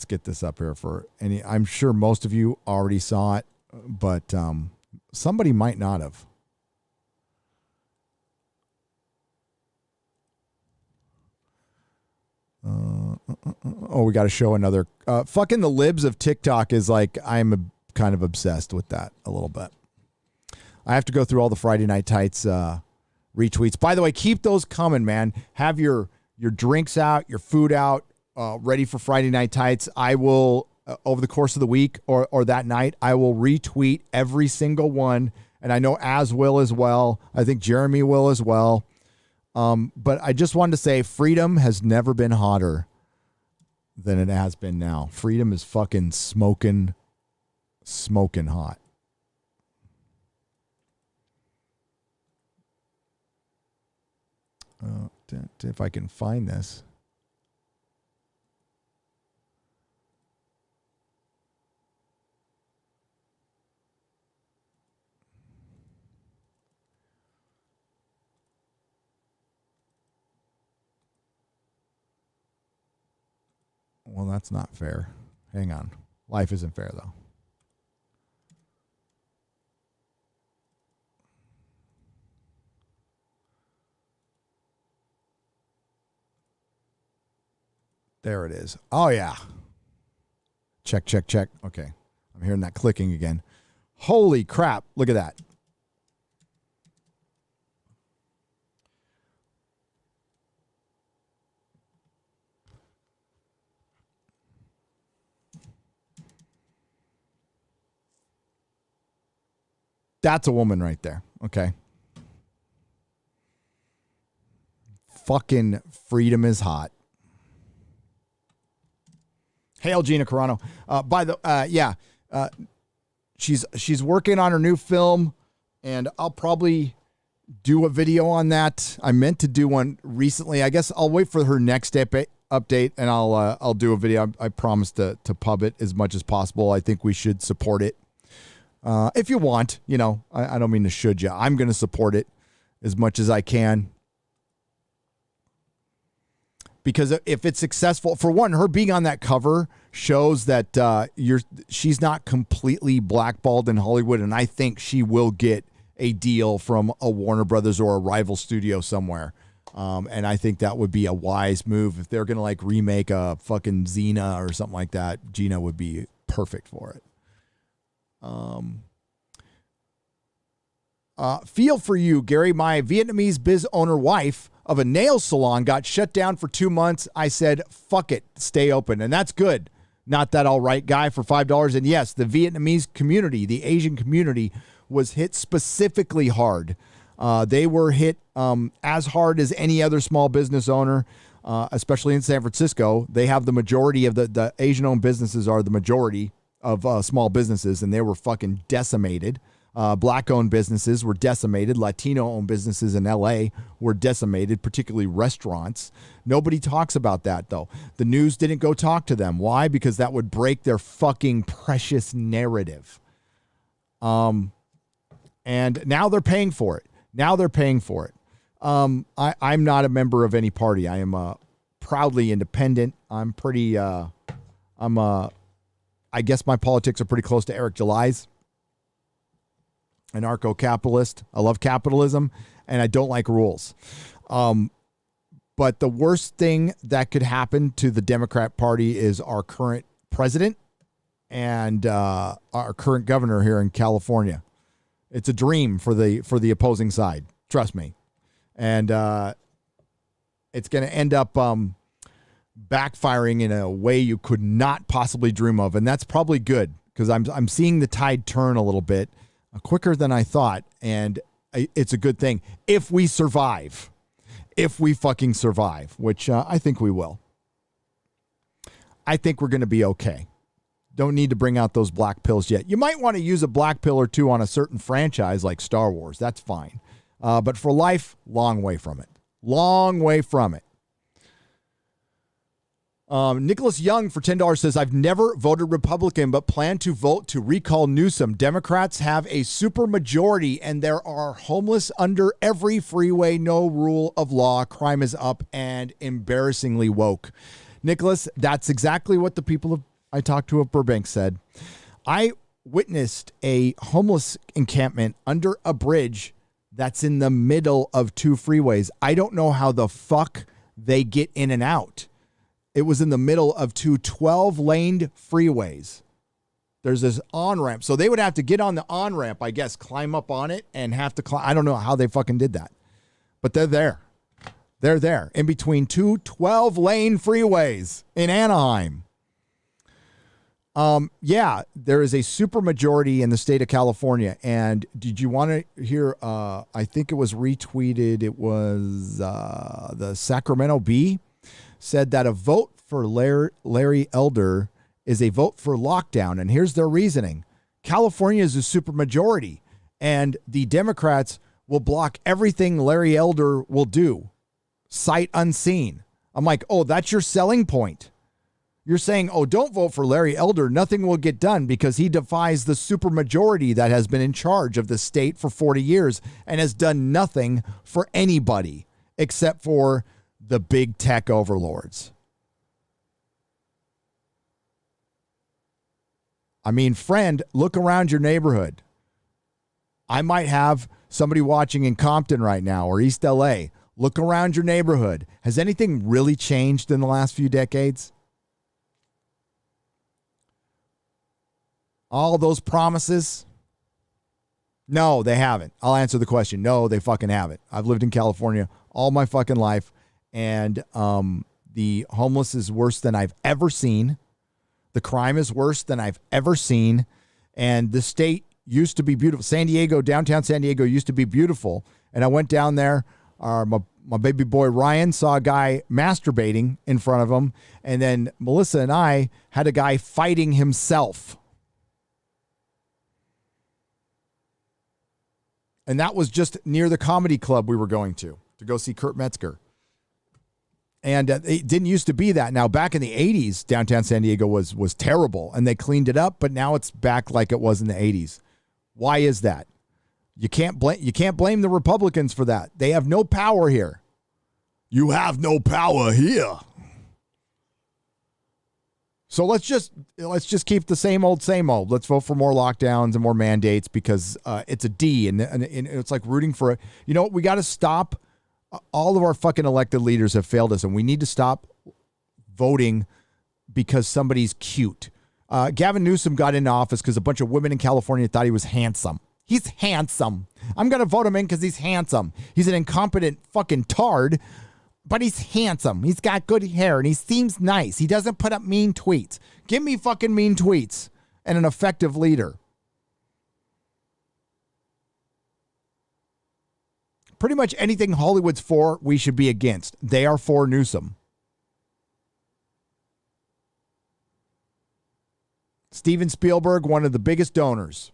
get this up here for any. I'm sure most of you already saw it, but somebody might not have. We got to show another. Fucking the libs of TikTok is like, I'm kind of obsessed with that a little bit. I have to go through all the Friday Night Tights retweets. By the way, keep those coming, man. Have your drinks out, your food out, ready for Friday Night Tights. I will, over the course of the week or that night, I will retweet every single one. And I know Az will as well. I think Jeremy will as well. But I just wanted to say freedom has never been hotter than it has been now. Freedom is fucking smoking hot. If I can find this. that's not fair. Hang on. Life isn't fair, though. There it is. Oh, yeah. Check, check, check. Okay. I'm hearing that clicking again. Holy crap. Look at that. That's a woman right there. Okay. Fucking freedom is hot. Hail Gina Carano. She's working on her new film, and I'll probably do a video on that. I meant to do one recently. I guess I'll wait for her next update, and I'll do a video. I promise to pub it as much as possible. I think we should support it. If you want, I don't mean to should you. I'm going to support it as much as I can. Because if it's successful, for one, her being on that cover shows that she's not completely blackballed in Hollywood, and I think she will get a deal from a Warner Brothers or a rival studio somewhere. And I think that would be a wise move. If they're going to remake a fucking Xena or something like that, Gina would be perfect for it. Feel for you, Gary. My Vietnamese biz owner wife of a nail salon got shut down for 2 months. I said, fuck it, stay open. And that's good. Not that all right guy for $5. And yes, the Vietnamese community, the Asian community was hit specifically hard. They were hit as hard as any other small business owner, especially in San Francisco. They have the majority of the Asian-owned businesses are the majority of small businesses, and they were fucking decimated. Black-owned businesses were decimated. Latino-owned businesses in L.A. were decimated, particularly restaurants. Nobody talks about that, though. The news didn't go talk to them. Why? Because that would break their fucking precious narrative. And now they're paying for it. I'm not a member of any party. I am proudly independent. I guess my politics are pretty close to Eric July's. Anarcho-capitalist. I love capitalism, and I don't like rules. But the worst thing that could happen to the Democrat Party is our current president and our current governor here in California. It's a dream for the opposing side. Trust me. And it's going to end up backfiring in a way you could not possibly dream of. And that's probably good, because I'm seeing the tide turn a little bit quicker than I thought. And it's a good thing if we survive. If we fucking survive, which I think we will. I think we're going to be okay. Don't need to bring out those black pills yet. You might want to use a black pill or two on a certain franchise like Star Wars. That's fine. But for life, long way from it. Long way from it. Nicholas Young for $10 says, I've never voted Republican, but plan to vote to recall Newsom. Democrats have a super majority, and there are homeless under every freeway. No rule of law. Crime is up and embarrassingly woke. Nicholas, that's exactly what the people I talked to at Burbank said. I witnessed a homeless encampment under a bridge that's in the middle of two freeways. I don't know how the fuck they get in and out. It was in the middle of two 12-laned freeways. There's this on-ramp. So they would have to get on the on-ramp, I guess, climb up on it and have to climb. I don't know how they fucking did that. But they're there. They're there in between two 12-lane freeways in Anaheim. Yeah, there is a super majority in the state of California. And did you want to hear, I think it was retweeted. It was the Sacramento Bee said that a vote for Larry Elder is a vote for lockdown. And here's their reasoning. California is a super majority, and the Democrats will block everything Larry Elder will do, sight unseen. I'm like, oh, that's your selling point. You're saying, oh, don't vote for Larry Elder. Nothing will get done because he defies the supermajority that has been in charge of the state for 40 years and has done nothing for anybody except for the big tech overlords. I mean, friend, look around your neighborhood. I might have somebody watching in Compton right now or East LA. Look around your neighborhood. Has anything really changed in the last few decades? All those promises? No, they haven't. I'll answer the question. No, they fucking haven't. I've lived in California all my fucking life, and the homeless is worse than I've ever seen. The crime is worse than I've ever seen, and the state used to be beautiful. San Diego, downtown San Diego used to be beautiful, and I went down there. My baby boy Ryan saw a guy masturbating in front of him, and then Melissa and I had a guy fighting himself. And that was just near the comedy club we were going to go see Kurt Metzger. And it didn't used to be that. Now, back in the 80s, downtown San Diego was terrible, and they cleaned it up, but now it's back like it was in the 80s. Why is that? You can't blame the Republicans for that. They have no power here. You have no power here. So let's just keep the same old, same old. Let's vote for more lockdowns and more mandates because it's a D, and it's like rooting for it. You know what? We got to stop. All of our fucking elected leaders have failed us, and we need to stop voting because somebody's cute. Gavin Newsom got into office because a bunch of women in California thought he was handsome. He's handsome. I'm going to vote him in because he's handsome. He's an incompetent fucking tard, but he's handsome. He's got good hair, and he seems nice. He doesn't put up mean tweets. Give me fucking mean tweets and an effective leader. Pretty much anything Hollywood's for, we should be against. They are for Newsom. Steven Spielberg, one of the biggest donors.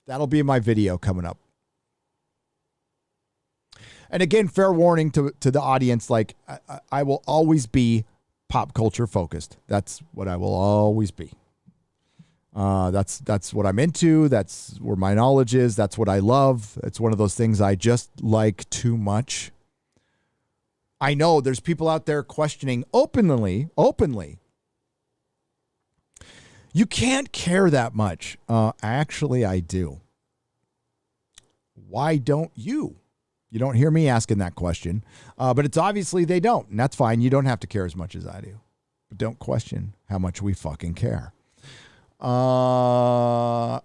That'll be in my video coming up. And again, fair warning to the audience, like I will always be pop culture focused. That's what I will always be. That's what I'm into. That's where my knowledge is. That's what I love. It's one of those things I just like too much. I know there's people out there questioning openly. You can't care that much. Actually, I do. Why don't you? You don't hear me asking that question, but it's obviously they don't, and that's fine. You don't have to care as much as I do, but don't question how much we fucking care. XSL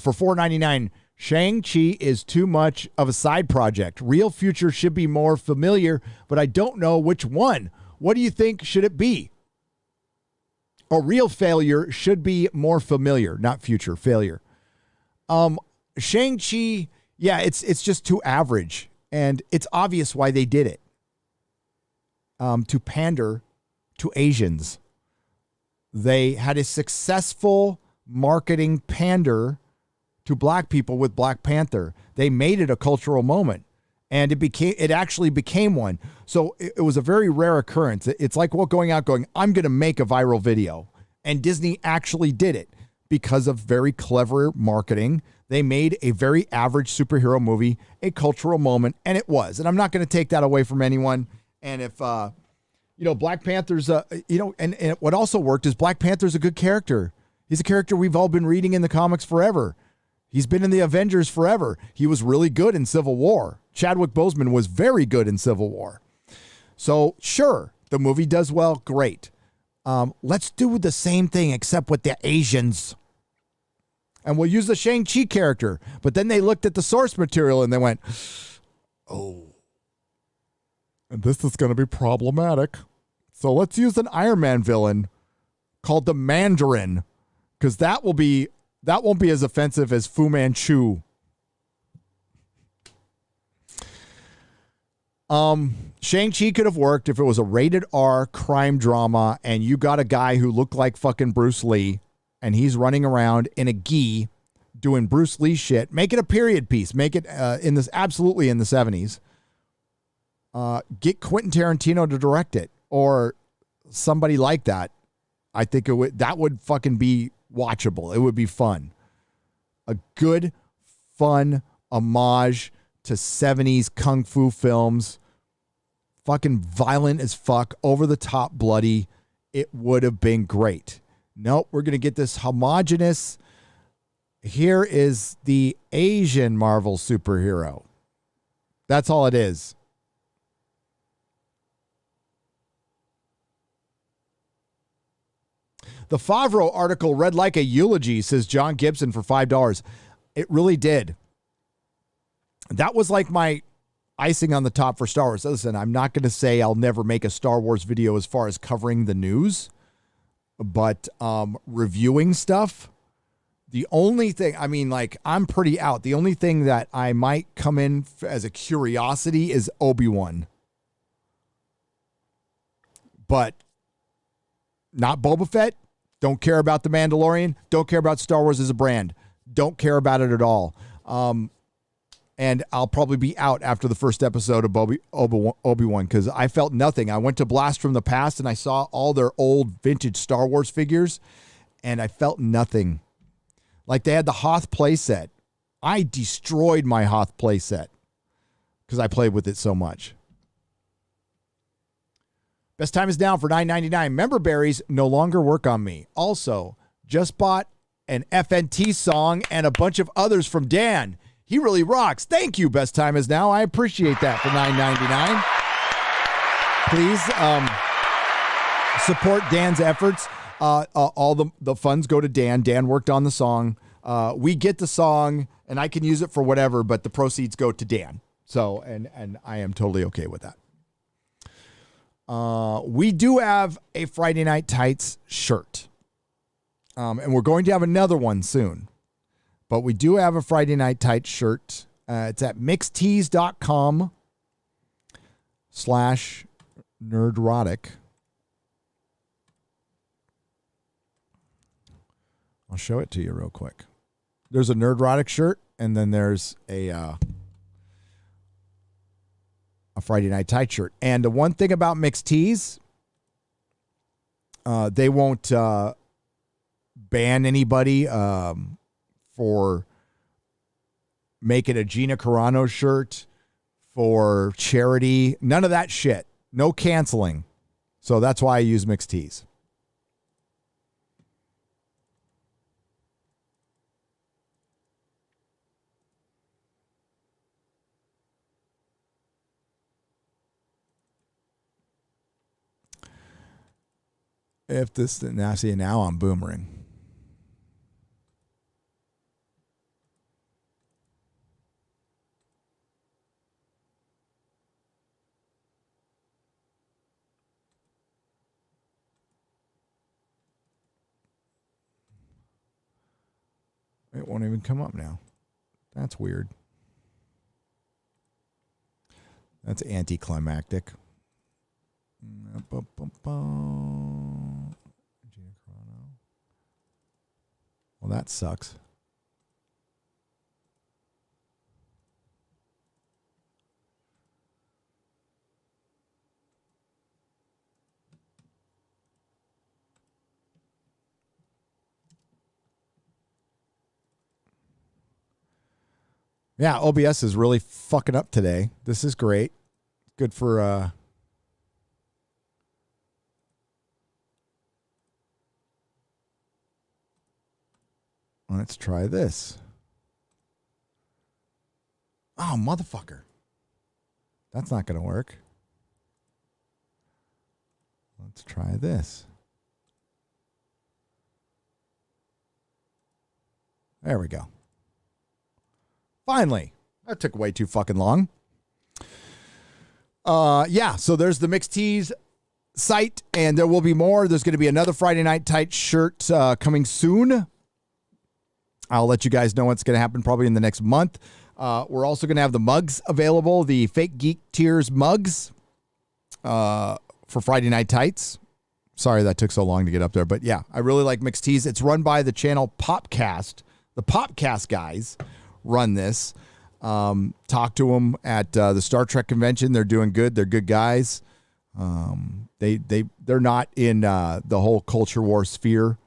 for $4.99. Shang-Chi is too much of a side project. Real future should be more familiar, but I don't know which one. What do you think should it be? A real failure should be more familiar, not future failure. Shang-Chi, yeah, it's just too average, and it's obvious why they did it. To pander to Asians. They had a successful marketing pander to black people with Black Panther. They made it a cultural moment, and it actually became one. So it was a very rare occurrence. It's like going out going, I'm going to make a viral video. And Disney actually did it because of very clever marketing. They made a very average superhero movie a cultural moment, and it was. And I'm not going to take that away from anyone. And if, Black Panther's, and what also worked is Black Panther's a good character. He's a character we've all been reading in the comics forever. He's been in the Avengers forever. He was really good in Civil War. Chadwick Boseman was very good in Civil War. So sure, the movie does well. Great. Let's do the same thing except with the Asians. And we'll use the Shang-Chi character. But then they looked at the source material and they went, oh, and this is going to be problematic. So let's use an Iron Man villain called the Mandarin, because that won't be as offensive as Fu Manchu. Shang-Chi could have worked if it was a rated R crime drama and you got a guy who looked like fucking Bruce Lee and he's running around in a gi doing Bruce Lee shit. Make it a period piece. Make it absolutely in the 70s. Get Quentin Tarantino to direct it or somebody like that. I think that would fucking be watchable. It would be fun. A good, fun homage to 70s kung fu films, fucking violent as fuck, over the top bloody, it would have been great. Nope, we're going to get this homogenous. Here is the Asian Marvel superhero. That's all it is. The Favreau article read like a eulogy, says John Gibson for $5. It really did. That was like my icing on the top for Star Wars. Listen, I'm not going to say I'll never make a Star Wars video as far as covering the news, but reviewing stuff, the only thing, I mean, like, I'm pretty out. The only thing that I might come in as a curiosity is Obi-Wan. But not Boba Fett. Don't care about The Mandalorian. Don't care about Star Wars as a brand. Don't care about it at all. And I'll probably be out after the first episode of Obi-Wan because I felt nothing. I went to Blast from the Past and I saw all their old vintage Star Wars figures and I felt nothing. Like they had the Hoth playset. I destroyed my Hoth playset because I played with it so much. Best time is now for $9.99. Member berries no longer work on me. Also, just bought an FNT song and a bunch of others from Dan. He really rocks. Thank you, Best Time Is Now. I appreciate that for $9.99. Please support Dan's efforts. All the funds go to Dan. Dan worked on the song. We get the song, and I can use it for whatever, but the proceeds go to Dan. So, and I am totally okay with that. We do have a Friday Night Tights shirt. And we're going to have another one soon. But we do have a Friday Night Tights shirt. It's at mixtees.com/nerdrotic. I'll show it to you real quick. There's a Nerdrotic shirt, and then there's a Friday Night Tights shirt. And the one thing about Mixed Tees, they won't ban anybody for making a Gina Carano shirt for charity. None of that shit. No canceling. So that's why I use Mixed Tees. If this, now see, now I'm boomering. It won't even come up now. That's weird. That's anticlimactic. Well, that sucks. Yeah, OBS is really fucking up today. This is great. Good for let's try this. Oh, motherfucker. That's not going to work. Let's try this. There we go. Finally. That took way too fucking long. Yeah, so there's the Mixed Tees site, and there will be more. There's going to be another Friday Night Tight shirt coming soon. I'll let you guys know what's going to happen probably in the next month. We're also going to have the mugs available, the Fake Geek Tears mugs for Friday Night Tights. Sorry that took so long to get up there, but yeah, I really like Mixed Tees. It's run by the channel Popcast. The Popcast guys run this. Talk to them at the Star Trek convention. They're doing good. They're good guys. They're not in the whole culture war sphere.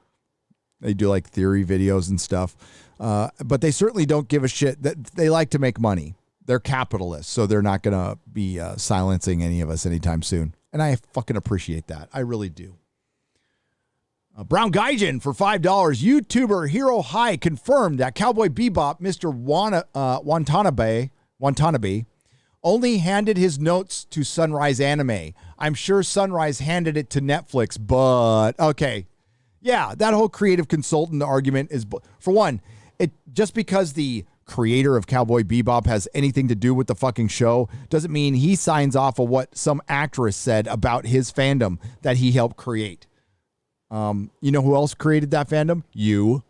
They do like theory videos and stuff. But they certainly don't give a shit. That they like to make money. they're capitalists, so they're not going to be silencing any of us anytime soon. And I fucking appreciate that. I really do. Brown Gaijin for $5. YouTuber Hero High confirmed that Cowboy Bebop, Mr. Watanabe, only handed his notes to Sunrise Anime. I'm sure Sunrise handed it to Netflix, but okay. Yeah, that whole creative consultant argument is, for one, it just because the creator of Cowboy Bebop has anything to do with the fucking show doesn't mean he signs off of what some actress said about his fandom that he helped create. You know who else created that fandom? You.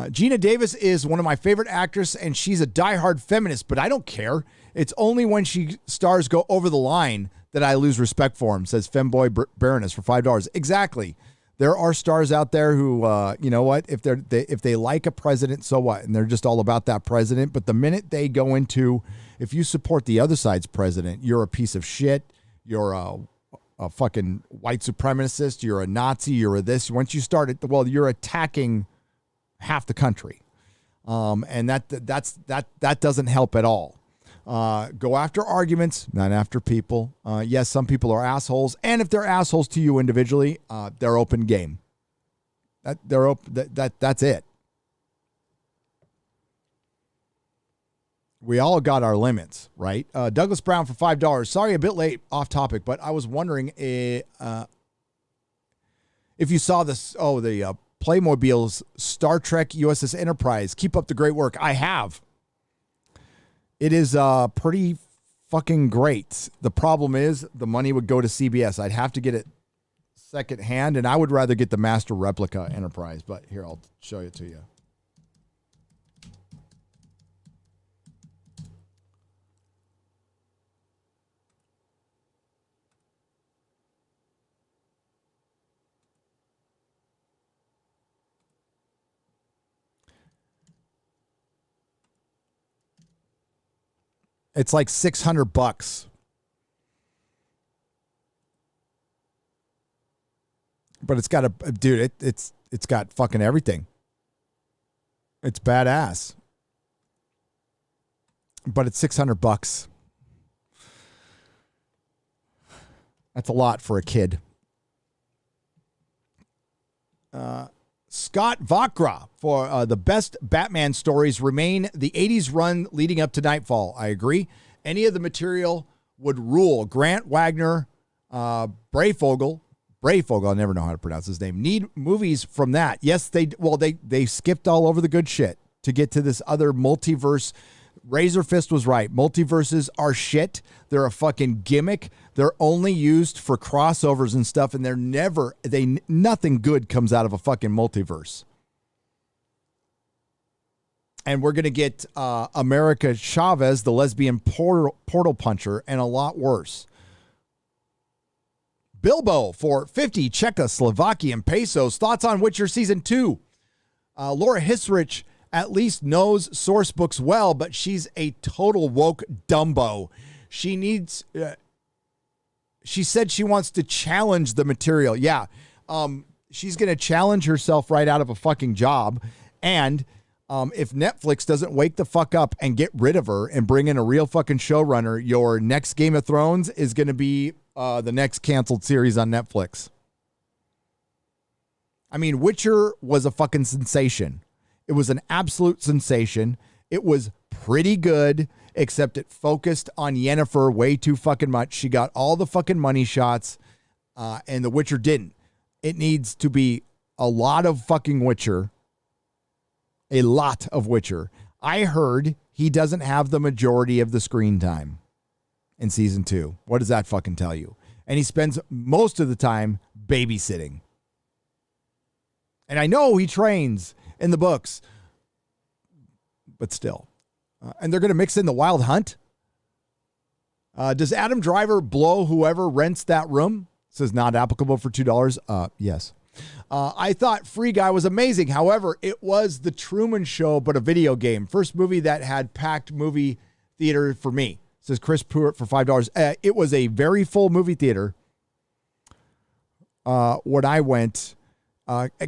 Gina Davis is one of my favorite actresses, and she's a diehard feminist, but I don't care. It's only when she stars go over the line that I lose respect for him, says Femboy Baroness for $5. Exactly. There are stars out there who, you know what, if they like a president, so what? And they're just all about that president. But the minute they go into, if you support the other side's president, you're a piece of shit. You're a fucking white supremacist. You're a Nazi. You're a this. Once you start it, well, you're attacking half the country. And that doesn't help at all. Go after arguments, not after people. Yes, some people are assholes, and if they're assholes to you individually, they're open game. That's it. We all got our limits, right? Douglas Brown for $5. Sorry, a bit late, off topic, but I was wondering if you saw this. The Playmobil's Star Trek USS Enterprise. Keep up the great work. I have. It is pretty fucking great. The problem is the money would go to CBS. I'd have to get it secondhand, and I would rather get the Master Replica Enterprise. But here, I'll show it to you. It's like $600. But it's got it's got fucking everything. It's badass. But it's $600. That's a lot for a kid. Scott Vakra for the best Batman stories remain the 80s run leading up to Nightfall. I agree. Any of the material would rule. Grant Wagner, Breyfogle, I never know how to pronounce his name, need movies from that. Yes, they skipped all over the good shit to get to this other multiverse. Razor Fist was right. Multiverses are shit. They're a fucking gimmick. They're only used for crossovers and stuff, and nothing good comes out of a fucking multiverse. And we're going to get America Chavez, the lesbian portal puncher, and a lot worse. Bilbo for 50 Czechoslovakian pesos. Thoughts on Witcher Season 2? Laura Hisrich at least knows source books well, but she's a total woke Dumbo. She said she wants to challenge the material. Yeah. She's going to challenge herself right out of a fucking job. And if Netflix doesn't wake the fuck up and get rid of her and bring in a real fucking showrunner, your next Game of Thrones is going to be the next canceled series on Netflix. I mean, Witcher was a fucking sensation. It was an absolute sensation. It was pretty good, except it focused on Yennefer way too fucking much. She got all the fucking money shots, and The Witcher didn't. It needs to be a lot of fucking Witcher. A lot of Witcher. I heard he doesn't have the majority of the screen time in season 2. What does that fucking tell you? And he spends most of the time babysitting. And I know he trains in the books, but still. And they're going to mix in the Wild Hunt. Does Adam Driver blow whoever rents that room? Says not applicable for $2. Yes. I thought Free Guy was amazing. However, it was The Truman Show, but a video game. First movie that had packed movie theater for me. Says Chris Pruitt for $5. It was a very full movie theater when I went.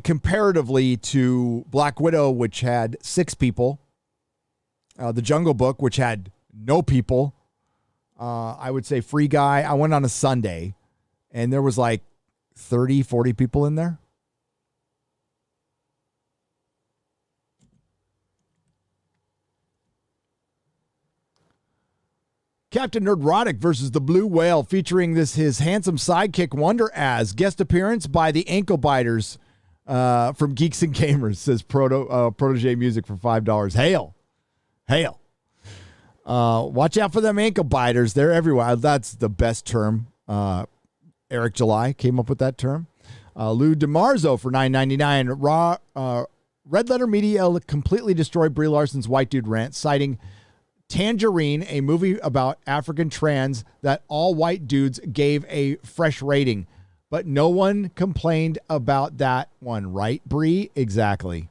comparatively to Black Widow, which had 6 people, The Jungle Book, which had no people. I would say Free Guy. I went on a Sunday, and there was like 30, 40 people in there. Captain Nerdrotic versus the Blue Whale, featuring his handsome sidekick Wonder Az. Guest appearance by the Ankle Biters from Geeks and Gamers, says Protege Music for $5. Hail. Hail. Watch out for them ankle biters. They're everywhere. That's the best term. Eric July came up with that term. Lou DeMarzo for $9.99. Red Letter Media completely destroyed Brie Larson's white dude rant, citing Tangerine, a movie about African trans that all white dudes gave a fresh rating. But no one complained about that one, right, Brie? Exactly.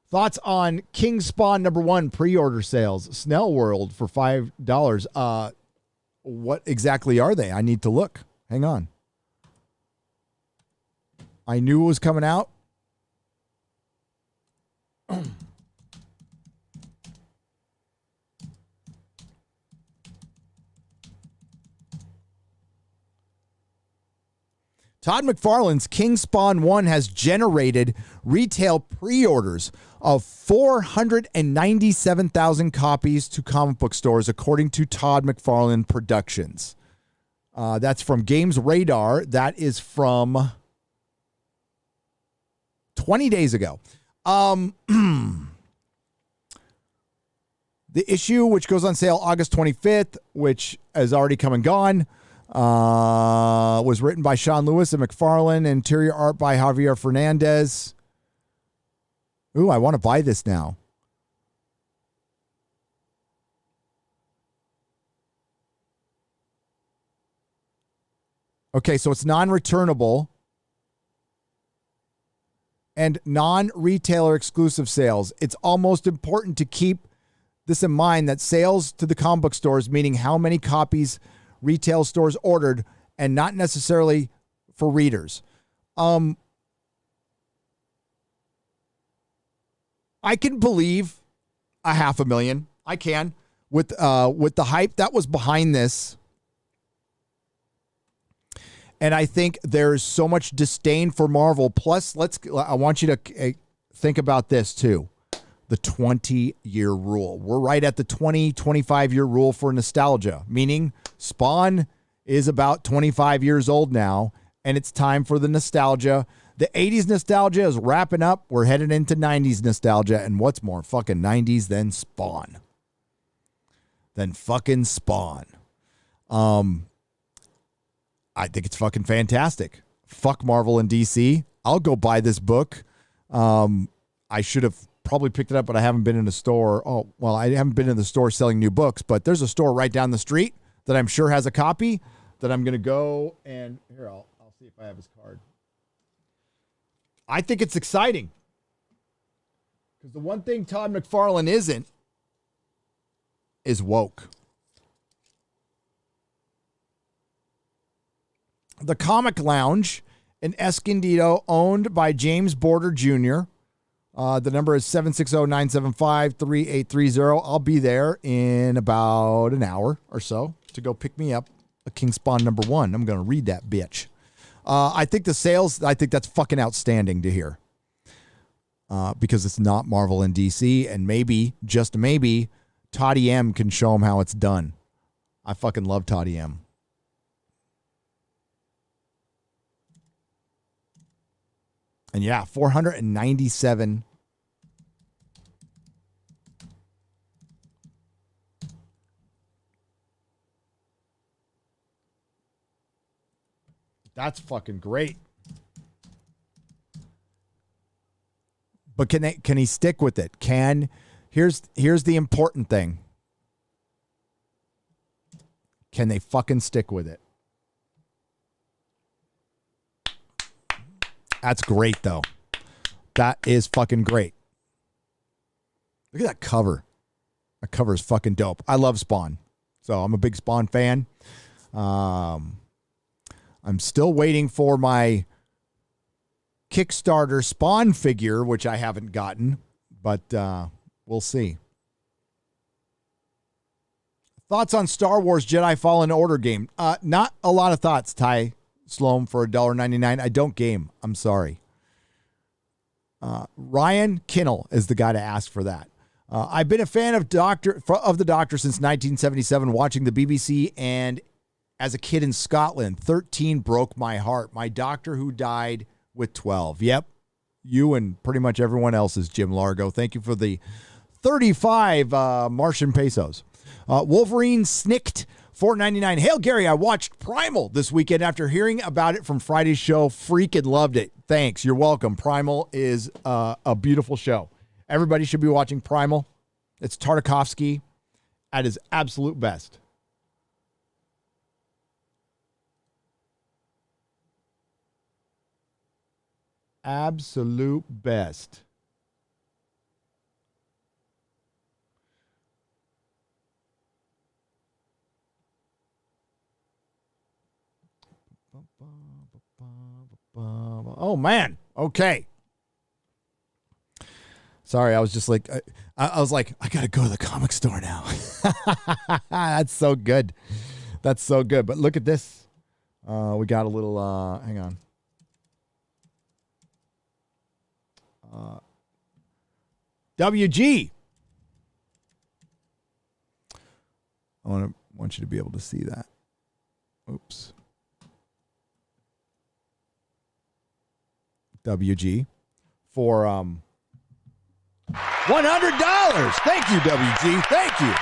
Thoughts on King Spawn #1 pre-order sales? Snell World for $5. What exactly are they? I need to look. Hang on. I knew it was coming out. Todd McFarlane's King Spawn 1 has generated retail pre-orders of 497,000 copies to comic book stores, according to Todd McFarlane Productions. That's from Games Radar. That is from 20 days ago. The issue, which goes on sale August 25th, which has already come and gone, was written by Sean Lewis and McFarlane, interior art by Javier Fernandez. Ooh, I want to buy this now. Okay, so it's non-returnable and non-retailer exclusive sales. It's almost important to keep this in mind, that sales to the comic book stores, meaning how many copies retail stores ordered, and not necessarily for readers. I can believe 500,000. I can with the hype that was behind this. And I think there's so much disdain for Marvel. Plus, I want you to think about this too. The 20-year rule. We're right at the 25-year rule for nostalgia, meaning Spawn is about 25 years old now, and it's time for the nostalgia. The 80s nostalgia is wrapping up. We're headed into 90s nostalgia, and what's more fucking 90s than Spawn? Than fucking Spawn. I think it's fucking fantastic. Fuck Marvel and DC. I'll go buy this book. I should have probably picked it up, but I haven't been in a store. Oh, well, I haven't been in the store selling new books, but there's a store right down the street that I'm sure has a copy that I'm going to go and here, I'll see if I have his card. I think it's exciting because the one thing Todd McFarlane isn't is woke. The Comic Lounge in Escondido, owned by James Border Jr. The number is 760-975-3830. I'll be there in about an hour or so to go pick me up a King Spawn #1. I'm going to read that bitch. I think the sales, I think that's fucking outstanding to hear. Because it's not Marvel and DC, and maybe, just maybe, Toddy M can show them how it's done. I fucking love Toddy M. And yeah, 497. That's fucking great. But can he stick with it? Here's the important thing. Can they fucking stick with it? That's great, though. That is fucking great. Look at that cover. That cover is fucking dope. I love Spawn. So I'm a big Spawn fan. I'm still waiting for my Kickstarter Spawn figure, which I haven't gotten, but we'll see. Thoughts on Star Wars Jedi Fallen Order game? Not a lot of thoughts, Ty Sloan, for $1.99. I don't game. I'm sorry. Ryan Kinnell is the guy to ask for that. I've been a fan of the Doctor since 1977, watching the BBC, and as a kid in Scotland, 13 broke my heart. My doctor who died with 12. Yep. You and pretty much everyone else is Jim Largo. Thank you for the 35 Martian pesos. Wolverine Snicked, $4.99. Hail, Gary, I watched Primal this weekend after hearing about it from Friday's show. Freaking loved it. Thanks. You're welcome. Primal is a beautiful show. Everybody should be watching Primal. It's Tartakovsky at his absolute best. Absolute best. Oh, man. Okay. Sorry, I was just like, I was like, I got to go to the comic store now. That's so good. That's so good. But look at this. We got a little, hang on. WG. I want you to be able to see that. Oops. WG for $100. Thank you, WG. Thank you.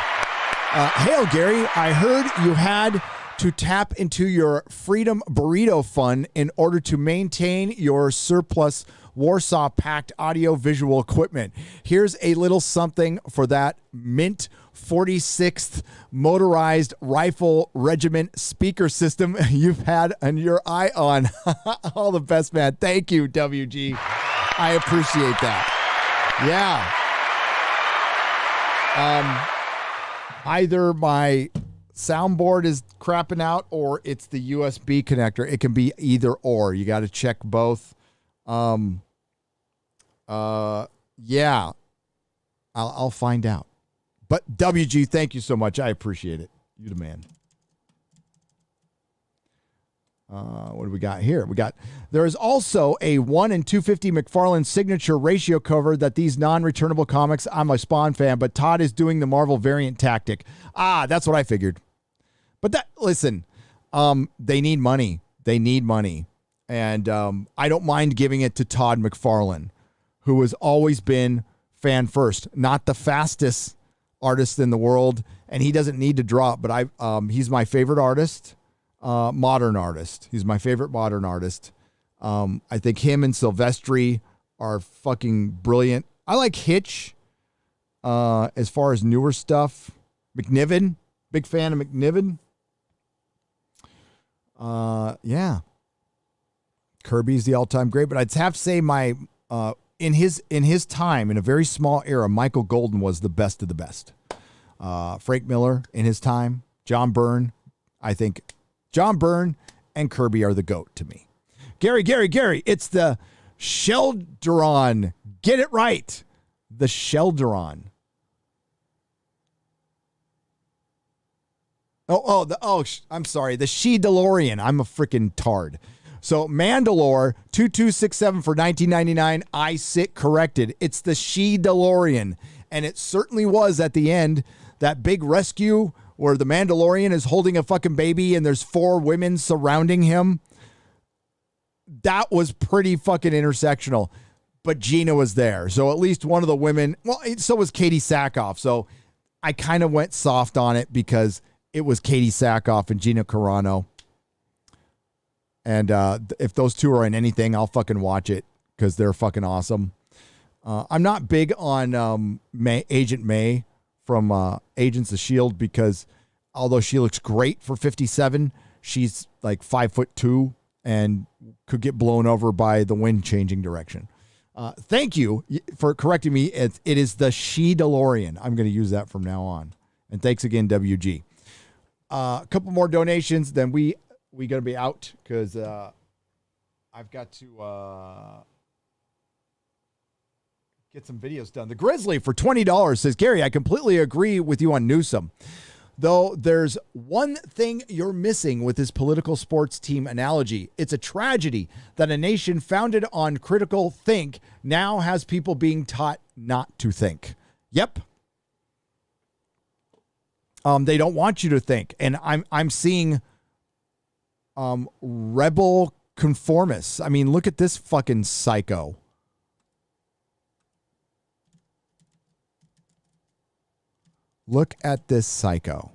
Hail, Gary. I heard you had to tap into your Freedom Burrito Fund in order to maintain your surplus Warsaw Pact audio-visual equipment. Here's a little something for that Mint 46th Motorized Rifle Regiment speaker system you've had on your eye on. All the best, man. Thank you, WG. I appreciate that. Yeah. Either my soundboard is crapping out or it's the USB connector. It can be either or. You got to check both. Yeah. I'll find out. But WG, thank you so much. I appreciate it. You the man. What do we got here? There is also a 1 in 250 McFarlane signature ratio cover that these non-returnable comics. I'm a Spawn fan, but Todd is doing the Marvel variant tactic. That's what I figured. But listen, they need money. They need money. And I don't mind giving it to Todd McFarlane, who has always been fan first, not the fastest artist in the world. And he doesn't need to drop, but he's my favorite artist. Modern artist. He's my favorite modern artist. I think him and Silvestri are fucking brilliant. I like Hitch as far as newer stuff. McNiven, big fan of McNiven. Yeah. Kirby's the all-time great, but I'd have to say in his time, in a very small era, Michael Golden was the best of the best. Frank Miller in his time, John Byrne, I think John Byrne and Kirby are the GOAT to me. Gary, it's the Shelderon. Get it right. The Shelderon. I'm sorry. The She-DeLorean. I'm a freaking tard. So Mandalore 2267 for $19.99. I sit corrected. It's the She-DeLorean. And it certainly was at the end, that big rescue where the Mandalorian is holding a fucking baby and there's 4 women surrounding him. That was pretty fucking intersectional. But Gina was there. So at least one of the women, well, so was Katie Sackhoff. So I kind of went soft on it because it was Katie Sackhoff and Gina Carano. And if those two are in anything, I'll fucking watch it because they're fucking awesome. I'm not big on Agent May from Agents of S.H.I.E.L.D. because although she looks great for 57, she's like 5'2" and could get blown over by the wind changing direction. Thank you for correcting me. It is the She-DeLorean. I'm going to use that from now on. And thanks again, WG. A couple more donations, then we got to be out because I've got to get some videos done. The Grizzly for $20 says, Gary, I completely agree with you on Newsom. Though there's one thing you're missing with this political sports team analogy. It's a tragedy that a nation founded on critical think now has people being taught not to think. Yep. They don't want you to think. And I'm seeing rebel conformists. I mean, look at this fucking psycho. Look at this psycho.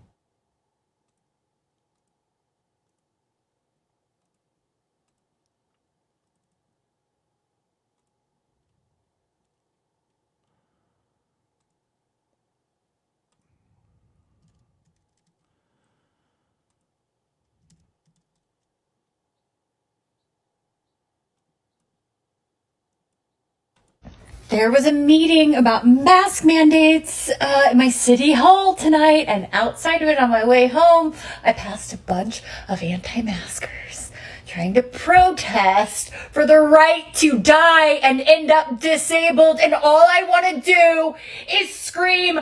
There was a meeting about mask mandates at my city hall tonight, and outside of it on my way home, I passed a bunch of anti-maskers trying to protest for the right to die and end up disabled, and all I want to do is scream,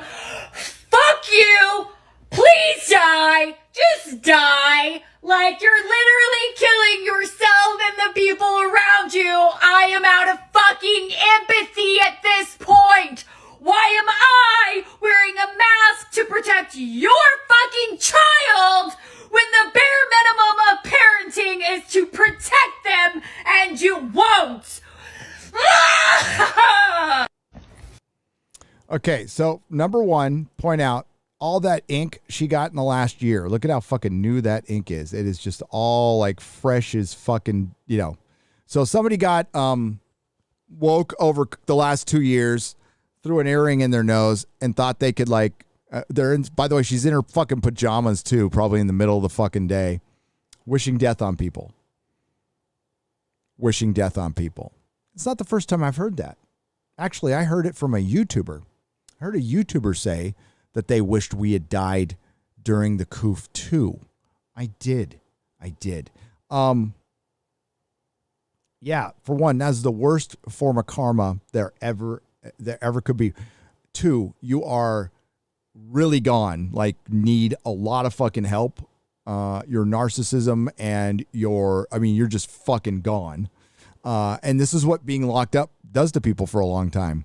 "Fuck you! Please die! Just die! Like you're literally killing yourself and the people around you. I am out of fucking empathy at this point. Why am I wearing a mask to protect your fucking child when the bare minimum of parenting is to protect them and you won't?" Okay, so number one, point out all that ink she got in the last year. Look at how fucking new that ink is. It is just all like fresh as fucking, So somebody got woke over the last 2 years, threw an earring in their nose and thought they could by the way, she's in her fucking pajamas too, probably in the middle of the fucking day, wishing death on people. Wishing death on people. It's not the first time I've heard that. Actually, I heard it from a YouTuber. I heard a YouTuber say that they wished we had died during the coup too. I did. Yeah, for one, that's the worst form of karma there ever could be. Two, you are really gone, like need a lot of fucking help. Your narcissism and you're just fucking gone. And this is what being locked up does to people for a long time.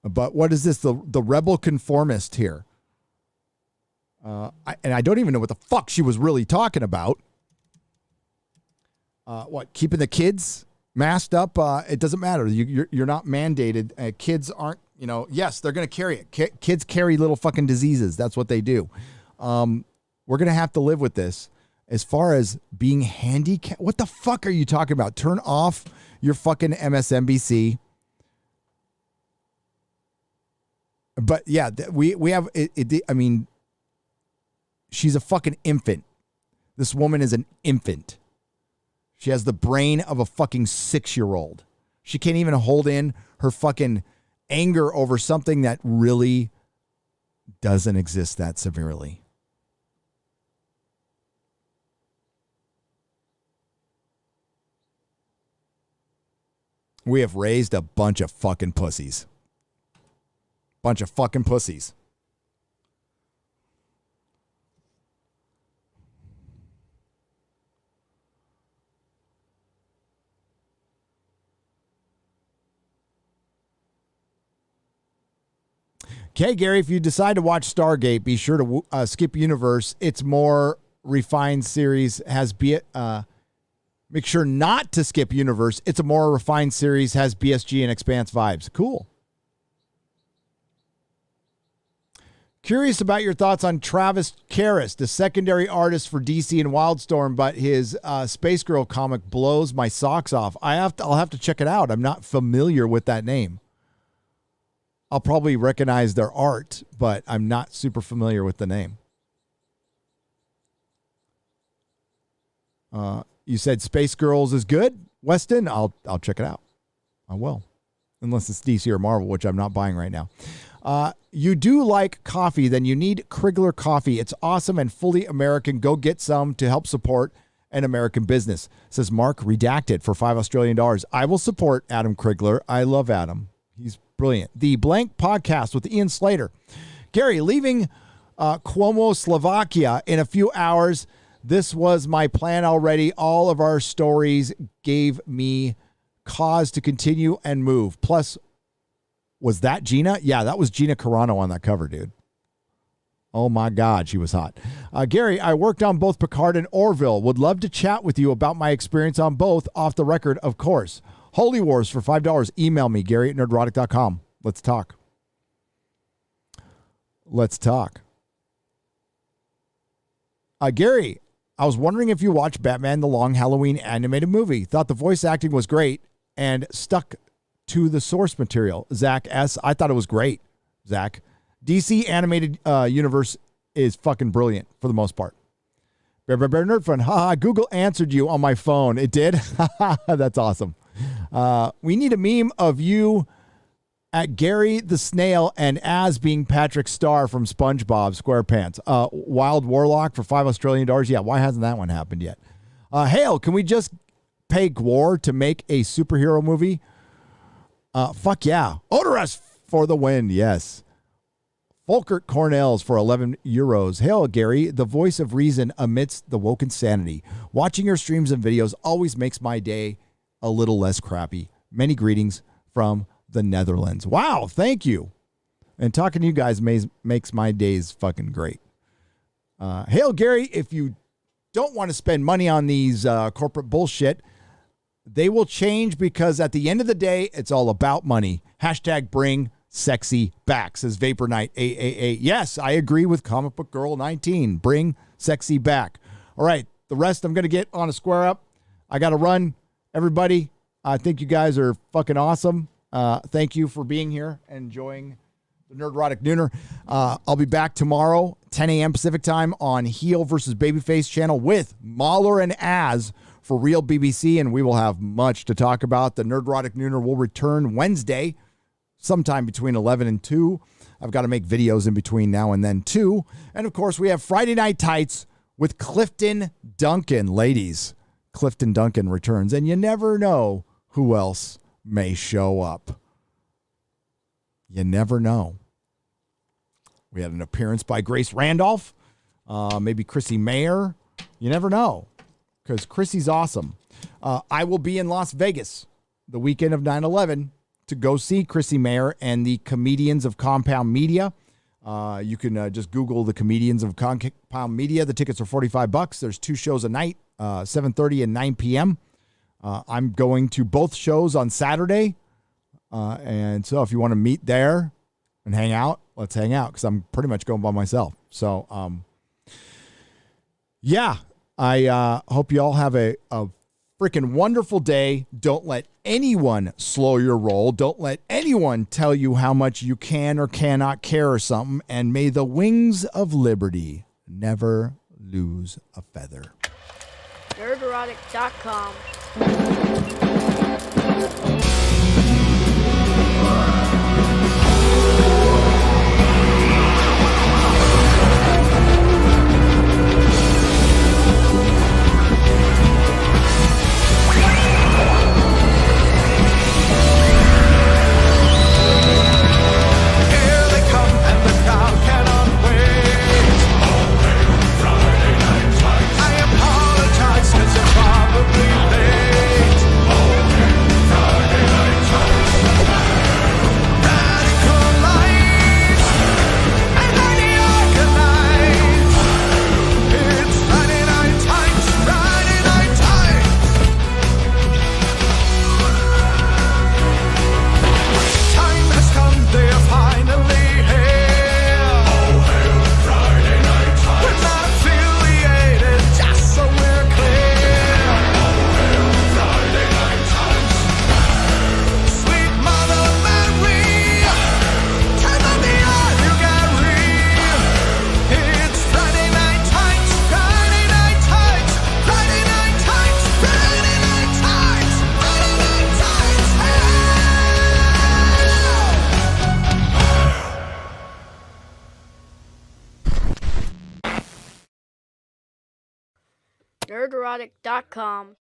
But what is this? The rebel conformist here. I don't even know what the fuck she was really talking about. What, keeping the kids masked up? It doesn't matter. You're not mandated. Kids aren't, yes, they're going to carry it. Kids carry little fucking diseases. That's what they do. We're going to have to live with this. As far as being handicapped, what the fuck are you talking about? Turn off your fucking MSNBC. But yeah, we have it. I mean, she's a fucking infant. This woman is an infant. She has the brain of a fucking 6-year-old. She can't even hold in her fucking anger over something that really doesn't exist that severely. We have raised a bunch of fucking pussies. Bunch of fucking pussies. Okay, Gary, if you decide to watch Stargate, be sure to skip Universe. It's more refined series. Make sure not to skip Universe. It's a more refined series, has BSG and Expanse vibes. Cool. Curious about your thoughts on Travis Karras, the secondary artist for DC and Wildstorm, but his Space Girl comic blows my socks off. I'll have to check it out. I'm not familiar with that name. I'll probably recognize their art, but I'm not super familiar with the name. You said Space Girls is good, Weston? I'll check it out. I will. Unless it's DC or Marvel, which I'm not buying right now. You do like coffee, then you need Krigler coffee. It's awesome and fully American. Go get some to help support an American business. Says Mark Redacted for $5 Australian. I will support Adam Krigler. I love Adam. Brilliant. The Blank Podcast with Ian Slater. Gary, leaving Cuomo, Slovakia in a few hours. This was my plan already. All of our stories gave me cause to continue and move. Plus, was that Gina? Yeah, that was Gina Carano on that cover, dude. Oh my God, she was hot. Gary, I worked on both Picard and Orville. Would love to chat with you about my experience on both, off the record, of course. Holy Wars for $5. Email me, Gary at nerdrotic.com. Let's talk. Let's talk. Gary, I was wondering if you watched Batman the Long Halloween animated movie. Thought the voice acting was great and stuck to the source material. Zach S. I thought it was great, Zach. DC animated universe is fucking brilliant for the most part. Bear Nerd Fun. Haha, Google answered you on my phone. It did? That's awesome. We need a meme of you at Gary the Snail and Az being Patrick Star from SpongeBob SquarePants. Wild Warlock for $5 Australian. Yeah, why hasn't that one happened yet? Hale, can we just pay Gwar to make a superhero movie? Fuck yeah. Odorous for the win, yes. Volkert Cornells for 11 euros. Hail, Gary, the voice of reason amidst the woke insanity. Watching your streams and videos always makes my day a little less crappy. Many greetings from the Netherlands. Wow, thank you. And talking to you guys makes my days fucking great. Hail, Gary, if you don't want to spend money on these corporate bullshit, they will change because at the end of the day, it's all about money. Hashtag bring sexy back, says Vapor Knight AAA. Yes, I agree with Comic Book Girl 19. Bring sexy back. All right, the rest I'm going to get on a square up. I got to run. Everybody, I think you guys are fucking awesome. Thank you for being here and enjoying the Nerdrotic Nooner. I'll be back tomorrow, 10 a.m. Pacific time on Heel versus Babyface channel with Mahler and Az for Real BBC, and we will have much to talk about. The Nerdrotic Nooner will return Wednesday, sometime between 11 and 2. I've got to make videos in between now and then, too. And, of course, we have Friday Night Tights with Clifton Duncan. Ladies, Clifton Duncan returns, and you never know who else may show up. You never know. We had an appearance by Grace Randolph, maybe Chrissy Mayer. You never know, because Chrissy's awesome. I will be in Las Vegas the weekend of 9/11 to go see Chrissy Mayer and the comedians of Compound Media. You can just Google the comedians of Compound Media. The tickets are $45. There's 2 shows a night, 7:30 and 9 p.m. I'm going to both shows on Saturday. And so if you want to meet there and hang out, let's hang out, because I'm pretty much going by myself. So, yeah, I hope you all have a freaking wonderful day. Don't let anyone slow your roll. Don't let anyone tell you how much you can or cannot care or something. And may the wings of liberty never lose a feather. Nerdrotic.com. Nerdrotic.com.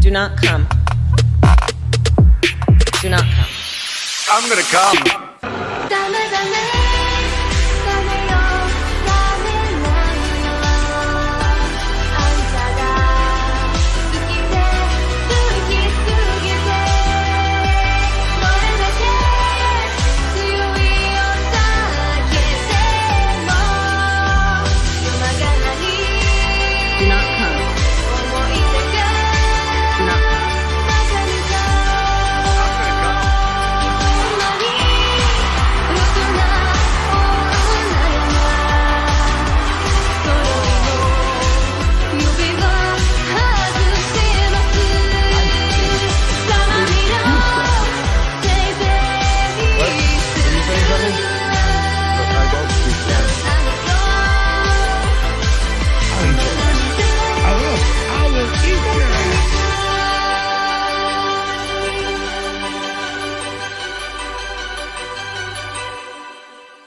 Do not come. Do not come. I'm gonna come.